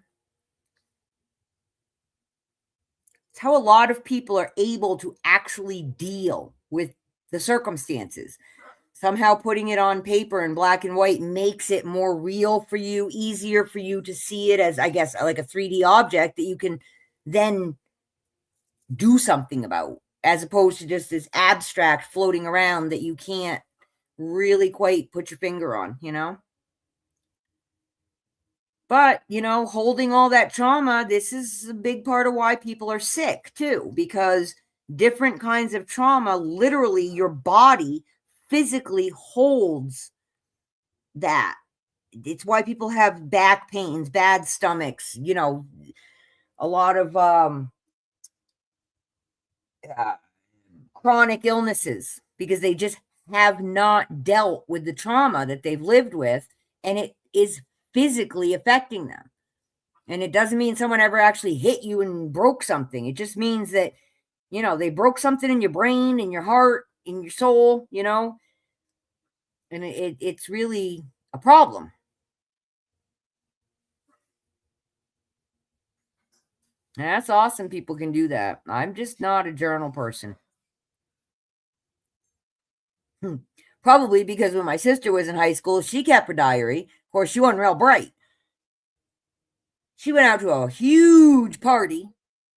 how a lot of people are able to actually deal with the circumstances. somehow putting it on paper in black and white makes it more real for you, easier for you to see it as, I guess, like a 3D object that you can then do something about, as opposed to just this abstract floating around that you can't really quite put your finger on, you know? But, you know, holding all that trauma, this is a big part of why people are sick too, because different kinds of trauma, literally, your body physically holds that. It's why people have back pains, bad stomachs, you know, a lot of uh, chronic illnesses because they just have not dealt with the trauma that they've lived with, and it is physically affecting them. And it doesn't mean someone ever actually hit you and broke something. It just means that, you know, they broke something in your brain, in your heart, in your soul, you know, and it's really a problem. And that's awesome. People can do that. I'm just not a journal person. Probably because when my sister was in high school, she kept a diary. Of course, she wasn't real bright. She went out to a huge party,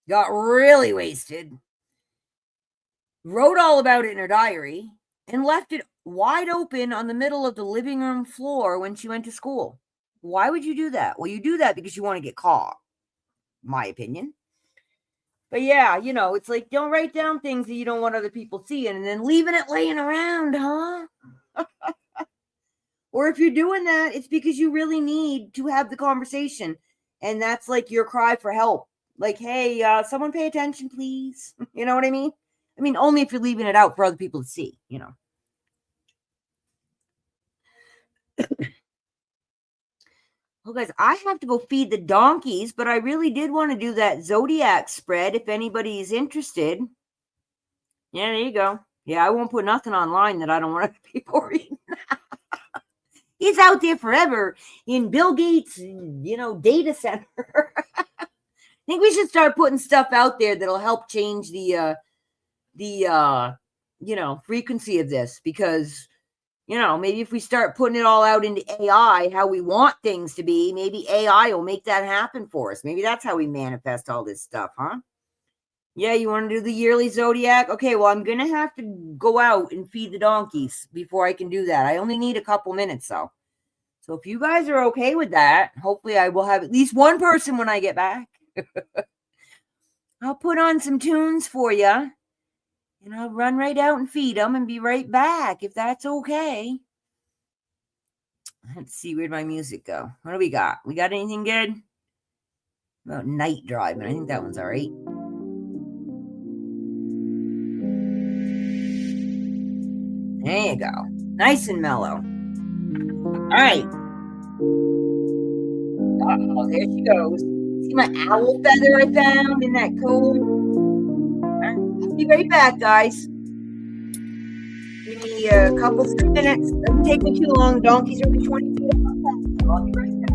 got really wasted, wrote all about it in her diary, and left it wide open on the middle of the living room floor when she went to school. Why would you do that? Well, you do that because you want to get caught, my opinion. But yeah, you know, it's like, don't write down things that you don't want other people seeing and then leaving it laying around, huh? Or if you're doing that, it's because you really need to have the conversation. And that's like your cry for help. Like, hey, someone pay attention, please. You know what I mean? I mean, only if you're leaving it out for other people to see, you know. Well, guys, I have to go feed the donkeys, but I really did want to do that zodiac spread if anybody's interested. Yeah, there you go. Yeah, I won't put nothing online that I don't want people reading. It's out there forever in Bill Gates, you know, data center. I think we should start putting stuff out there that'll help change the you know, frequency of this, because, you know, maybe if we start putting it all out into AI, how we want things to be, maybe AI will make that happen for us. Maybe that's how we manifest all this stuff, huh? Yeah, you want to do the yearly zodiac? Okay, well, I'm going to have to go out and feed the donkeys before I can do that. I only need a couple minutes, though. So if you guys are okay with that, hopefully I will have at least one person when I get back. I'll put on some tunes for you, and I'll run right out and feed them and be right back, if that's okay. Let's see, where'd my music go? What do we got? We got anything good? About night driving. I think that one's all right. There you go. Nice and mellow. All right. Uh-oh, there she goes. See my owl feather I found in that coat? All right, I'll be right back, guys. Give me a couple of minutes. Doesn't take me too long. Donkeys are only 20 feet up. I'll be right back.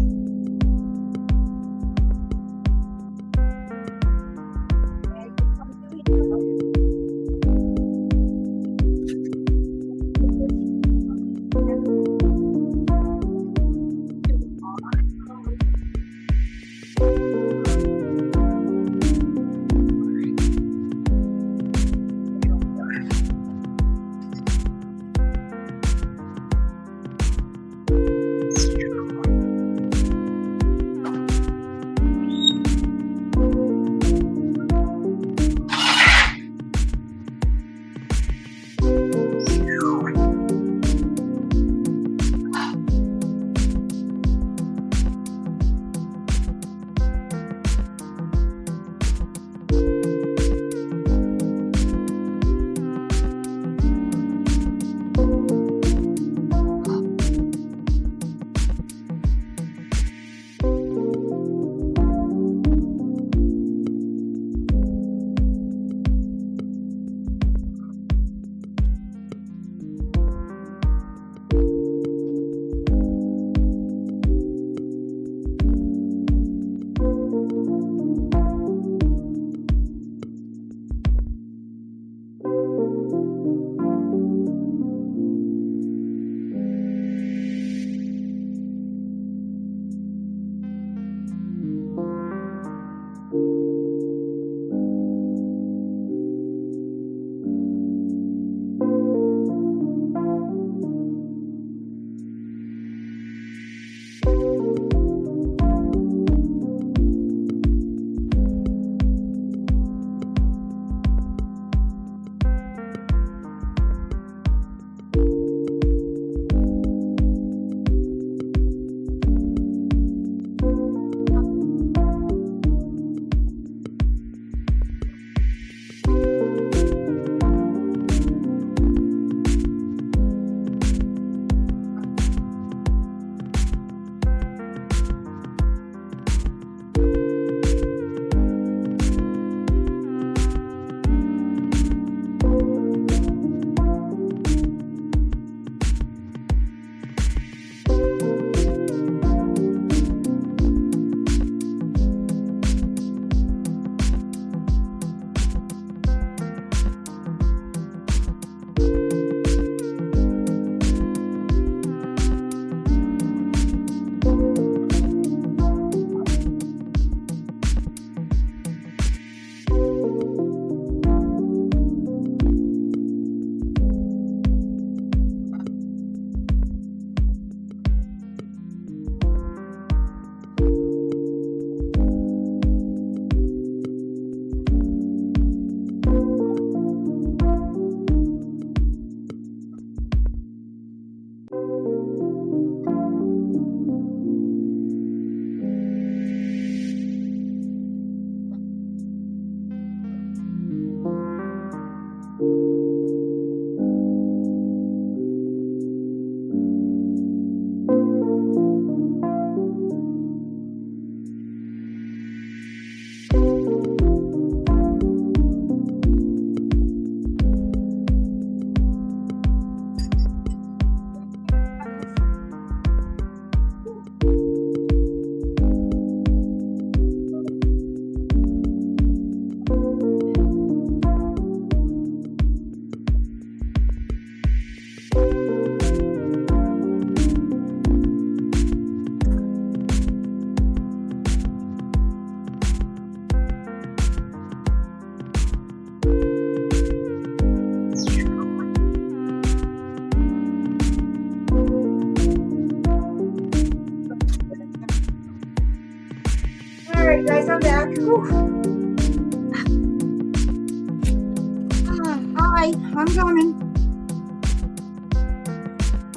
coming.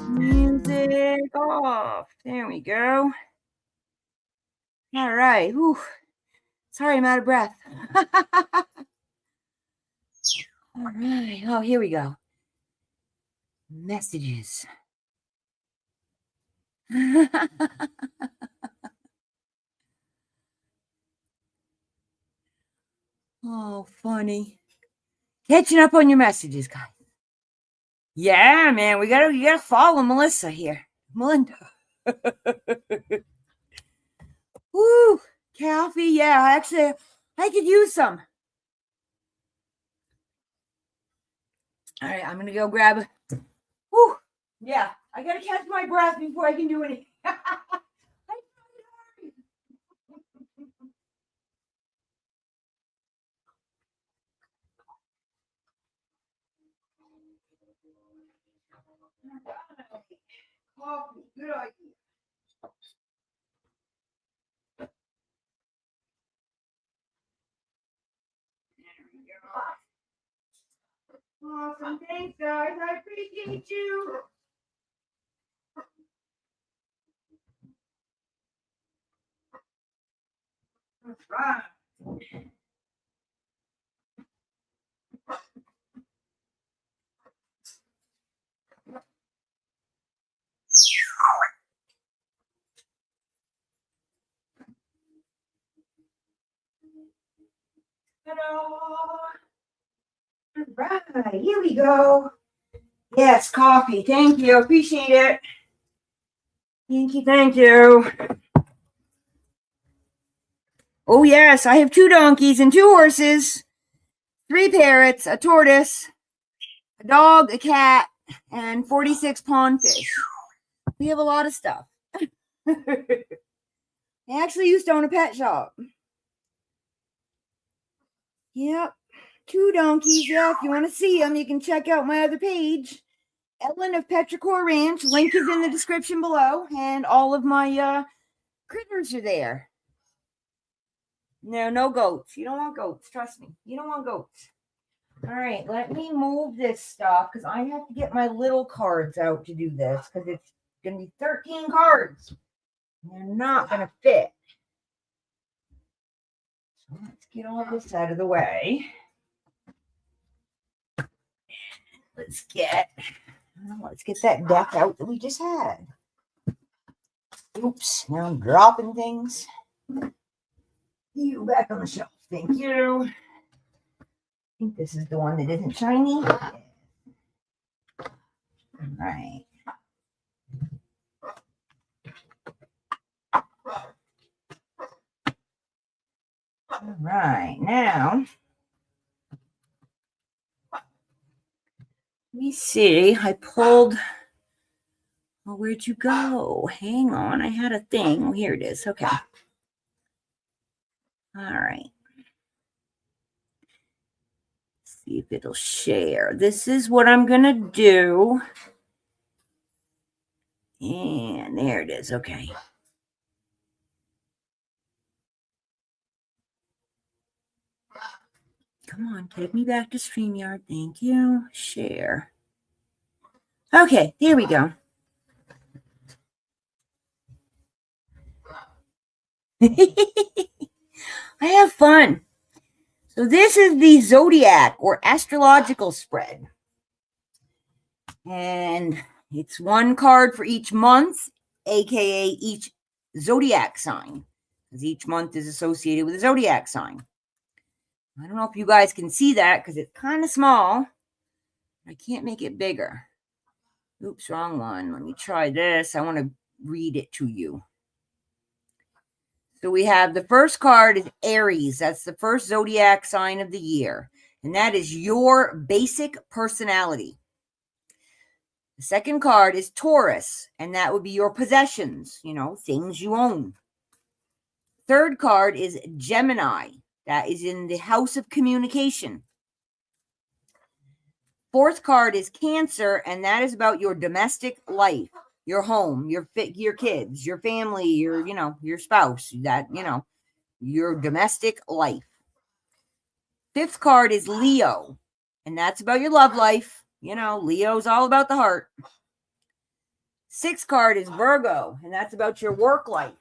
Music off. There we go. All right. Whew. Sorry, I'm out of breath. All right. Oh, here we go. Messages. Oh, funny. Catching up on your messages, guys. Yeah, man, you gotta follow Melissa here. Melinda. Woo, coffee. Yeah, actually, I could use some. All right, I'm gonna go grab a. Woo, yeah, I gotta catch my breath before I can do anything. Coffee, good idea. Awesome. Thanks, guys. I appreciate you. That's right. All right, here we go. Yes, coffee. Thank you. Appreciate it. Thank you. Thank you. Oh, yes, I have 2 donkeys and 2 horses, 3 parrots, a tortoise, a dog, a cat, and 46 pond fish. We have a lot of stuff. I actually used to own a pet shop. Yep. 2 donkeys. Yeah, if you want to see them, you can check out my other page. Ellen of Petrichor Ranch. Link is in the description below. And all of my critters are there. No goats. You don't want goats. Trust me. You don't want goats. All right, let me move this stuff because I have to get my little cards out to do this because it's going to be 13 cards. They're not going to fit. So let's get all this out of the way. Let's get that deck out that we just had. Oops, now I'm dropping things. You back on the shelf. Thank you. I think this is the one that isn't shiny. All right. All right, now let me see. I pulled. Well, where'd you go? Hang on, I had a thing. Oh, here it is. Okay. All right. Let's see if it'll share. This is what I'm gonna do. And there it is. Okay. Come on, take me back to StreamYard. Thank you. Share. Okay, here we go. I have fun. So this is the zodiac or astrological spread. And it's 1 card for each month, aka each zodiac sign, because each month is associated with a zodiac sign. I don't know if you guys can see that because it's kind of small. I can't make it bigger. Oops, wrong one. Let me try this. I want to read it to you. So we have the first card is Aries. That's the first zodiac sign of the year. And that is your basic personality. The second card is Taurus. And that would be your possessions, things you own. Third card is Gemini. That is in the house of communication. Fourth card is Cancer. And that is about your domestic life. Your home, your kids, your family, your spouse, your domestic life. Fifth card is Leo, and that's about your love life, You know, Leo's all about the heart. 6th card is Virgo, and that's about your work life.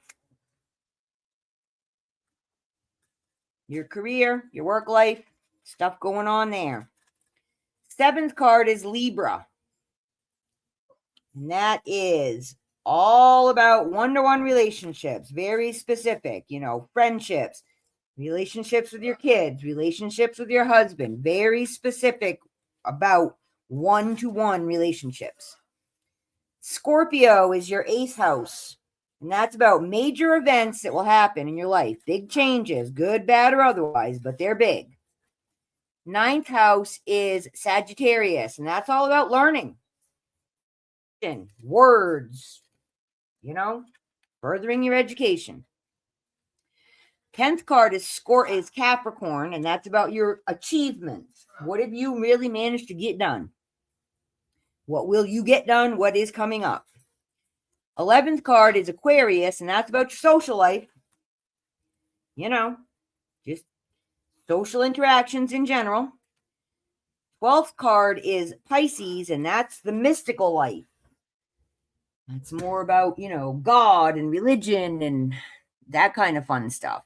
Your career, your work life, stuff going on there. 7th card is Libra. And that is all about one-to-one relationships, very specific, you know, friendships, relationships with your kids, relationships with your husband, very specific about one-to-one relationships. Scorpio is your 8th house, and that's about major events that will happen in your life, big changes, good, bad, or otherwise, but they're big. 9th house is Sagittarius, and that's all about learning, words, you know, furthering your education. 10th card is Capricorn, and that's about your achievements. What have you really managed to get done? What will you get done? What is coming up? 11th card is Aquarius, and that's about your social life. You know, just social interactions in general. 12th card is Pisces, and that's the mystical life. That's more about, you know, God and religion and that kind of fun stuff.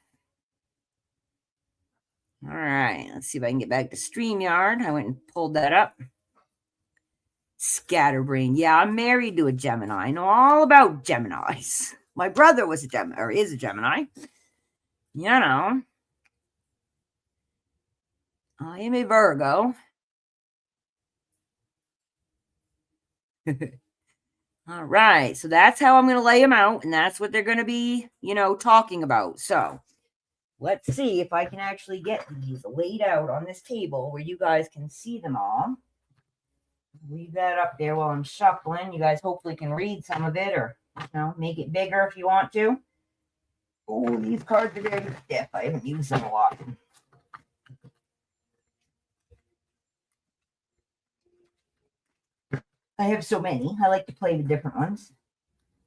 All right, let's see if I can get back to StreamYard. I went and pulled that up. Scatterbrain. Yeah, I'm married to a Gemini. I know all about Geminis. My brother was a Gemini, or is a Gemini. You know. I am a Virgo. All right, so that's how I'm going to lay them out, and that's what they're going to be, you know, talking about. So let's see if I can actually get these laid out on this table where you guys can see them all. Leave that up there while I'm shuffling. You guys hopefully can read some of it, or, you know, make it bigger if you want to. Oh, these cards are very stiff. I haven't used them a lot. I have so many. I like to play with different ones.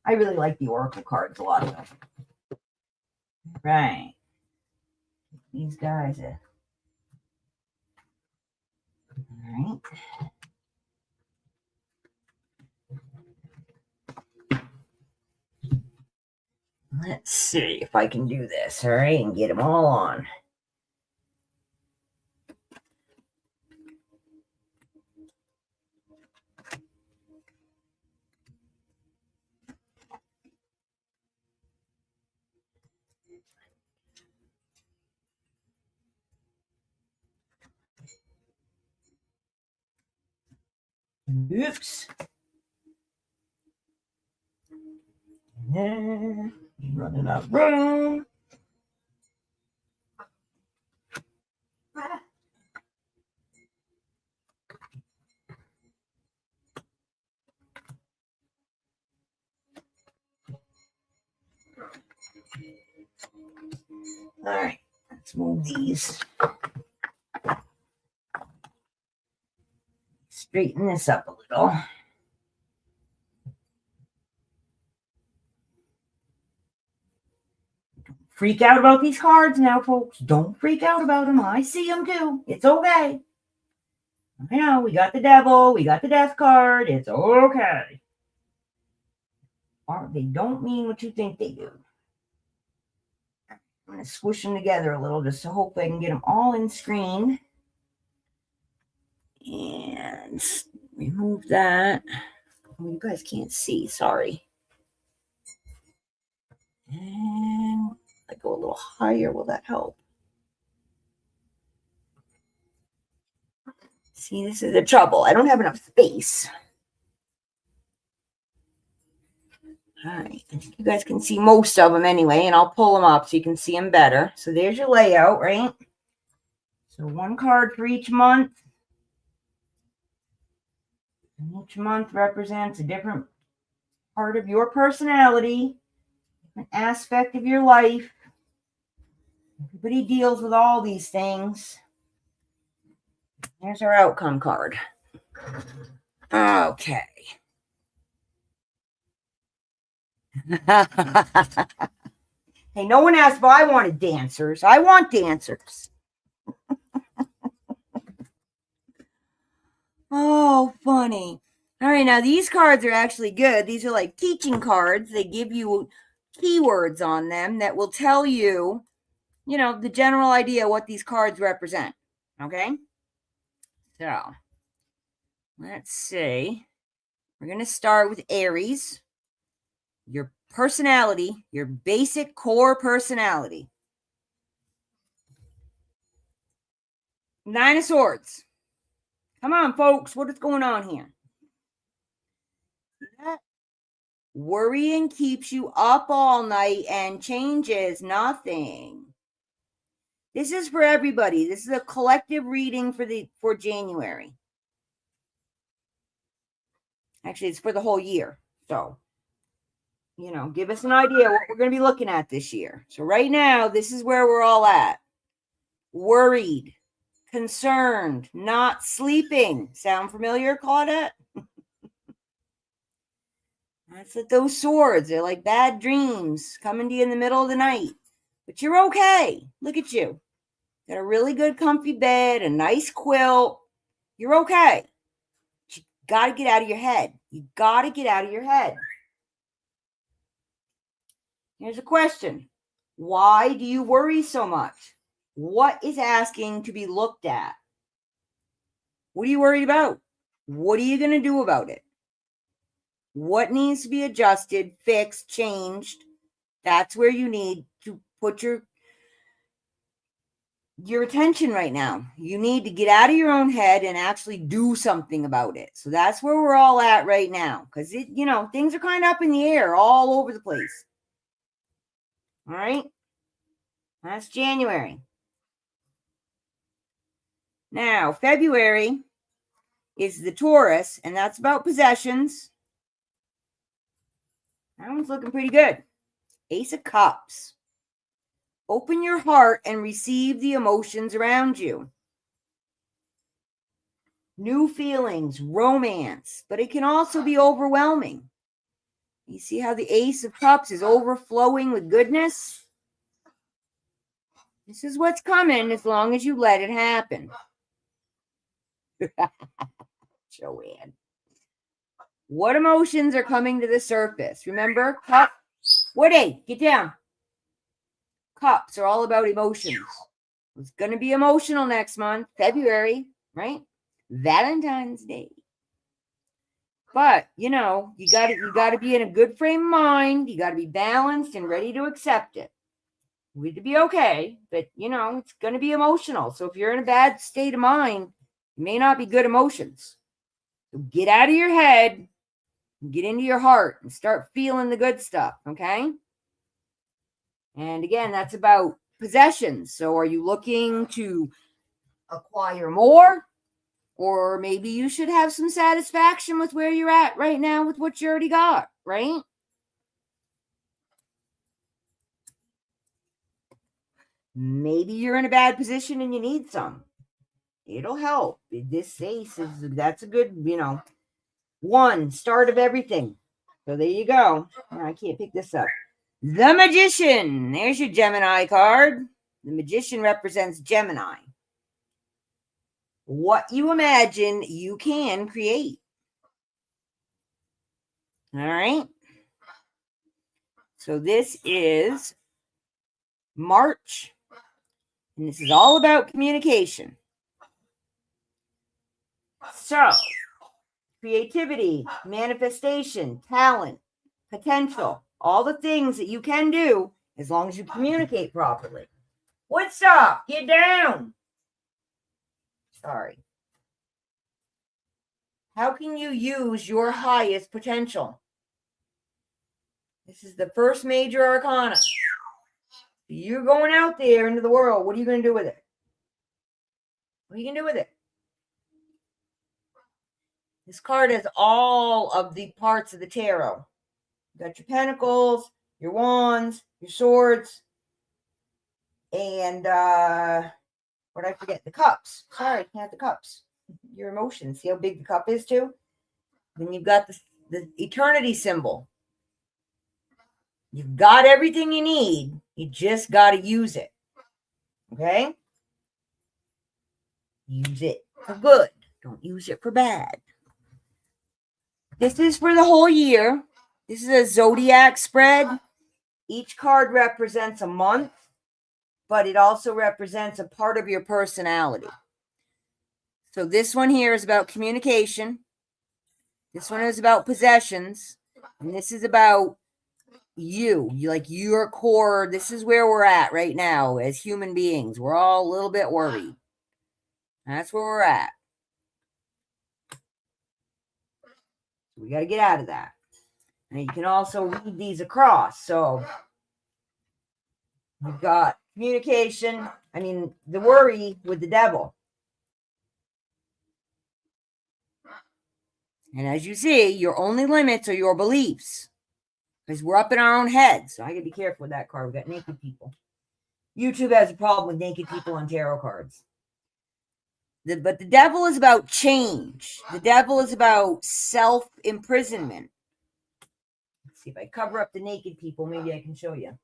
I really like the Oracle cards a lot of them. Right. These guys. All right. Let's see if I can do this, all right, and get them all on. Oops. Running out of room. All right, let's move these. Straighten this up a little. Don't freak out about these cards now, folks. Don't freak out about them. I see them too. It's okay. I know, we got the devil, we got the death card. It's okay. They don't mean what you think they do. I'm going to swoosh them together a little just to hope I can get them all in screen. And remove that. Oh, you guys can't see, sorry. And I go a little higher, will that help? See, this is the trouble. I don't have enough space. All right, I think you guys can see most of them anyway, and I'll pull them up so you can see them better. So there's your layout, right? So one card for each month. And each month represents a different part of your personality, an aspect of your life. Everybody deals with all these things. Here's our outcome card. Okay. Hey, no one asked if I wanted dancers. I want dancers. Oh, funny. All right, now these cards are actually good. These are like teaching cards. They give you keywords on them that will tell you, the general idea what these cards represent. Okay? So, let's see. We're going to start with Aries. Your personality, your basic core personality. Nine of Swords. Come on, folks. What is going on here? Worrying keeps you up all night and changes nothing. This is for everybody. This is a collective reading for January. Actually, it's for the whole year. So, give us an idea what we're going to be looking at this year. So right now, this is where we're all at. Worried, concerned, not sleeping. Sound familiar, Claudette? That's like those swords. They're like bad dreams coming to you in the middle of the night. But you're okay. Look at you. Got a really good comfy bed, a nice quilt. You're okay. You got to get out of your head. You got to get out of your head. Here's a question. Why do you worry so much? What is asking to be looked at? What are you worried about? What are you going to do about it? What needs to be adjusted, fixed, changed? That's where you need to put your attention right now. You need to get out of your own head and actually do something about it. So that's where we're all at right now. Because things are kind of up in the air all over the place. All right. That's January. Now, February is the Taurus, and that's about possessions. That one's looking pretty good. Ace of Cups. Open your heart and receive the emotions around you. New feelings, romance, but it can also be overwhelming. You see how the Ace of Cups is overflowing with goodness? This is what's coming as long as you let it happen. Joanne. What emotions are coming to the surface? Remember, cup. Woody, get down. Cups are all about emotions. It's going to be emotional next month, February, right? Valentine's Day. But, you got to be in a good frame of mind. You got to be balanced and ready to accept it. We to be okay, but it's going to be emotional. So if you're in a bad state of mind, it may not be good emotions. So get out of your head and get into your heart and start feeling the good stuff, okay? And again, that's about possessions. So are you looking to acquire more? Or maybe you should have some satisfaction with where you're at right now with what you already got, right? Maybe you're in a bad position and you need some. It'll help. This ace that's a good, one start of everything. So there you go. Oh, I can't pick this up. The Magician. There's your Gemini card. The Magician represents Gemini. What you imagine, you can create. All right. So this is March. And this is all about communication. So, creativity, manifestation, talent, potential, all the things that you can do as long as you communicate properly. What's up? Get down. Sorry. How can you use your highest potential? This is the first major arcana. You're going out there into the world. What are you going to do with it? What are you going to do with it? This card has all of the parts of the tarot. You got your pentacles, your wands, your swords, and what did I forget? The cups. Sorry, I can't have the cups. Your emotions. See how big the cup is too? Then you've got the eternity symbol. You've got everything you need. You just got to use it. Okay? Use it for good. Don't use it for bad. This is for the whole year. This is a zodiac spread. Each card represents a month, but it also represents a part of your personality. So this one here is about communication. This one is about possessions. And this is about you like your core. This is where we're at right now as human beings. We're all a little bit worried. That's where we're at. We got to get out of that. And you can also read these across. So we've got communication. The worry with the devil. And as you see, your only limits are your beliefs. Because we're up in our own heads. So I got to be careful with that card. We got naked people. YouTube has a problem with naked people on tarot cards. But the devil is about change. The devil is about self-imprisonment. Let's see if I cover up the naked people. Maybe I can show you.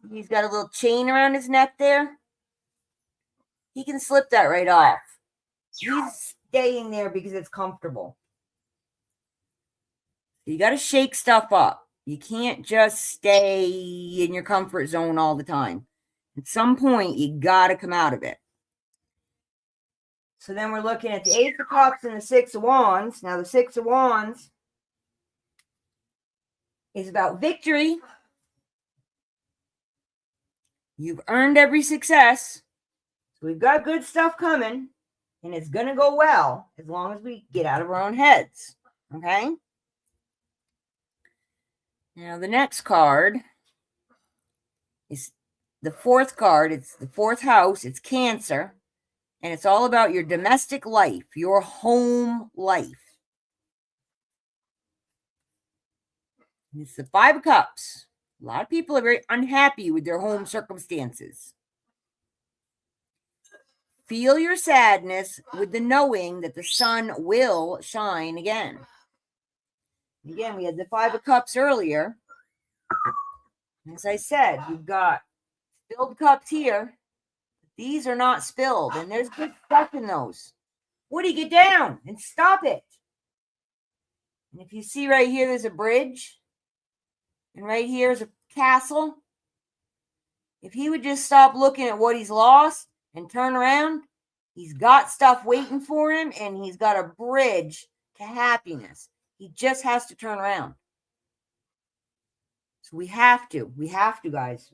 He's got a little chain around his neck there. He can slip that right off. He's staying there because it's comfortable. You got to shake stuff up. You can't just stay in your comfort zone all the time. At some point, you got to come out of it. So then we're looking at the Ace of Cups and the Six of Wands. Now, the Six of Wands is about victory. You've earned every success. So we've got good stuff coming. And it's going to go well as long as we get out of our own heads. Okay? Now, the next card is the fourth card. It's the fourth house. It's Cancer. And it's all about your domestic life, your home life. And it's the Five of Cups. A lot of people are very unhappy with their home circumstances. Feel your sadness with the knowing that the sun will shine again. Again, we had the Five of Cups earlier. As I said, you've got spilled cups here. These are not spilled, and there's good stuff in those. Woody, get down and stop it. And if you see right here, there's a bridge. And right here is a castle. If he would just stop looking at what he's lost and turn around, he's got stuff waiting for him, and he's got a bridge to happiness. He just has to turn around. So we have to, guys.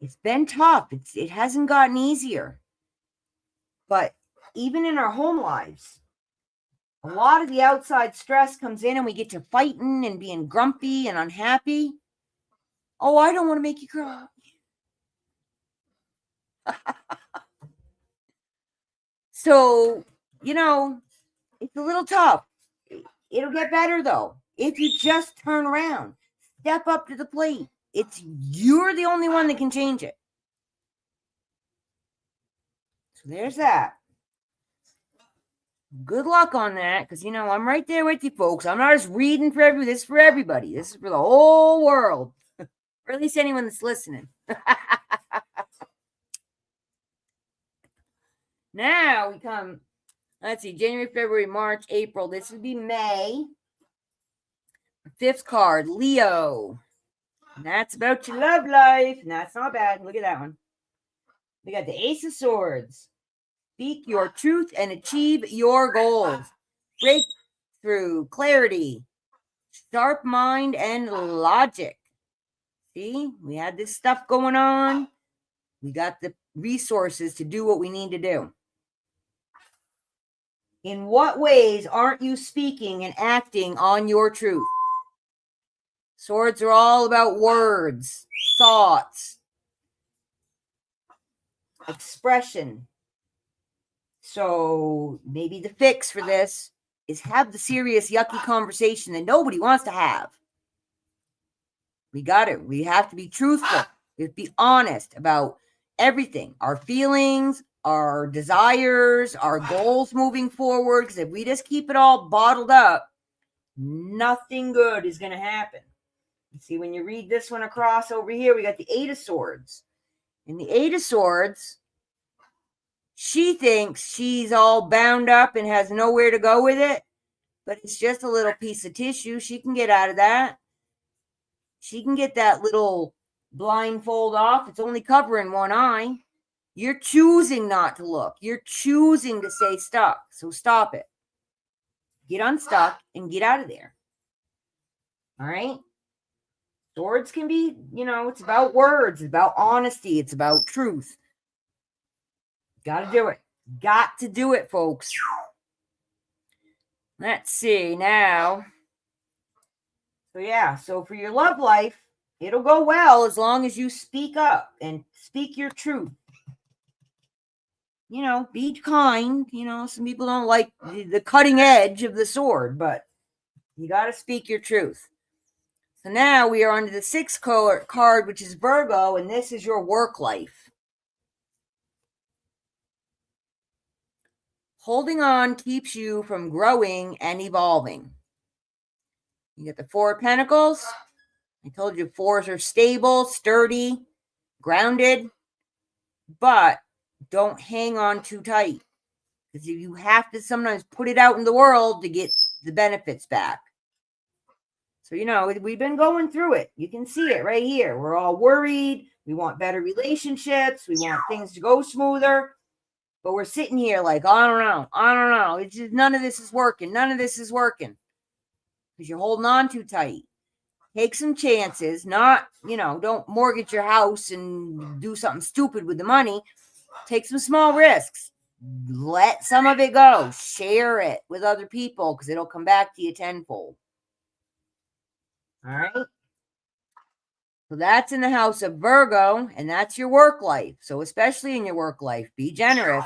It's been tough. It hasn't gotten easier. But even in our home lives, a lot of the outside stress comes in and we get to fighting and being grumpy and unhappy. Oh, I don't want to make you cry. So, it's a little tough. It'll get better, though. If you just turn around, step up to the plate. You're the only one that can change it. So there's that. Good luck on that, because, I'm right there with you, folks. I'm not just reading for everybody. This is for everybody. This is for the whole world. Or at least anyone that's listening. Now we come, let's see, January, February, March, April. This would be May. Fifth card, Leo. And that's about your love life. And that's not bad. Look at that one. We got the Ace of Swords. Speak your truth and achieve your goals. Breakthrough, clarity, sharp mind, and logic. See, we had this stuff going on. We got the resources to do what we need to do. In what ways aren't you speaking and acting on your truth? Swords are all about words, thoughts, expression. So maybe the fix for this is have the serious, yucky conversation that nobody wants to have. We got it. We have to be truthful. We have to be honest about everything. Our feelings, our desires, our goals moving forward. Because if we just keep it all bottled up, nothing good is going to happen. You see, when you read this one across over here, we got the Eight of Swords. And the Eight of Swords She thinks she's all bound up and has nowhere to go with it, but it's just a little piece of tissue. She can get out of that. She can get that little blindfold off. It's only covering one eye. You're choosing not to look. You're choosing to stay stuck. So stop it. Get unstuck and get out of there. All right? Swords can be, it's about words. It's about honesty. It's about truth. Got to do it. Got to do it, folks. Let's see now. So for your love life, it'll go well as long as you speak up and speak your truth. Be kind. Some people don't like the cutting edge of the sword, but you got to speak your truth. So now we are on to the 6th card, which is Virgo, and this is your work life. Holding on keeps you from growing and evolving. You get the 4 of Pentacles. I told you 4s are stable, sturdy, grounded, but don't hang on too tight, because you have to sometimes put it out in the world to get the benefits back. So, we've been going through it. You can see it right here. We're all worried. We want better relationships. We want things to go smoother. But we're sitting here like, I don't know. It's just none of this is working. Because you're holding on too tight. Take some chances. Don't mortgage your house and do something stupid with the money. Take some small risks. Let some of it go. Share it with other people, because it'll come back to you tenfold. All right. So that's in the house of Virgo, and that's your work life. So especially in your work life, be generous.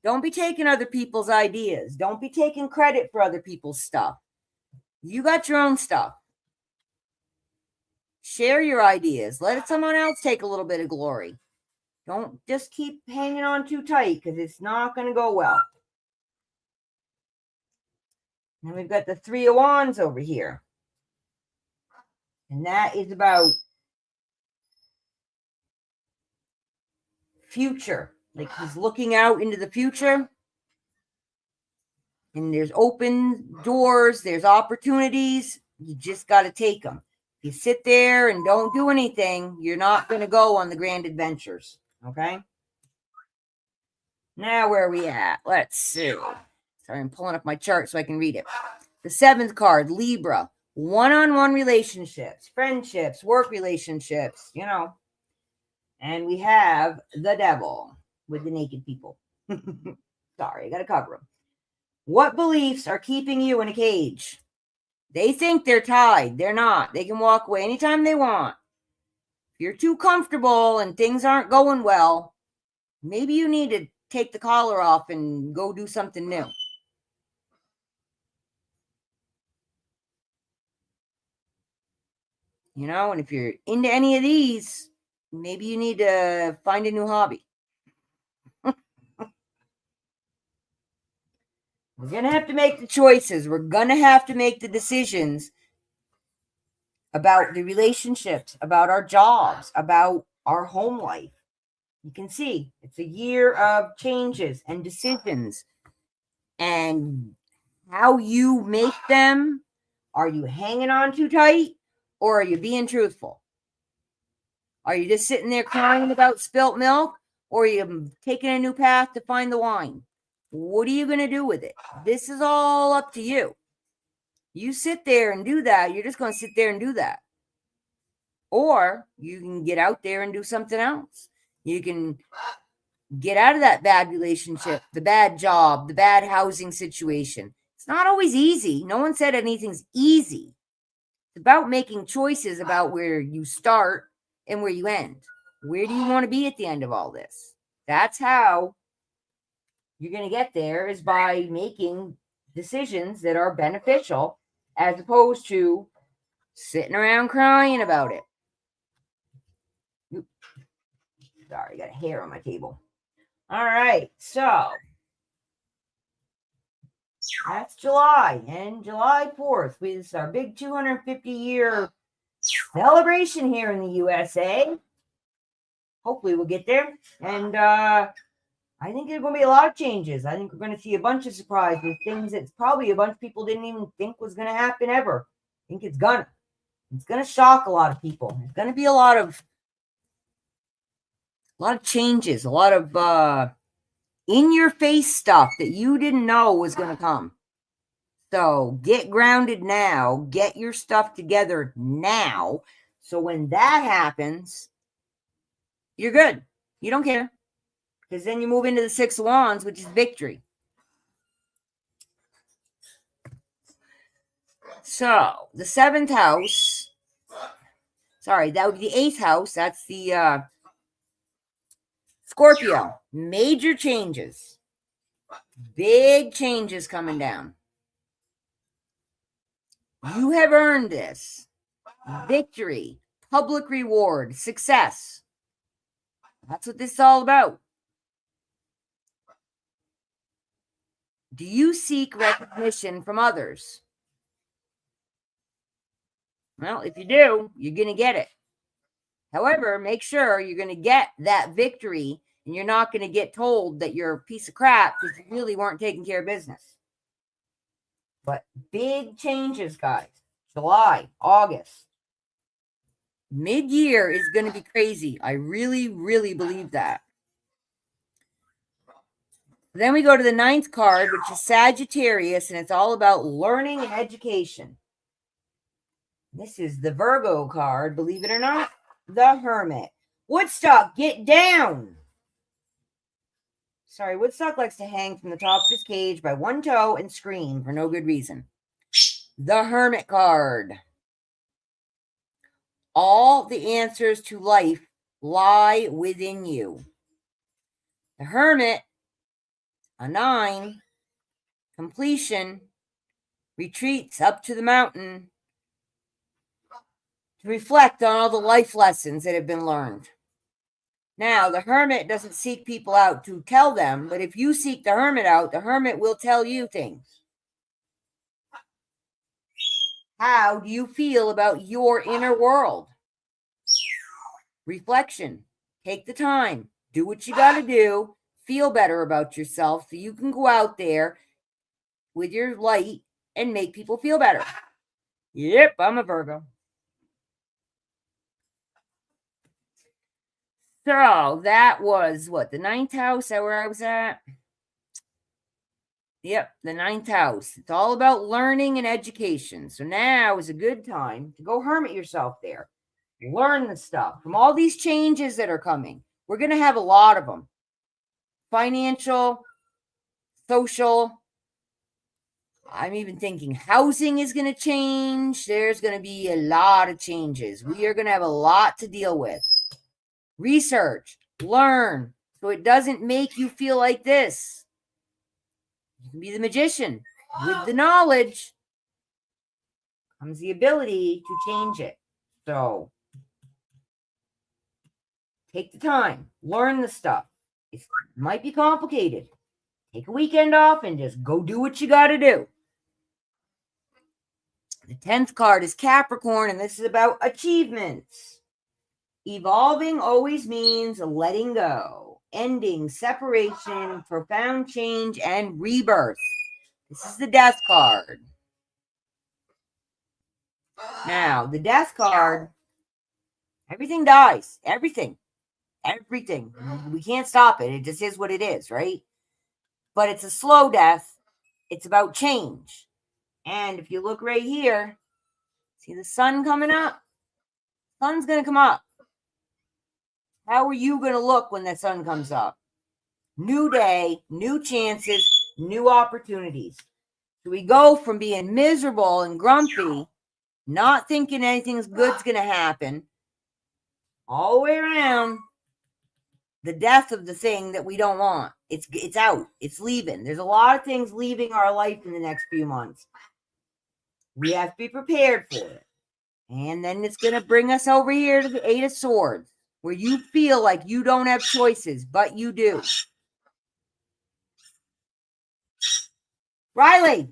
Don't be taking other people's ideas. Don't be taking credit for other people's stuff. You got your own stuff. Share your ideas. Let someone else take a little bit of glory. Don't just keep hanging on too tight, because it's not going to go well. And we've got the 3 of Wands over here. And that is about future. Like, he's looking out into the future. And there's open doors. There's opportunities. You just got to take them. If you sit there and don't do anything, you're not going to go on the grand adventures. Okay? Now, where are we at? Let's see. Sorry, I'm pulling up my chart so I can read it. The 7th card, Libra. One-on-one relationships, friendships, work relationships, And we have the Devil with the naked people. Sorry, I got to cover them. What beliefs are keeping you in a cage? They think they're tied. They're not. They can walk away anytime they want. If you're too comfortable and things aren't going well, maybe you need to take the collar off and go do something new. And if you're into any of these, maybe you need to find a new hobby. We're going to have to make the choices. We're going to have to make the decisions about the relationships, about our jobs, about our home life. You can see it's a year of changes and decisions. And how you make them, are you hanging on too tight, or are you being truthful? Are you just sitting there crying about spilt milk, or are you taking a new path to find the wine? What are you going to do with it? This is all up to you. You sit there and do that. You're just going to sit there and do that. Or you can get out there and do something else. You can get out of that bad relationship, the bad job, the bad housing situation. It's not always easy. No one said anything's easy. It's about making choices about where you start and where you end. Where do you want to be at the end of all this? That's how you're going to get there, is by making decisions that are beneficial, as opposed to sitting around crying about it. Sorry, I got a hair on my table. All right, so that's July, and July 4th is our big 250-year celebration here in the USA. Hopefully we'll get there. And I think there's going to be a lot of changes. I think we're going to see a bunch of surprises, things that probably a bunch of people didn't even think was going to happen ever. I think it's going to shock a lot of people. There's going to be a lot of changes, a lot of in your face stuff that you didn't know was going to come. So get grounded now, get your stuff together now. So when that happens, you're good. You don't care. Because then you move into the Six of Wands, which is victory. So the 7th house, sorry, that would be the 8th house. That's the Scorpio. Major changes. Big changes coming down. You have earned this. Victory, public reward, success. That's what this is all about. Do you seek recognition from others? Well, if you do, you're going to get it. However, make sure you're going to get that victory and you're not going to get told that you're a piece of crap because you really weren't taking care of business. But big changes, guys. July, August. Mid-year is going to be crazy. I really, really believe that. Then we go to the 9th card, which is Sagittarius, and it's all about learning and education. This is the Virgo card, believe it or not, the Hermit. Woodstock, get down. Sorry, Woodstock likes to hang from the top of his cage by one toe and scream for no good reason. The Hermit card. All the answers to life lie within you. The Hermit, a 9, completion, retreats up to the mountain to reflect on all the life lessons that have been learned. Now, the Hermit doesn't seek people out to tell them, but if you seek the Hermit out, the Hermit will tell you things. How do you feel about your inner world? Reflection. Take the time. Do what you got to do. Feel better about yourself so you can go out there with your light and make people feel better. Yep, I'm a Virgo. So that was what? The 9th house? Is that where I was at? Yep, the 9th house. It's all about learning and education. So now is a good time to go hermit yourself there. Learn the stuff from all these changes that are coming. We're going to have a lot of them. Financial, social. I'm even thinking housing is going to change. There's going to be a lot of changes. We are going to have a lot to deal with. Research, learn, so it doesn't make you feel like this. You can be the magician. With the knowledge comes the ability to change it. So take the time, learn the stuff. It might be complicated. Take a weekend off and just go do what you got to do. The 10th card is Capricorn, and this is about achievements. Evolving always means letting go, ending, separation, profound change, and rebirth. This is the Death card. Now, the Death card, everything dies. Everything. Everything. We can't stop it. It just is what it is, right? But it's a slow death. It's about change. And if you look right here, see the sun coming up? Sun's going to come up. How are you going to look when the sun comes up? New day, new chances, new opportunities. So we go from being miserable and grumpy, not thinking anything's good's going to happen, all the way around the death of the thing that we don't want. It's out. It's leaving. There's a lot of things leaving our life in the next few months. We have to be prepared for it. And then it's going to bring us over here to the 8 of Swords, where you feel like you don't have choices, but you do. Riley,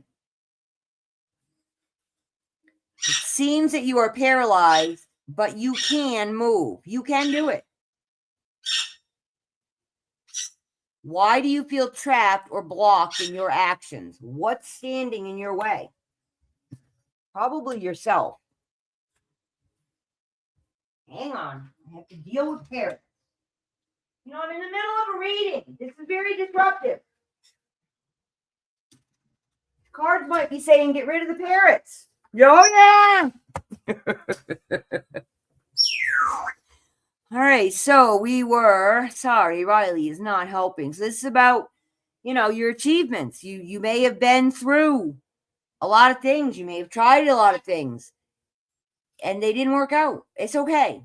it seems that you are paralyzed, but you can move. You can do it. Why do you feel trapped or blocked in your actions? What's standing in your way? Probably yourself. Hang on. I have to deal with parrots. You know, I'm in the middle of a reading. This is very disruptive. Cards might be saying, get rid of the parrots. Oh, yeah. All right. So sorry, Riley is not helping. So this is about, your achievements. You may have been through a lot of things. You may have tried a lot of things and they didn't work out. It's okay.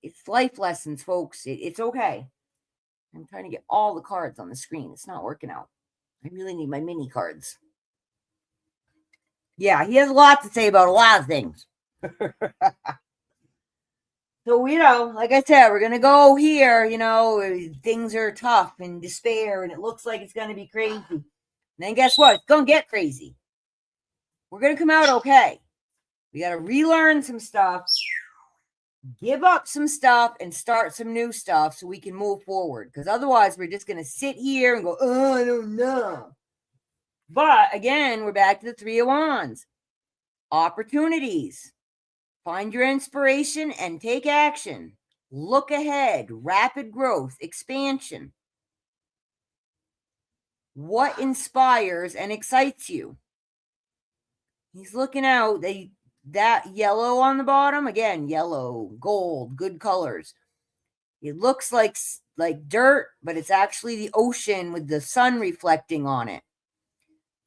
It's life lessons, folks. It's okay. I'm trying to get all the cards on the screen. It's not working out. I really need my mini cards. Yeah, he has a lot to say about a lot of things. So, like I said, we're going to go here, things are tough and despair and it looks like it's going to be crazy. And then guess what? It's going to get crazy. We're going to come out okay. We got to relearn some stuff, give up some stuff, and start some new stuff so we can move forward. Because otherwise, we're just going to sit here and go, oh, I don't know. But again, we're back to the Three of Wands. Opportunities. Find your inspiration and take action. Look ahead. Rapid growth. Expansion. What inspires and excites you? He's looking out. That yellow on the bottom. Again, yellow, gold, good colors. It looks like dirt, but it's actually the ocean with the sun reflecting on it.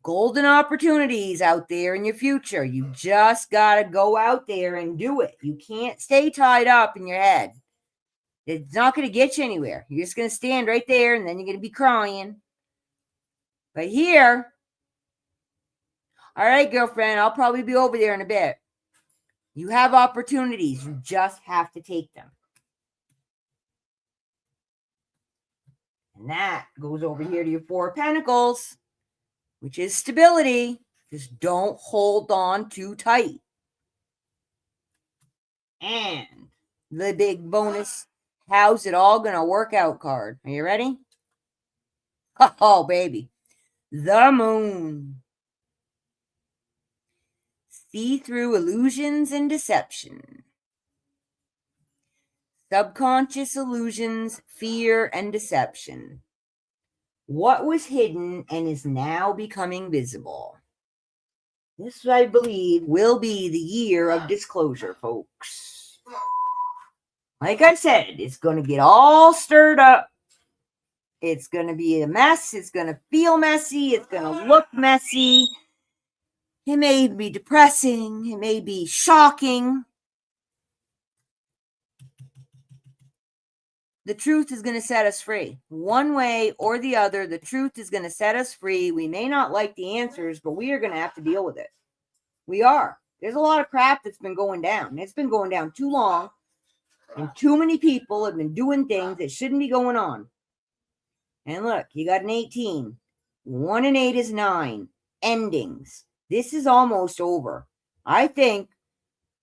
Golden opportunities out there in your future. You just got to go out there and do it. You can't stay tied up in your head. It's not going to get you anywhere. You're just going to stand right there and then you're going to be crying. But here, all right, girlfriend, I'll probably be over there in a bit. You have opportunities. You just have to take them. And that goes over here to your Four of Pentacles, which is stability. Just don't hold on too tight. And the big bonus, how's it all going to work out card. Are you ready? Oh, baby. The Moon. See through illusions and deception. Subconscious illusions, fear, and deception. What was hidden and is now becoming visible. This, I believe, will be the year of disclosure, folks. Like I said, it's going to get all stirred up. It's going to be a mess. It's going to feel messy. It's going to look messy. It may be depressing. It may be shocking. The truth is going to set us free. One way or the other, the truth is going to set us free. We may not like the answers, but we are going to have to deal with it. We are. There's a lot of crap that's been going down. It's been going down too long, and too many people have been doing things that shouldn't be going on. And look, you got an 18. 1 and 8 is 9. Endings. This is almost over. I think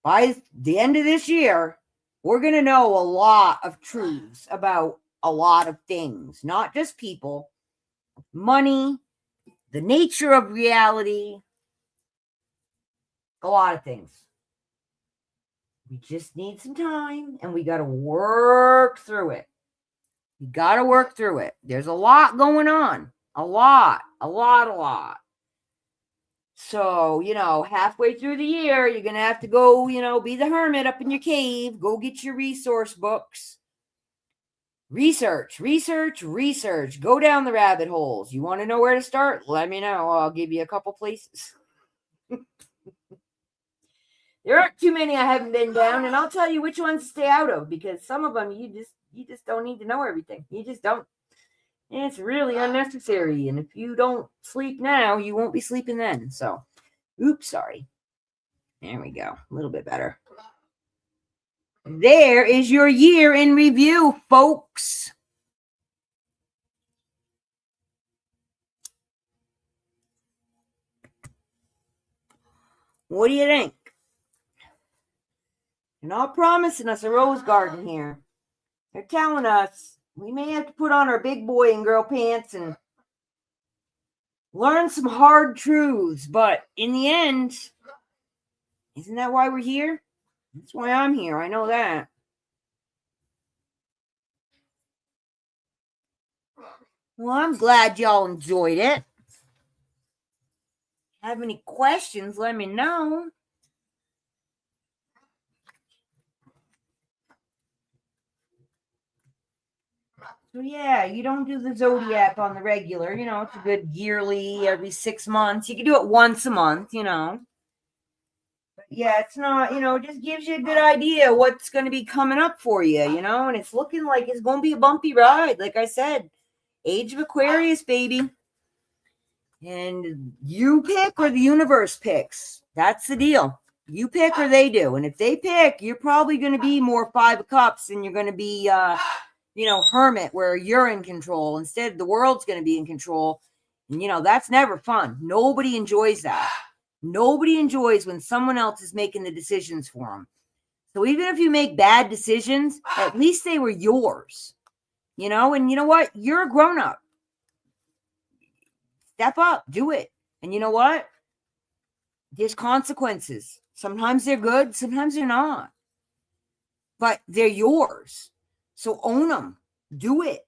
by the end of this year, we're going to know a lot of truths about a lot of things. Not just people, money, the nature of reality, a lot of things. We just need some time and we got to work through it. You got to work through it. There's a lot going on. A lot. So, halfway through the year, you're going to have to go, be the hermit up in your cave. Go get your resource books. Research. Go down the rabbit holes. You want to know where to start? Let me know. I'll give you a couple places. There aren't too many I haven't been down, and I'll tell you which ones to stay out of, because some of them you just don't need to know everything. You just don't. And it's really unnecessary. And if you don't sleep now, you won't be sleeping then. So, oops, sorry. There we go. A little bit better. There is your year in review, folks. What do you think? They're not promising us a rose garden here. They're telling us we may have to put on our big boy and girl pants and learn some hard truths. But in the end, isn't that why we're here? That's why I'm here. I know that. Well, I'm glad y'all enjoyed it. Have any questions, let me know. So yeah, you don't do the zodiac on the regular, it's a good yearly, every 6 months. You can do it once a month, But yeah, it's not, it just gives you a good idea what's going to be coming up for you, and it's looking like it's going to be a bumpy ride. Like I said, age of Aquarius, baby. And you pick or the universe picks. That's the deal. You pick or they do. And if they pick, you're probably going to be more 5 of Cups and you're going to be, hermit where you're in control. Instead, the world's going to be in control. And, that's never fun. Nobody enjoys that. Nobody enjoys when someone else is making the decisions for them. So even if you make bad decisions, at least they were yours. And you know what? You're a grown-up. Step up, do it. And you know what? There's consequences. Sometimes they're good, sometimes they're not. But they're yours. So own them. Do it.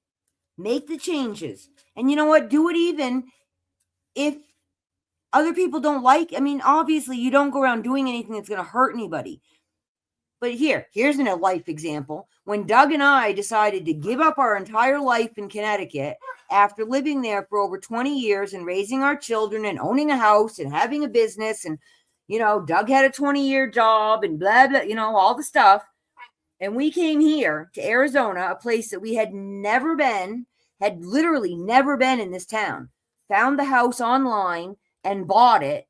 Make the changes. And you know what? Do it even if other people don't like. Obviously, you don't go around doing anything that's going to hurt anybody. But here's a life example. When Doug and I decided to give up our entire life in Connecticut after living there for over 20 years and raising our children and owning a house and having a business, and, Doug had a 20-year job and blah, blah, all the stuff. And we came here to Arizona, a place that we had never been, had literally never been in this town. Found the house online and bought it,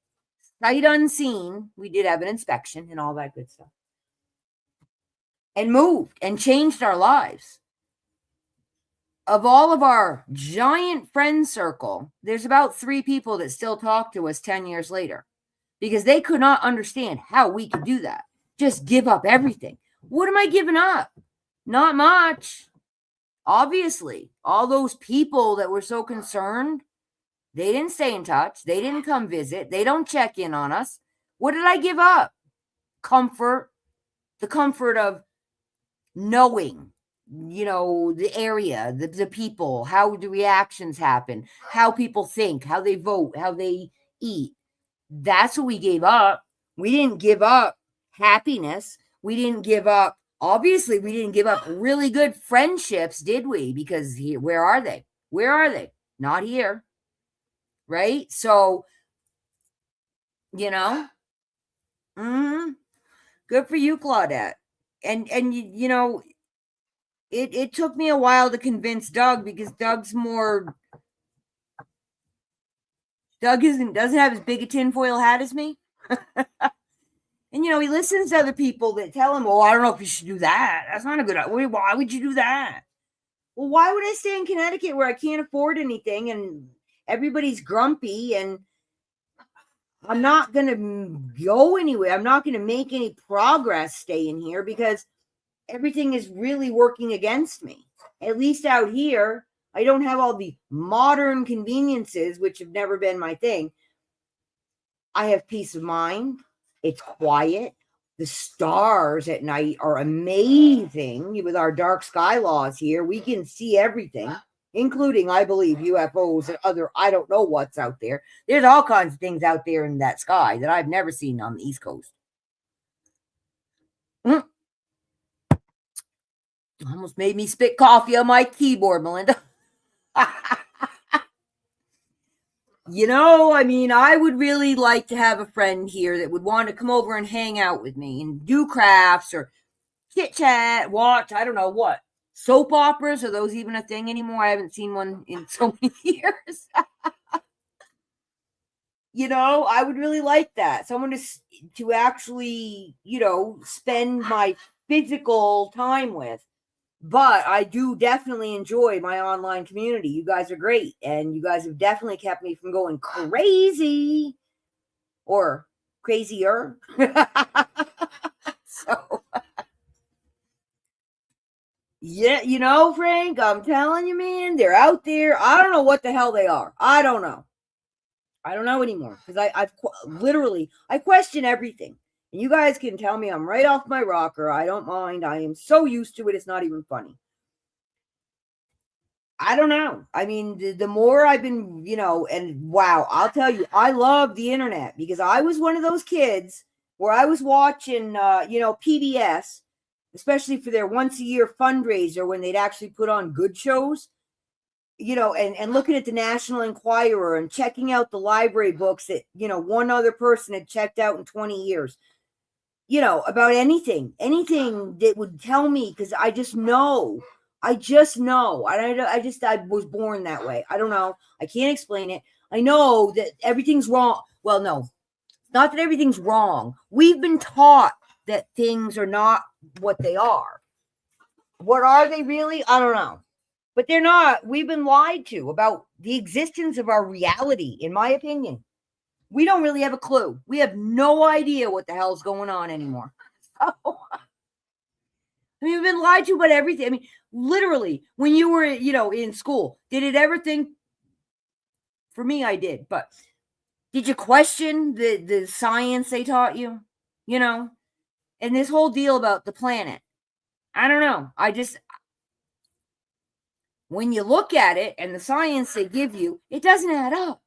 sight unseen. We did have an inspection and all that good stuff. And moved and changed our lives. Of all of our giant friend circle, there's about 3 people that still talk to us 10 years later because they could not understand how we could do that. Just give up everything. What am I giving up? Not much. Obviously, all those people that were so concerned, they didn't stay in touch. They didn't come visit. They don't check in on us. What did I give up? Comfort. The comfort of knowing, the area, the people, how the reactions happen, how people think, how they vote, how they eat. That's what we gave up. We didn't give up happiness. We didn't give up, obviously, we didn't give up really good friendships, did we? Because where are they? Where are they? Not here. Right? So, good for you, Claudette. And it took me a while to convince Doug because Doug doesn't have as big a tinfoil hat as me. And he listens to other people that tell him, I don't know if you should do that. That's not a good idea. Why would you do that? Well, why would I stay in Connecticut where I can't afford anything and everybody's grumpy and I'm not going to go anywhere. I'm not going to make any progress staying here because everything is really working against me. At least out here, I don't have all the modern conveniences, which have never been my thing. I have peace of mind. It's quiet. The stars at night are amazing. With our dark sky laws here, we can see everything, including, I believe, UFOs and other, I don't know what's out there. There's all kinds of things out there in that sky that I've never seen on the East Coast. Almost made me spit coffee on my keyboard, Melinda. I would really like to have a friend here that would want to come over and hang out with me and do crafts or chit chat, watch, I don't know what. Soap operas, are those even a thing anymore? I haven't seen one in so many years. I would really like that. Someone to actually, spend my physical time with. But I do definitely enjoy my online community. You guys are great. And you guys have definitely kept me from going crazy or crazier. So, Yeah, Frank, I'm telling you, man, they're out there. I don't know what the hell they are. I don't know. I don't know anymore because I've literally I question everything. And you guys can tell me I'm right off my rocker. I don't mind. I am so used to it. It's not even funny. I don't know. I mean, the more I've been, and wow, I'll tell you, I love the internet because I was one of those kids where I was watching, PBS, especially for their once a year fundraiser when they'd actually put on good shows, and looking at the National Enquirer and checking out the library books that, one other person had checked out in 20 years, about anything that would tell me because I just know. I just know. I was born that way. I don't know. I can't explain it. I know that everything's wrong. Well, no, not that everything's wrong. We've been taught that things are not what they are. What are they really? I don't know. But they're not. We've been lied to about the existence of our reality, in my opinion. We don't really have a clue. We have no idea what the hell's going on anymore. So, we've been lied to about everything. I mean, literally, when you were, in school, did it ever think? For me, I did. But did you question the science they taught you? And this whole deal about the planet. I don't know. When you look at it and the science they give you, it doesn't add up.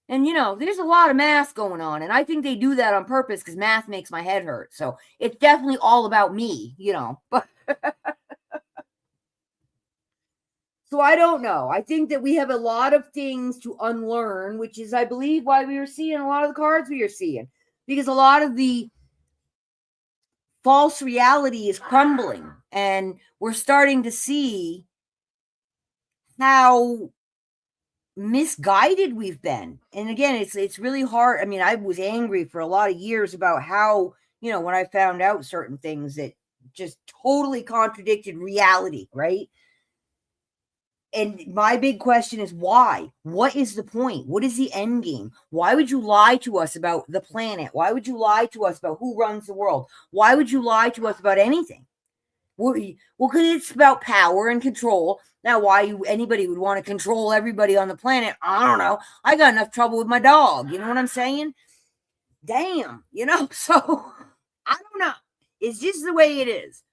And, there's a lot of math going on. And I think they do that on purpose because math makes my head hurt. So it's definitely all about me, But so I don't know. I think that we have a lot of things to unlearn, which is, I believe, why we are seeing a lot of the cards we are seeing. Because a lot of the false reality is crumbling. And we're starting to see how misguided we've been. And again, it's really hard. I mean, I was angry for a lot of years about how, when I found out certain things that just totally contradicted reality, right? And my big question is why? What is the point? What is the end game? Why would you lie to us about the planet? Why would you lie to us about who runs the world? Why would you lie to us about anything? Well, because it's about power and control. Now, why anybody would want to control everybody on the planet, I don't know. I got enough trouble with my dog. You know what I'm saying? Damn, so I don't know. It's just the way it is.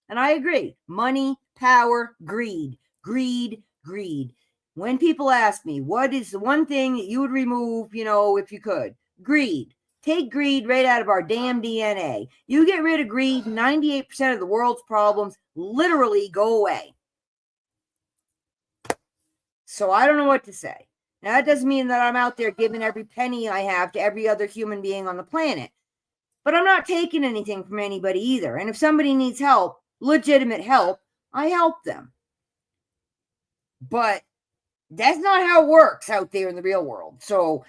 And I agree. Money, power, greed, greed, greed. When people ask me, what is the one thing that you would remove, if you could? Greed. Take greed right out of our damn DNA. You get rid of greed, 98% of the world's problems literally go away. So I don't know what to say. Now, that doesn't mean that I'm out there giving every penny I have to every other human being on the planet. But I'm not taking anything from anybody either. And if somebody needs help, legitimate help, I help them. But that's not how it works out there in the real world. So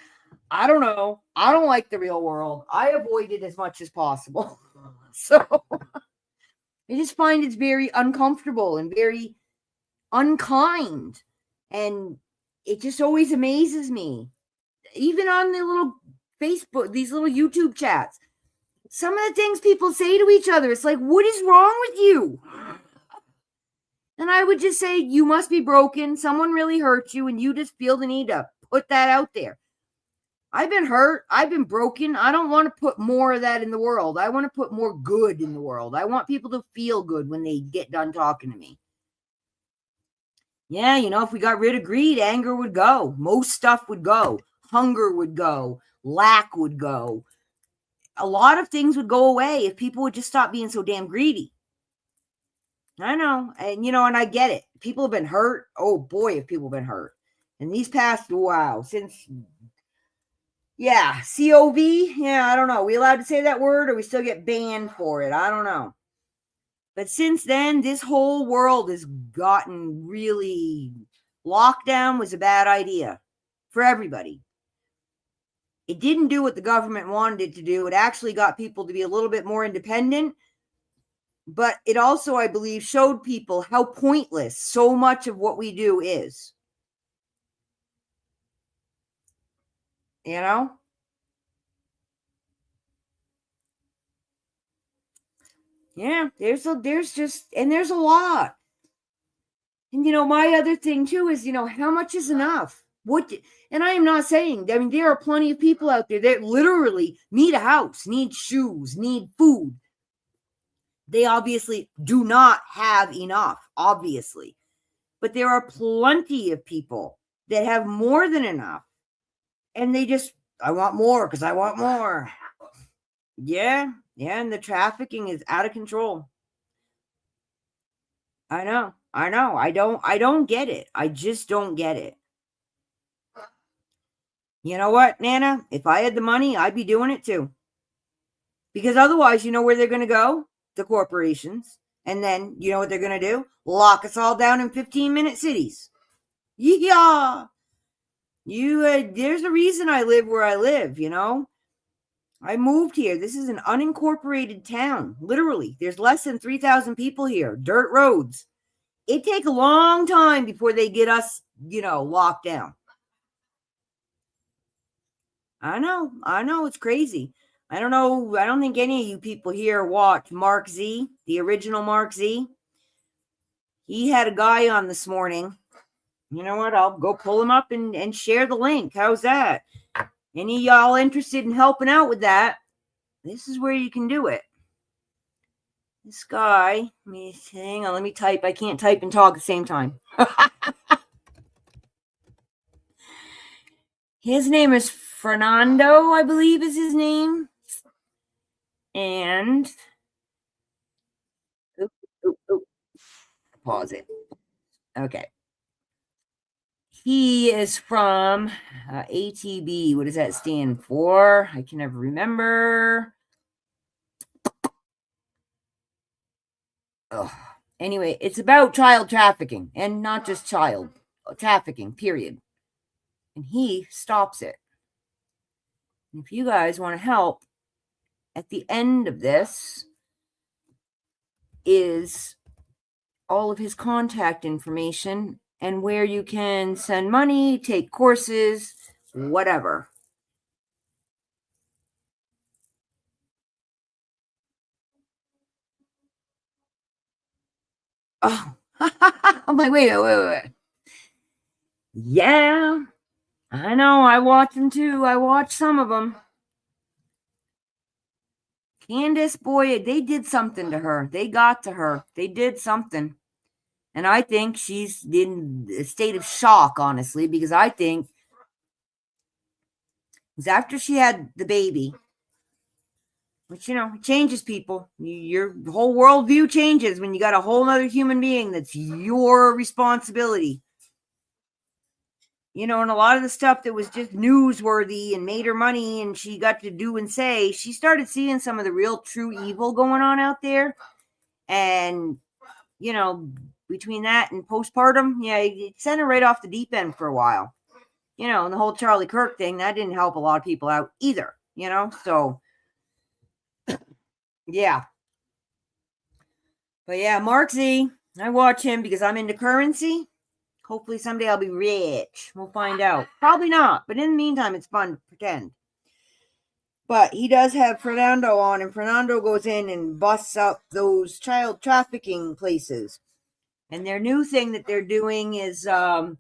I don't know. I don't like the real world. I avoid it as much as possible. So I just find it's very uncomfortable and very unkind. And it just always amazes me. Even on the little Facebook, these little YouTube chats, some of the things people say to each other, it's like, what is wrong with you? And I would just say, you must be broken. Someone really hurt you, and you just feel the need to put that out there. I've been hurt. I've been broken. I don't want to put more of that in the world. I want to put more good in the world. I want people to feel good when they get done talking to me. Yeah, if we got rid of greed, anger would go. Most stuff would go. Hunger would go. Lack would go. A lot of things would go away if people would just stop being so damn greedy. I know. And, and I get it. People have been hurt. Oh, boy, have people been hurt. And these past, since, COV, I don't know. Are we allowed to say that word or we still get banned for it? I don't know. But since then, this whole world has gotten really, lockdown was a bad idea for everybody. It didn't do what the government wanted it to do. It actually got people to be a little bit more independent. But it also, I believe, showed people how pointless so much of what we do is. Yeah, there's a lot. And, my other thing too is, how much is enough? And I am not saying, there are plenty of people out there that literally need a house, need shoes, need food. They obviously do not have enough, obviously. But there are plenty of people that have more than enough. And they just, I want more because I want more. Yeah. And the trafficking is out of control. I know. I don't get it. I just don't get it. You know what, Nana? If I had the money, I'd be doing it too. Because otherwise, you know where they're going to go? The corporations. And then, you know what they're going to do? Lock us all down in 15-minute cities. Yeah. There's a reason I live where I live, I moved here. This is an unincorporated town. Literally, there's less than 3,000 people here. Dirt roads. It takes a long time before they get us, locked down. I know. It's crazy. I don't know. I don't think any of you people here watch Mark Z, the original Mark Z. He had a guy on this morning. You know what? I'll go pull him up and share the link. How's that? Any of y'all interested in helping out with that? This is where you can do it. This guy, hang on, let me type. I can't type and talk at the same time. His name is Fernando, I believe is his name. And pause it. Okay. He is from ATB. What does that stand for? I can never remember. Oh. Anyway, it's about child trafficking, and not just child trafficking, period. And he stops it. And if you guys want to help, at the end of this is all of his contact information and where you can send money, take courses, whatever. Oh, I'm like, wait. Yeah, I know. I watch them too. I watch some of them. Candace, boy, they did something to her. They got to her. They did something. And I think she's in a state of shock, honestly, because I think it was after she had the baby, which, it changes people. Your whole worldview changes when you got a whole other human being that's your responsibility. And a lot of the stuff that was just newsworthy and made her money and she got to do and say, she started seeing some of the real true evil going on out there. And, between that and postpartum, it sent her right off the deep end for a while. And the whole Charlie Kirk thing, that didn't help a lot of people out either, so yeah. But yeah, Mark Z, I watch him because I'm into currency. Hopefully someday I'll be rich. We'll find out. Probably not, but in the meantime, it's fun to pretend. But he does have Fernando on, and Fernando goes in and busts up those child trafficking places. And their new thing that they're doing is the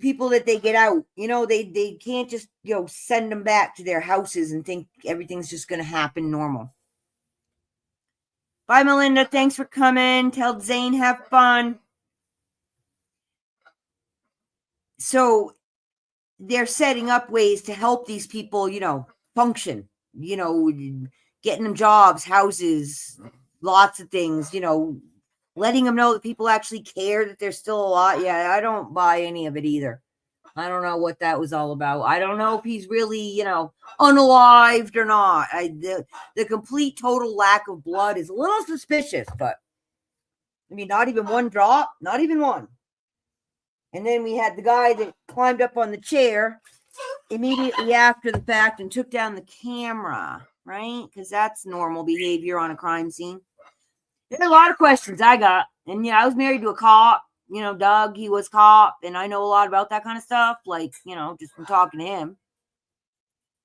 people that they get out, they can't just, send them back to their houses and think everything's just going to happen normal. Bye, Melinda. Thanks for coming. Tell Zane have fun. So they're setting up ways to help these people, function, getting them jobs, houses, lots of things, letting them know that people actually care that they're still alive. Yeah, I don't buy any of it either. I don't know what that was all about. I don't know if he's really, unalived or not. The complete total lack of blood is a little suspicious, but not even one drop, not even one. And then we had the guy that climbed up on the chair immediately after the fact and took down the camera, right? Because that's normal behavior on a crime scene. There are a lot of questions I got. And, I was married to a cop. Doug, he was cop. And I know a lot about that kind of stuff. Like, just from talking to him.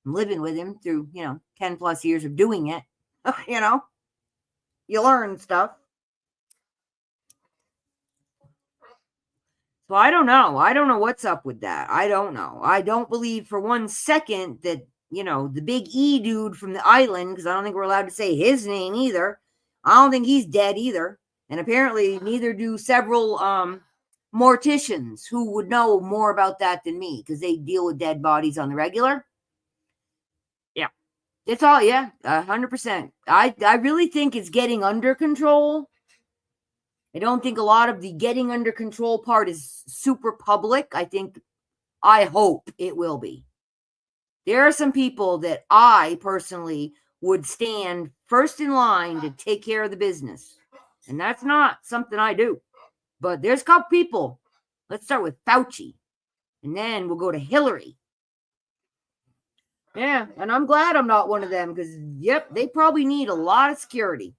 I'm living with him through, 10 plus years of doing it. You learn stuff. So I don't know. I don't know what's up with that. I don't know. I don't believe for 1 second that, the big E dude from the island, because I don't think we're allowed to say his name either. I don't think he's dead either. And apparently neither do several morticians who would know more about that than me, because they deal with dead bodies on the regular. Yeah. It's all, 100%. I really think it's getting under control. I don't think a lot of the getting under control part is super public. I hope it will be. There are some people that I personally would stand first in line to take care of the business. And that's not something I do. But there's a couple people. Let's start with Fauci. And then we'll go to Hillary. Yeah, and I'm glad I'm not one of them because, they probably need a lot of security.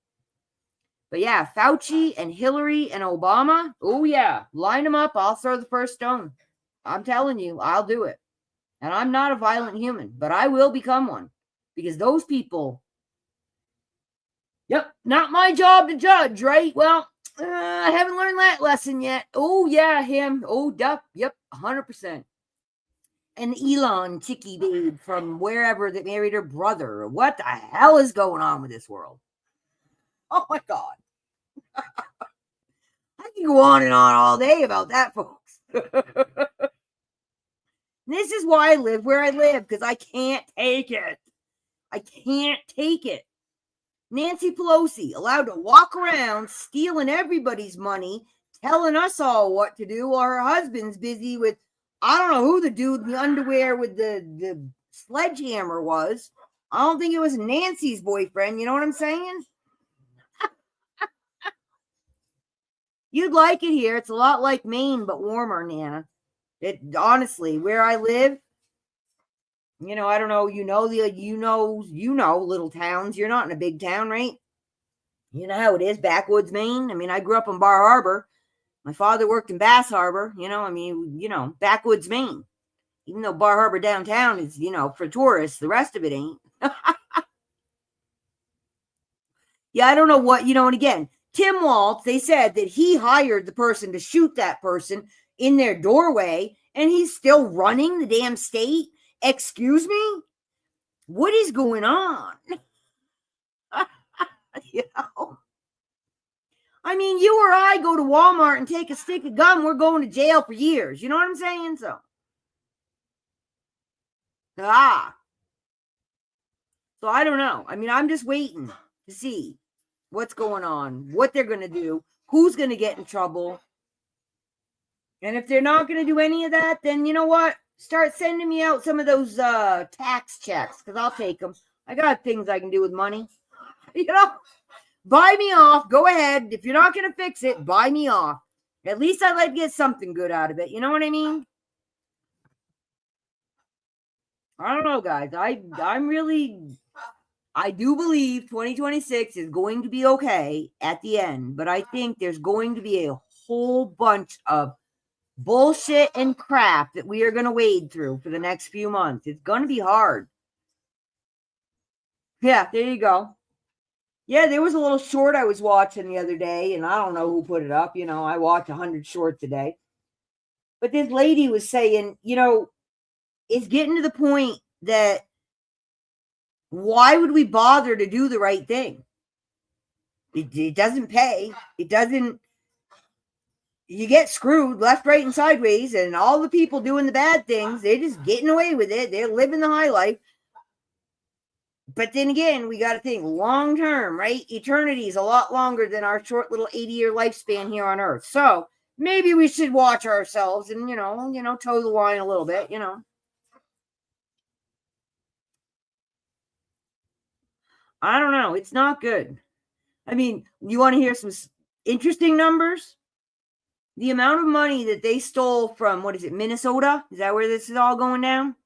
But yeah, Fauci and Hillary and Obama, oh yeah, line them up. I'll throw the first stone. I'm telling you, I'll do it. And I'm not a violent human, but I will become one because those people, not my job to judge, right? Well, I haven't learned that lesson yet. Oh yeah, him. Oh, duck. Yep, 100%. And Elon Chicky Babe from wherever that married her brother. What the hell is going on with this world? Oh my God. I can go on and on all day about that, folks. This is why I live where I live, because I can't take it. I can't take it. Nancy Pelosi allowed to walk around stealing everybody's money, telling us all what to do while her husband's busy with, I don't know who the dude in the underwear with the sledgehammer was. I don't think it was Nancy's boyfriend. You know what I'm saying? You'd like it here. It's a lot like Maine, but warmer, Nana. It honestly, where I live, I don't know, little towns. You're not in a big town, right? You know how it is, backwoods Maine. I mean, I grew up in Bar Harbor. My father worked in Bass Harbor, backwoods Maine. Even though Bar Harbor downtown is, for tourists, the rest of it ain't. Yeah, I don't know what, and again, Tim Waltz, they said that he hired the person to shoot that person in their doorway, and he's still running the damn state. Excuse me? What is going on? I mean, you or I go to Walmart and take a stick of gum, we're going to jail for years. You know what I'm saying? So I don't know. I mean, I'm just waiting to see what's going on, what they're going to do, who's going to get in trouble. And if they're not going to do any of that, then you know what? Start sending me out some of those tax checks, because I'll take them. I got things I can do with money. Buy me off. Go ahead. If you're not going to fix it, buy me off. At least I'd like to get something good out of it. You know what I mean? I don't know, guys. I do believe 2026 is going to be okay at the end, but I think there's going to be a whole bunch of bullshit and crap that we are going to wade through for the next few months. It's going to be hard. Yeah, there you go. Yeah, there was a little short I was watching the other day, and I don't know who put it up. I watch 100 shorts a day. But this lady was saying, it's getting to the point that why would we bother to do the right thing? It doesn't pay. It doesn't. You get screwed left, right, and sideways, and all the people doing the bad things, they're just getting away with it. They're living the high life. But then again, we got to think long term, right? Eternity is a lot longer than our short little 80-year lifespan here on Earth. So maybe we should watch ourselves and, toe the line a little bit, I don't know. It's not good. I mean, you want to hear some interesting numbers? The amount of money that they stole from, Minnesota? Is that where this is all going down?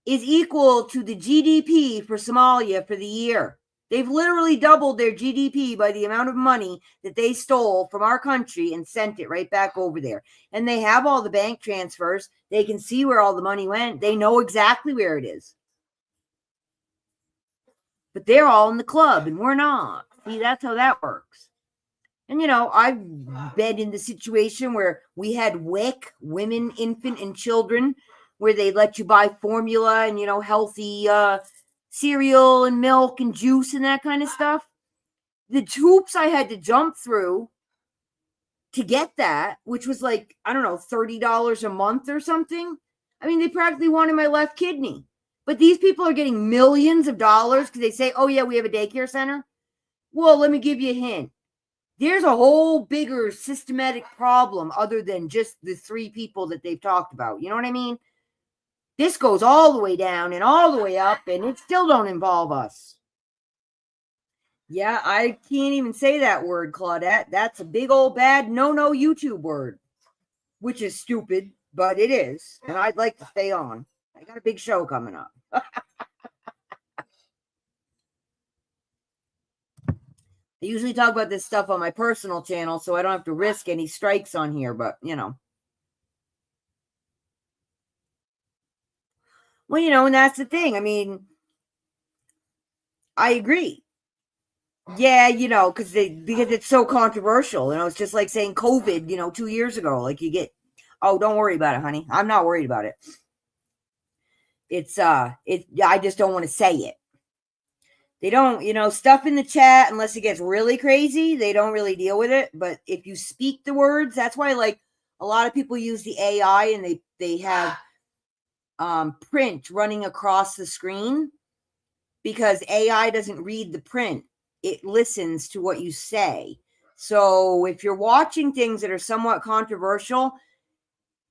Is equal to the GDP for Somalia for the year. They've literally doubled their GDP by the amount of money that they stole from our country and sent it right back over there. And they have all the bank transfers. They can see where all the money went. They know exactly where it is. But they're all in the club and we're not. See, that's how that works. And, I've been in the situation where we had WIC, women, infant, and children, where they let you buy formula and, healthy cereal and milk and juice and that kind of stuff. The hoops I had to jump through to get that, which was like, I don't know, $30 a month or something. I mean, they practically wanted my left kidney. But these people are getting millions of dollars because they say, oh, yeah, we have a daycare center. Well, let me give you a hint. There's a whole bigger systematic problem other than just the 3 people that they've talked about. You know what I mean? This goes all the way down and all the way up, and it still don't involve us. Yeah, I can't even say that word, Claudette. That's a big old bad no YouTube word, which is stupid, but it is. And I'd like to stay on. I got a big show coming up. I usually talk about this stuff on my personal channel, so I don't have to risk any strikes on here, but, Well, and that's the thing. I mean, I agree. Yeah, because it's so controversial. It's just like saying COVID, 2 years ago. Like you get, oh, don't worry about it, honey. I'm not worried about it. I just don't want to say it. They don't, stuff in the chat, unless it gets really crazy, they don't really deal with it. But if you speak the words, that's why, like, a lot of people use the AI and they have print running across the screen, because AI doesn't read the print. It listens to what you say. So if you're watching things that are somewhat controversial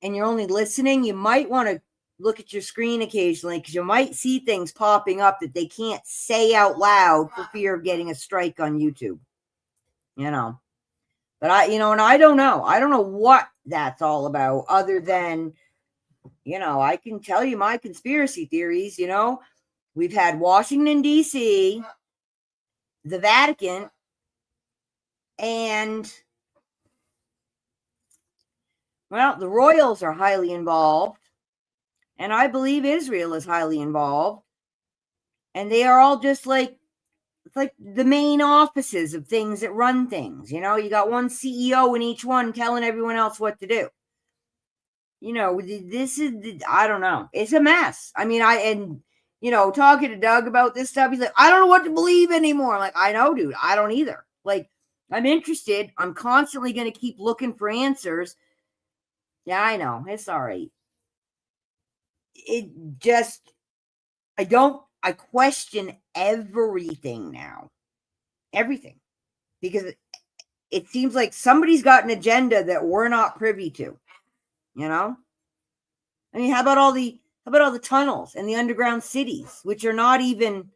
and you're only listening, you might want to look at your screen occasionally, because you might see things popping up that they can't say out loud for fear of getting a strike on YouTube. But and I don't know. I don't know what that's all about, other than, I can tell you my conspiracy theories. We've had Washington, D.C., the Vatican, and, well, the royals are highly involved. And I believe Israel is highly involved. And they are all just like, it's like the main offices of things that run things. You got one CEO in each one telling everyone else what to do. This is, I don't know. It's a mess. I mean, talking to Doug about this stuff, he's like, I don't know what to believe anymore. I'm like, I know, dude. I don't either. Like, I'm interested. I'm constantly going to keep looking for answers. Yeah, I know. It's all right. I question everything now. Everything. Because it seems like somebody's got an agenda that we're not privy to. I mean, how about all the tunnels and the underground cities, which are not even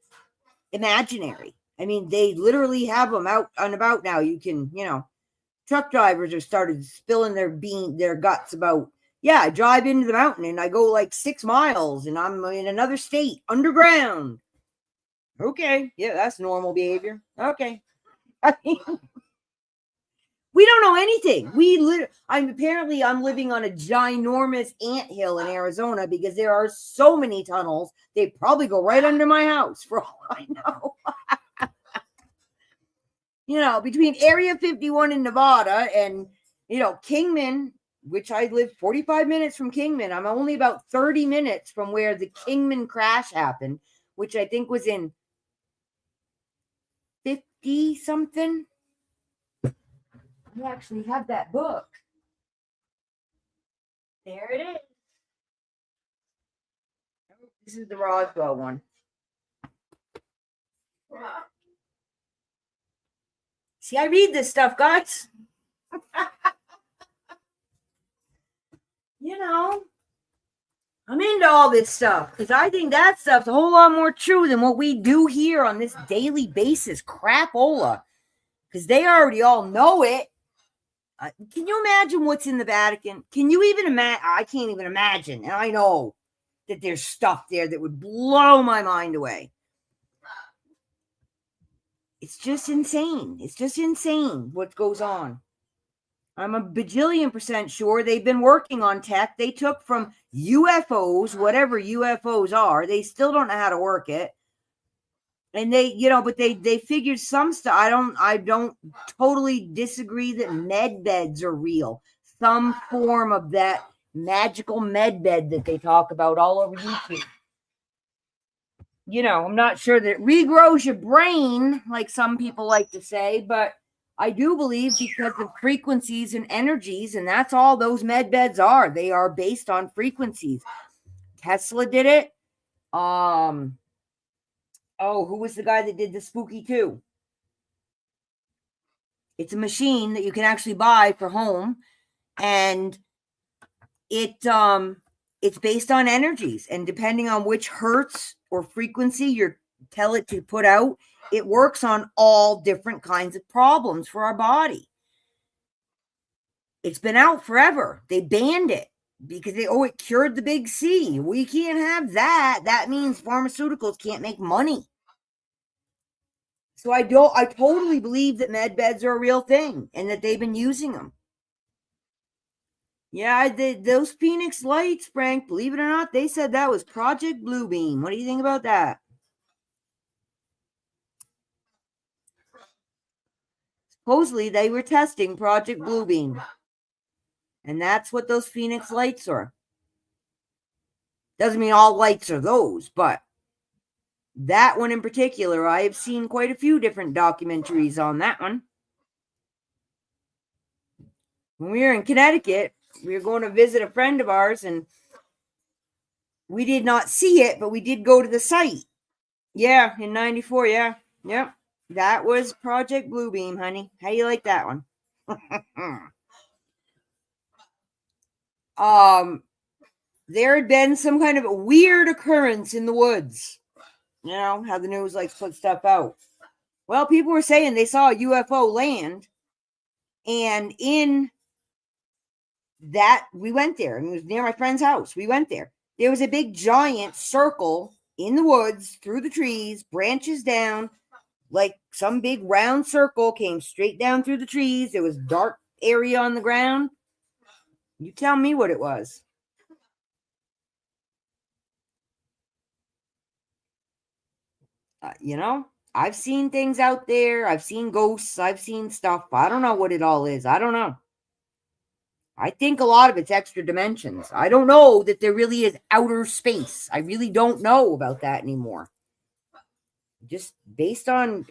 imaginary? I mean, they literally have them out and about now. You can, truck drivers have started spilling their guts about, yeah, I drive into the mountain and I go like 6 miles and I'm in another state underground. Okay. Yeah, that's normal behavior. Okay. I mean, we don't know anything. I'm living on a ginormous anthill in Arizona, because there are so many tunnels. They probably go right under my house for all I know. Between Area 51 in Nevada and, Kingman, which I live 45 minutes from Kingman. I'm only about 30 minutes from where the Kingman crash happened, which I think was in 50 something. I actually have that book. There it is. This is the Roswell one. See, I read this stuff, guys. I'm into all this stuff, because I think that stuff's a whole lot more true than what we do here on this daily basis. Crapola. Because they already all know it. Can you imagine what's in the Vatican? Can you even imagine? I can't even imagine. And I know that there's stuff there that would blow my mind away. It's just insane. It's just insane what goes on. I'm a bajillion % sure they've been working on tech they took from UFOs, whatever UFOs are. They still don't know how to work it. And they, but they figured some stuff. I don't totally disagree that med beds are real. Some form of that magical med bed that they talk about all over YouTube. I'm not sure that it regrows your brain, like some people like to say, but I do believe because of frequencies and energies, and that's all those med beds are. They are based on frequencies. Tesla did it. Who was the guy that did the Spooky 2? It's a machine that you can actually buy for home, and it's based on energies, and depending on which hertz or frequency you tell it to put out, it works on all different kinds of problems for our body. It's been out forever. They banned it because it cured the big C. We can't have that. That means pharmaceuticals can't make money. So I totally believe that med beds are a real thing and that they've been using them. Yeah, those Phoenix lights, Frank, believe it or not, they said that was Project Bluebeam. What do you think about that? Supposedly, they were testing Project Bluebeam. And that's what those Phoenix lights are. Doesn't mean all lights are those, but that one in particular, I have seen quite a few different documentaries on that one. When we were in Connecticut, we were going to visit a friend of ours, and we did not see it, but we did go to the site. Yeah, in 94, yeah. Yep. That was Project Bluebeam, honey. How you like that one? There had been some kind of a weird occurrence in the woods. You know, how the news likes to put stuff out. Well, people were saying they saw a UFO land, and in that, we went there, and it was near my friend's house. We went there. There was a big giant circle in the woods, through the trees, branches down, like some big round circle came straight down through the trees. There was dark area on the ground. You tell me what it was. I've seen things out there. I've seen ghosts. I've seen stuff. I don't know what it all is. I don't know. I think a lot of it's extra dimensions. I don't know that there really is outer space. I really don't know about that anymore. Just based on,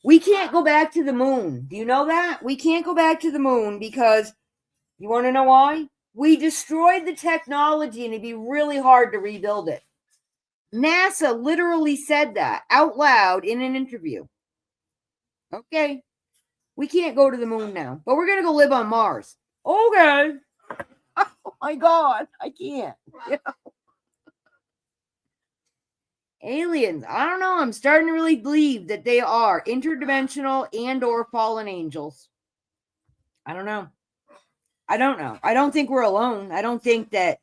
we can't go back to the moon. Do you know that? We can't go back to the moon because, you want to know why? We destroyed the technology and it'd be really hard to rebuild it. NASA literally said that out loud in an interview. Okay, we can't go to the moon now, but we're going to go live on Mars. Okay. Oh my God, I can't. Aliens, I don't know. I'm starting to really believe that they are interdimensional and or fallen angels. I don't know. I don't think we're alone. I don't think that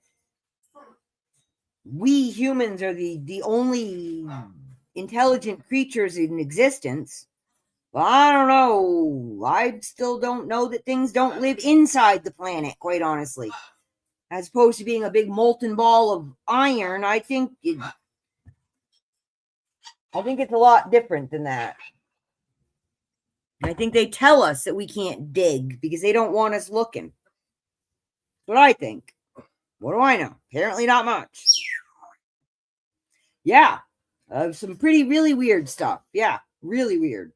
we humans are the only intelligent creatures in existence. Well, I don't know. I still don't know that things don't live inside the planet, quite honestly. As opposed to being a big molten ball of iron, I think it's a lot different than that. I think they tell us that we can't dig because they don't want us looking. That's what I think. What do I know? Apparently not much. Yeah. Some really weird stuff. Yeah. Really weird.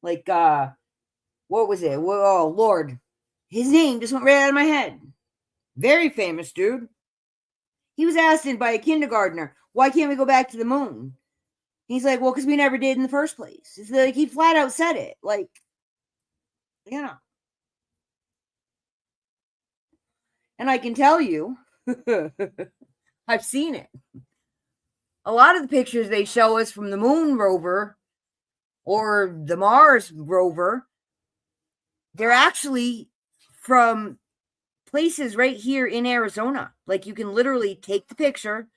Like, what was it? Oh, Lord. His name just went right out of my head. Very famous dude. He was asked by a kindergartner, why can't we go back to the moon? He's like, well, because we never did in the first place. It's like he flat out said it. Like, And I can tell you, I've seen it. A lot of the pictures they show us from the moon rover or the Mars rover, they're actually from places right here in Arizona. Like, you can literally take the picture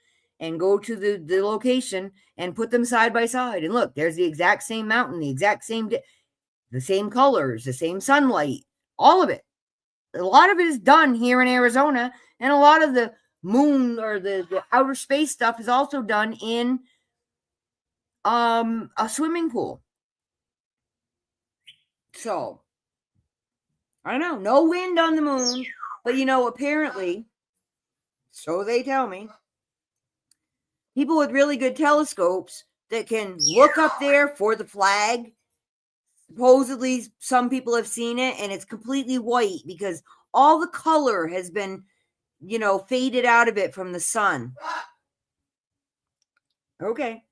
and go to the location and put them side by side. And look, there's the exact same mountain, the exact same, the same colors, the same sunlight, all of it. A lot of it is done here in Arizona, and a lot of the moon or the outer space stuff is also done in a swimming pool. So, I don't know, no wind on the moon, but apparently, so they tell me, people with really good telescopes that can look up there for the flag, supposedly some people have seen it, and it's completely white because all the color has been, faded out of it from the sun. Okay.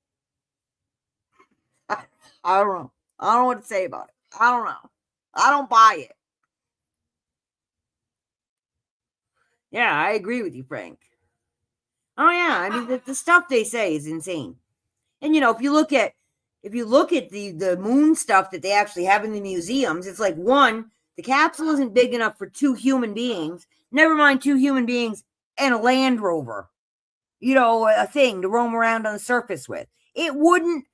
I don't know. I don't know what to say about it. I don't know. I don't buy it. Yeah, I agree with you, Frank. Oh yeah, I mean the stuff they say is insane. And if you look at the moon stuff that they actually have in the museums, it's like, one, the capsule isn't big enough for 2 human beings. Never mind 2 human beings and a Land Rover. A thing to roam around on the surface with. It wouldn't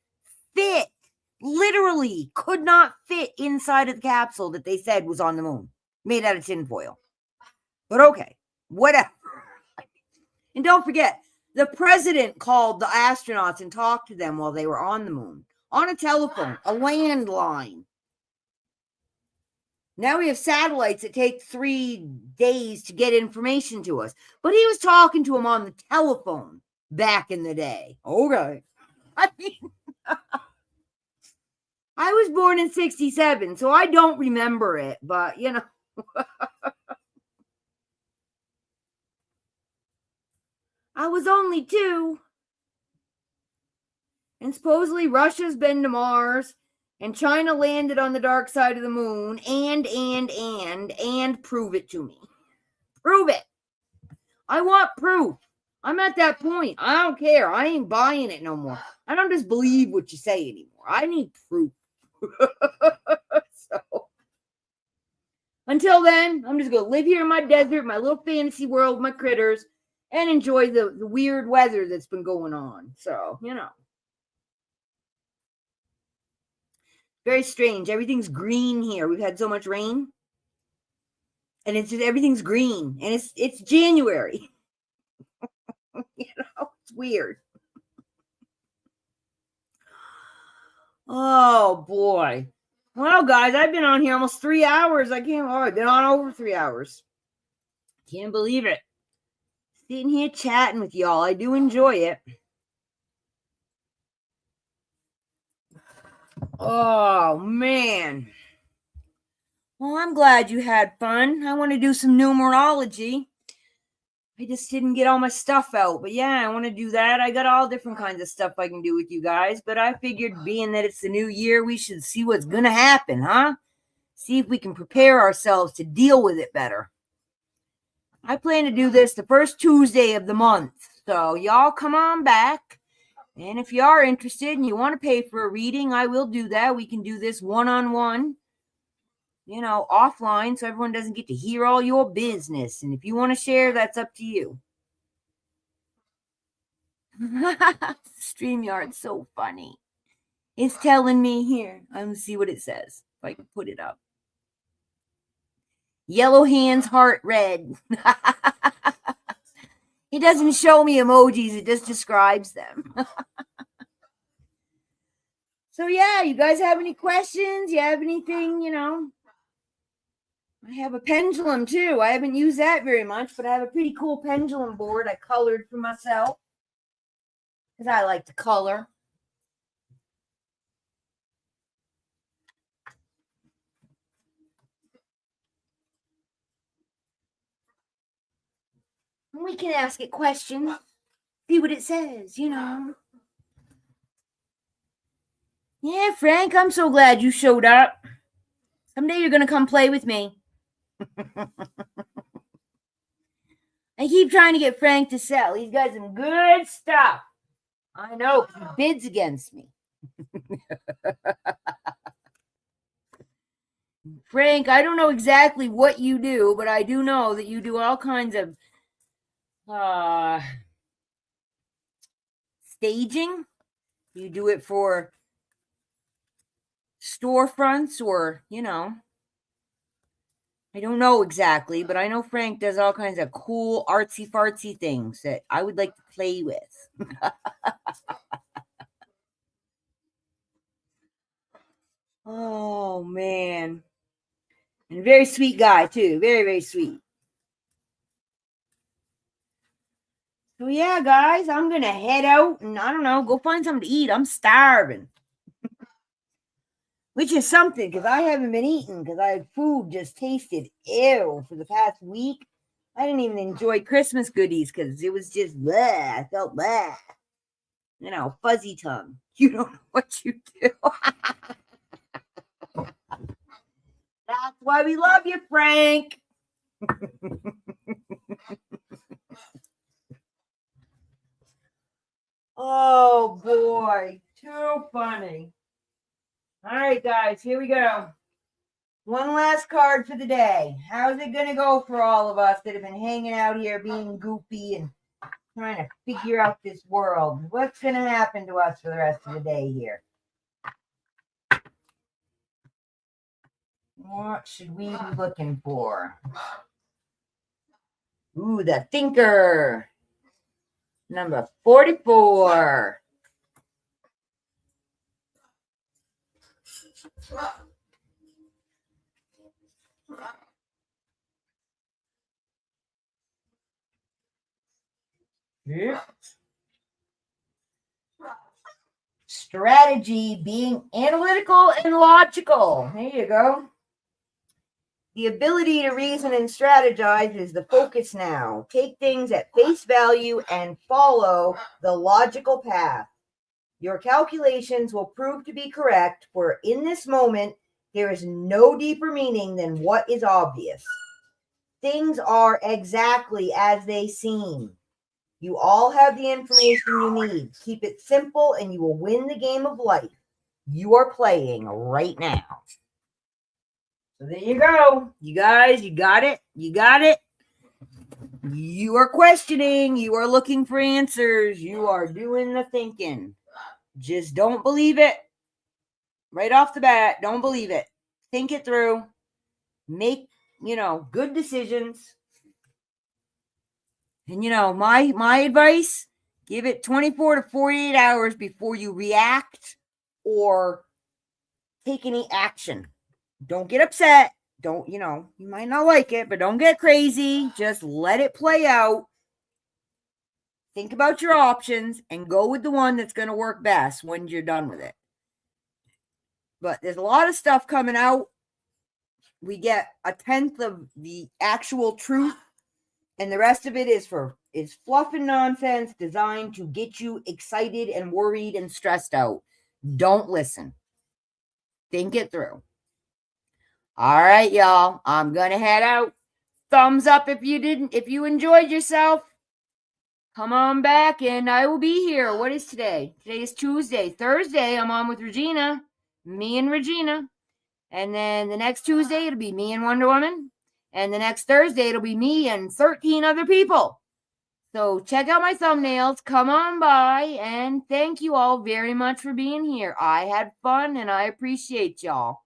fit. Literally could not fit inside of the capsule that they said was on the moon, made out of tinfoil. But okay, whatever. And don't forget, the president called the astronauts and talked to them while they were on the moon, on a telephone, a landline. Now we have satellites that take 3 days to get information to us. But he was talking to them on the telephone back in the day. Okay. I mean, I was born in 1967, so I don't remember it, but I was only 2. And supposedly Russia's been to Mars, and China landed on the dark side of the moon, and prove it to me. Prove it. I want proof. I'm at that point. I don't care. I ain't buying it no more. I don't just believe what you say anymore. I need proof. So, until then, I'm just going to live here in my desert, my little fantasy world, my critters, and enjoy the weird weather that's been going on. So, very strange. Everything's green here. We've had so much rain. And it's just, everything's green. And it's January. It's weird. Oh, boy. Well, guys, I've been on here almost 3 hours. I've been on over 3 hours. Can't believe it. Sitting here chatting with y'all. I do enjoy it. Oh, man. Well, I'm glad you had fun. I want to do some numerology. I just didn't get all my stuff out. But yeah, I want to do that. I got all different kinds of stuff I can do with you guys. But I figured, being that it's the new year, we should see what's going to happen, huh? See if we can prepare ourselves to deal with it better. I plan to do this the first Tuesday of the month. So y'all come on back. And if you are interested and you want to pay for a reading, I will do that. We can do this one-on-one, offline, so everyone doesn't get to hear all your business. And if you want to share, that's up to you. StreamYard's so funny. It's telling me here. I'm going to see what it says. If I can put it up. Yellow hands, heart red. It doesn't show me emojis. It just describes them. So yeah, you guys have any questions? You have anything, I have a pendulum too. I haven't used that very much, but I have a pretty cool pendulum board I colored for myself because I like to color. And we can ask it questions, see what it says, Yeah, Frank, I'm so glad you showed up. Someday you're going to come play with me. I keep trying to get Frank to sell. He's got some good stuff. I know, he bids against me. Frank, I don't know exactly what you do, but I do know that you do all kinds of staging. You do it for storefronts or, I don't know exactly, but I know Frank does all kinds of cool artsy fartsy things that I would like to play with. Oh, man. And a very sweet guy, too. Very, very sweet. So, yeah, guys, I'm going to head out and, I don't know, go find something to eat. I'm starving. Which is something, because I haven't been eating, because food just tasted ill for the past week. I didn't even enjoy Christmas goodies, because it was just bleh. I felt bleh. Fuzzy tongue. You don't know what you do. That's why we love you, Frank. Oh, boy. Too funny. All right, guys, here we go. One last card for the day. How's it going to go for all of us that have been hanging out here being goofy and trying to figure out this world? What's going to happen to us for the rest of the day here? What should we be looking for? Ooh, the Thinker. Number 44. Yeah. Strategy, being analytical and logical. There you go. The ability to reason and strategize is the focus now. Take things at face value and follow the logical path. Your calculations will prove to be correct, for in this moment, there is no deeper meaning than what is obvious. Things are exactly as they seem. You all have the information you need. Keep it simple and you will win the game of life you are playing right now. So there you go. You guys, you got it. You got it. You are questioning. You are looking for answers. You are doing the thinking. Just don't believe it. Right off the bat, don't believe it. Think it through. Make, good decisions. And, my advice, give it 24 to 48 hours before you react or take any action. Don't get upset. Don't, you might not like it, but don't get crazy. Just let it play out. Think about your options and go with the one that's going to work best when you're done with it. But there's a lot of stuff coming out. We get a tenth of the actual truth, and the rest of it is fluff and nonsense designed to get you excited and worried and stressed out. Don't listen. Think it through. All right, y'all. I'm going to head out. Thumbs up if you enjoyed yourself. Come on back and I will be here. What is today? Today is Tuesday. Thursday, I'm on with Regina. Me and Regina. And then the next Tuesday, it'll be me and Wonder Woman. And the next Thursday, it'll be me and 13 other people. So check out my thumbnails. Come on by. And thank you all very much for being here. I had fun and I appreciate y'all.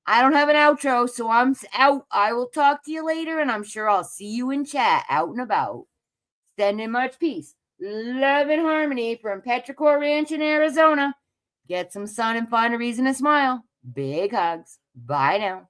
I don't have an outro, so I'm out. I will talk to you later, and I'm sure I'll see you in chat out and about. Sending much peace, love, and harmony from Petrichor Ranch in Arizona. Get some sun and find a reason to smile. Big hugs. Bye now.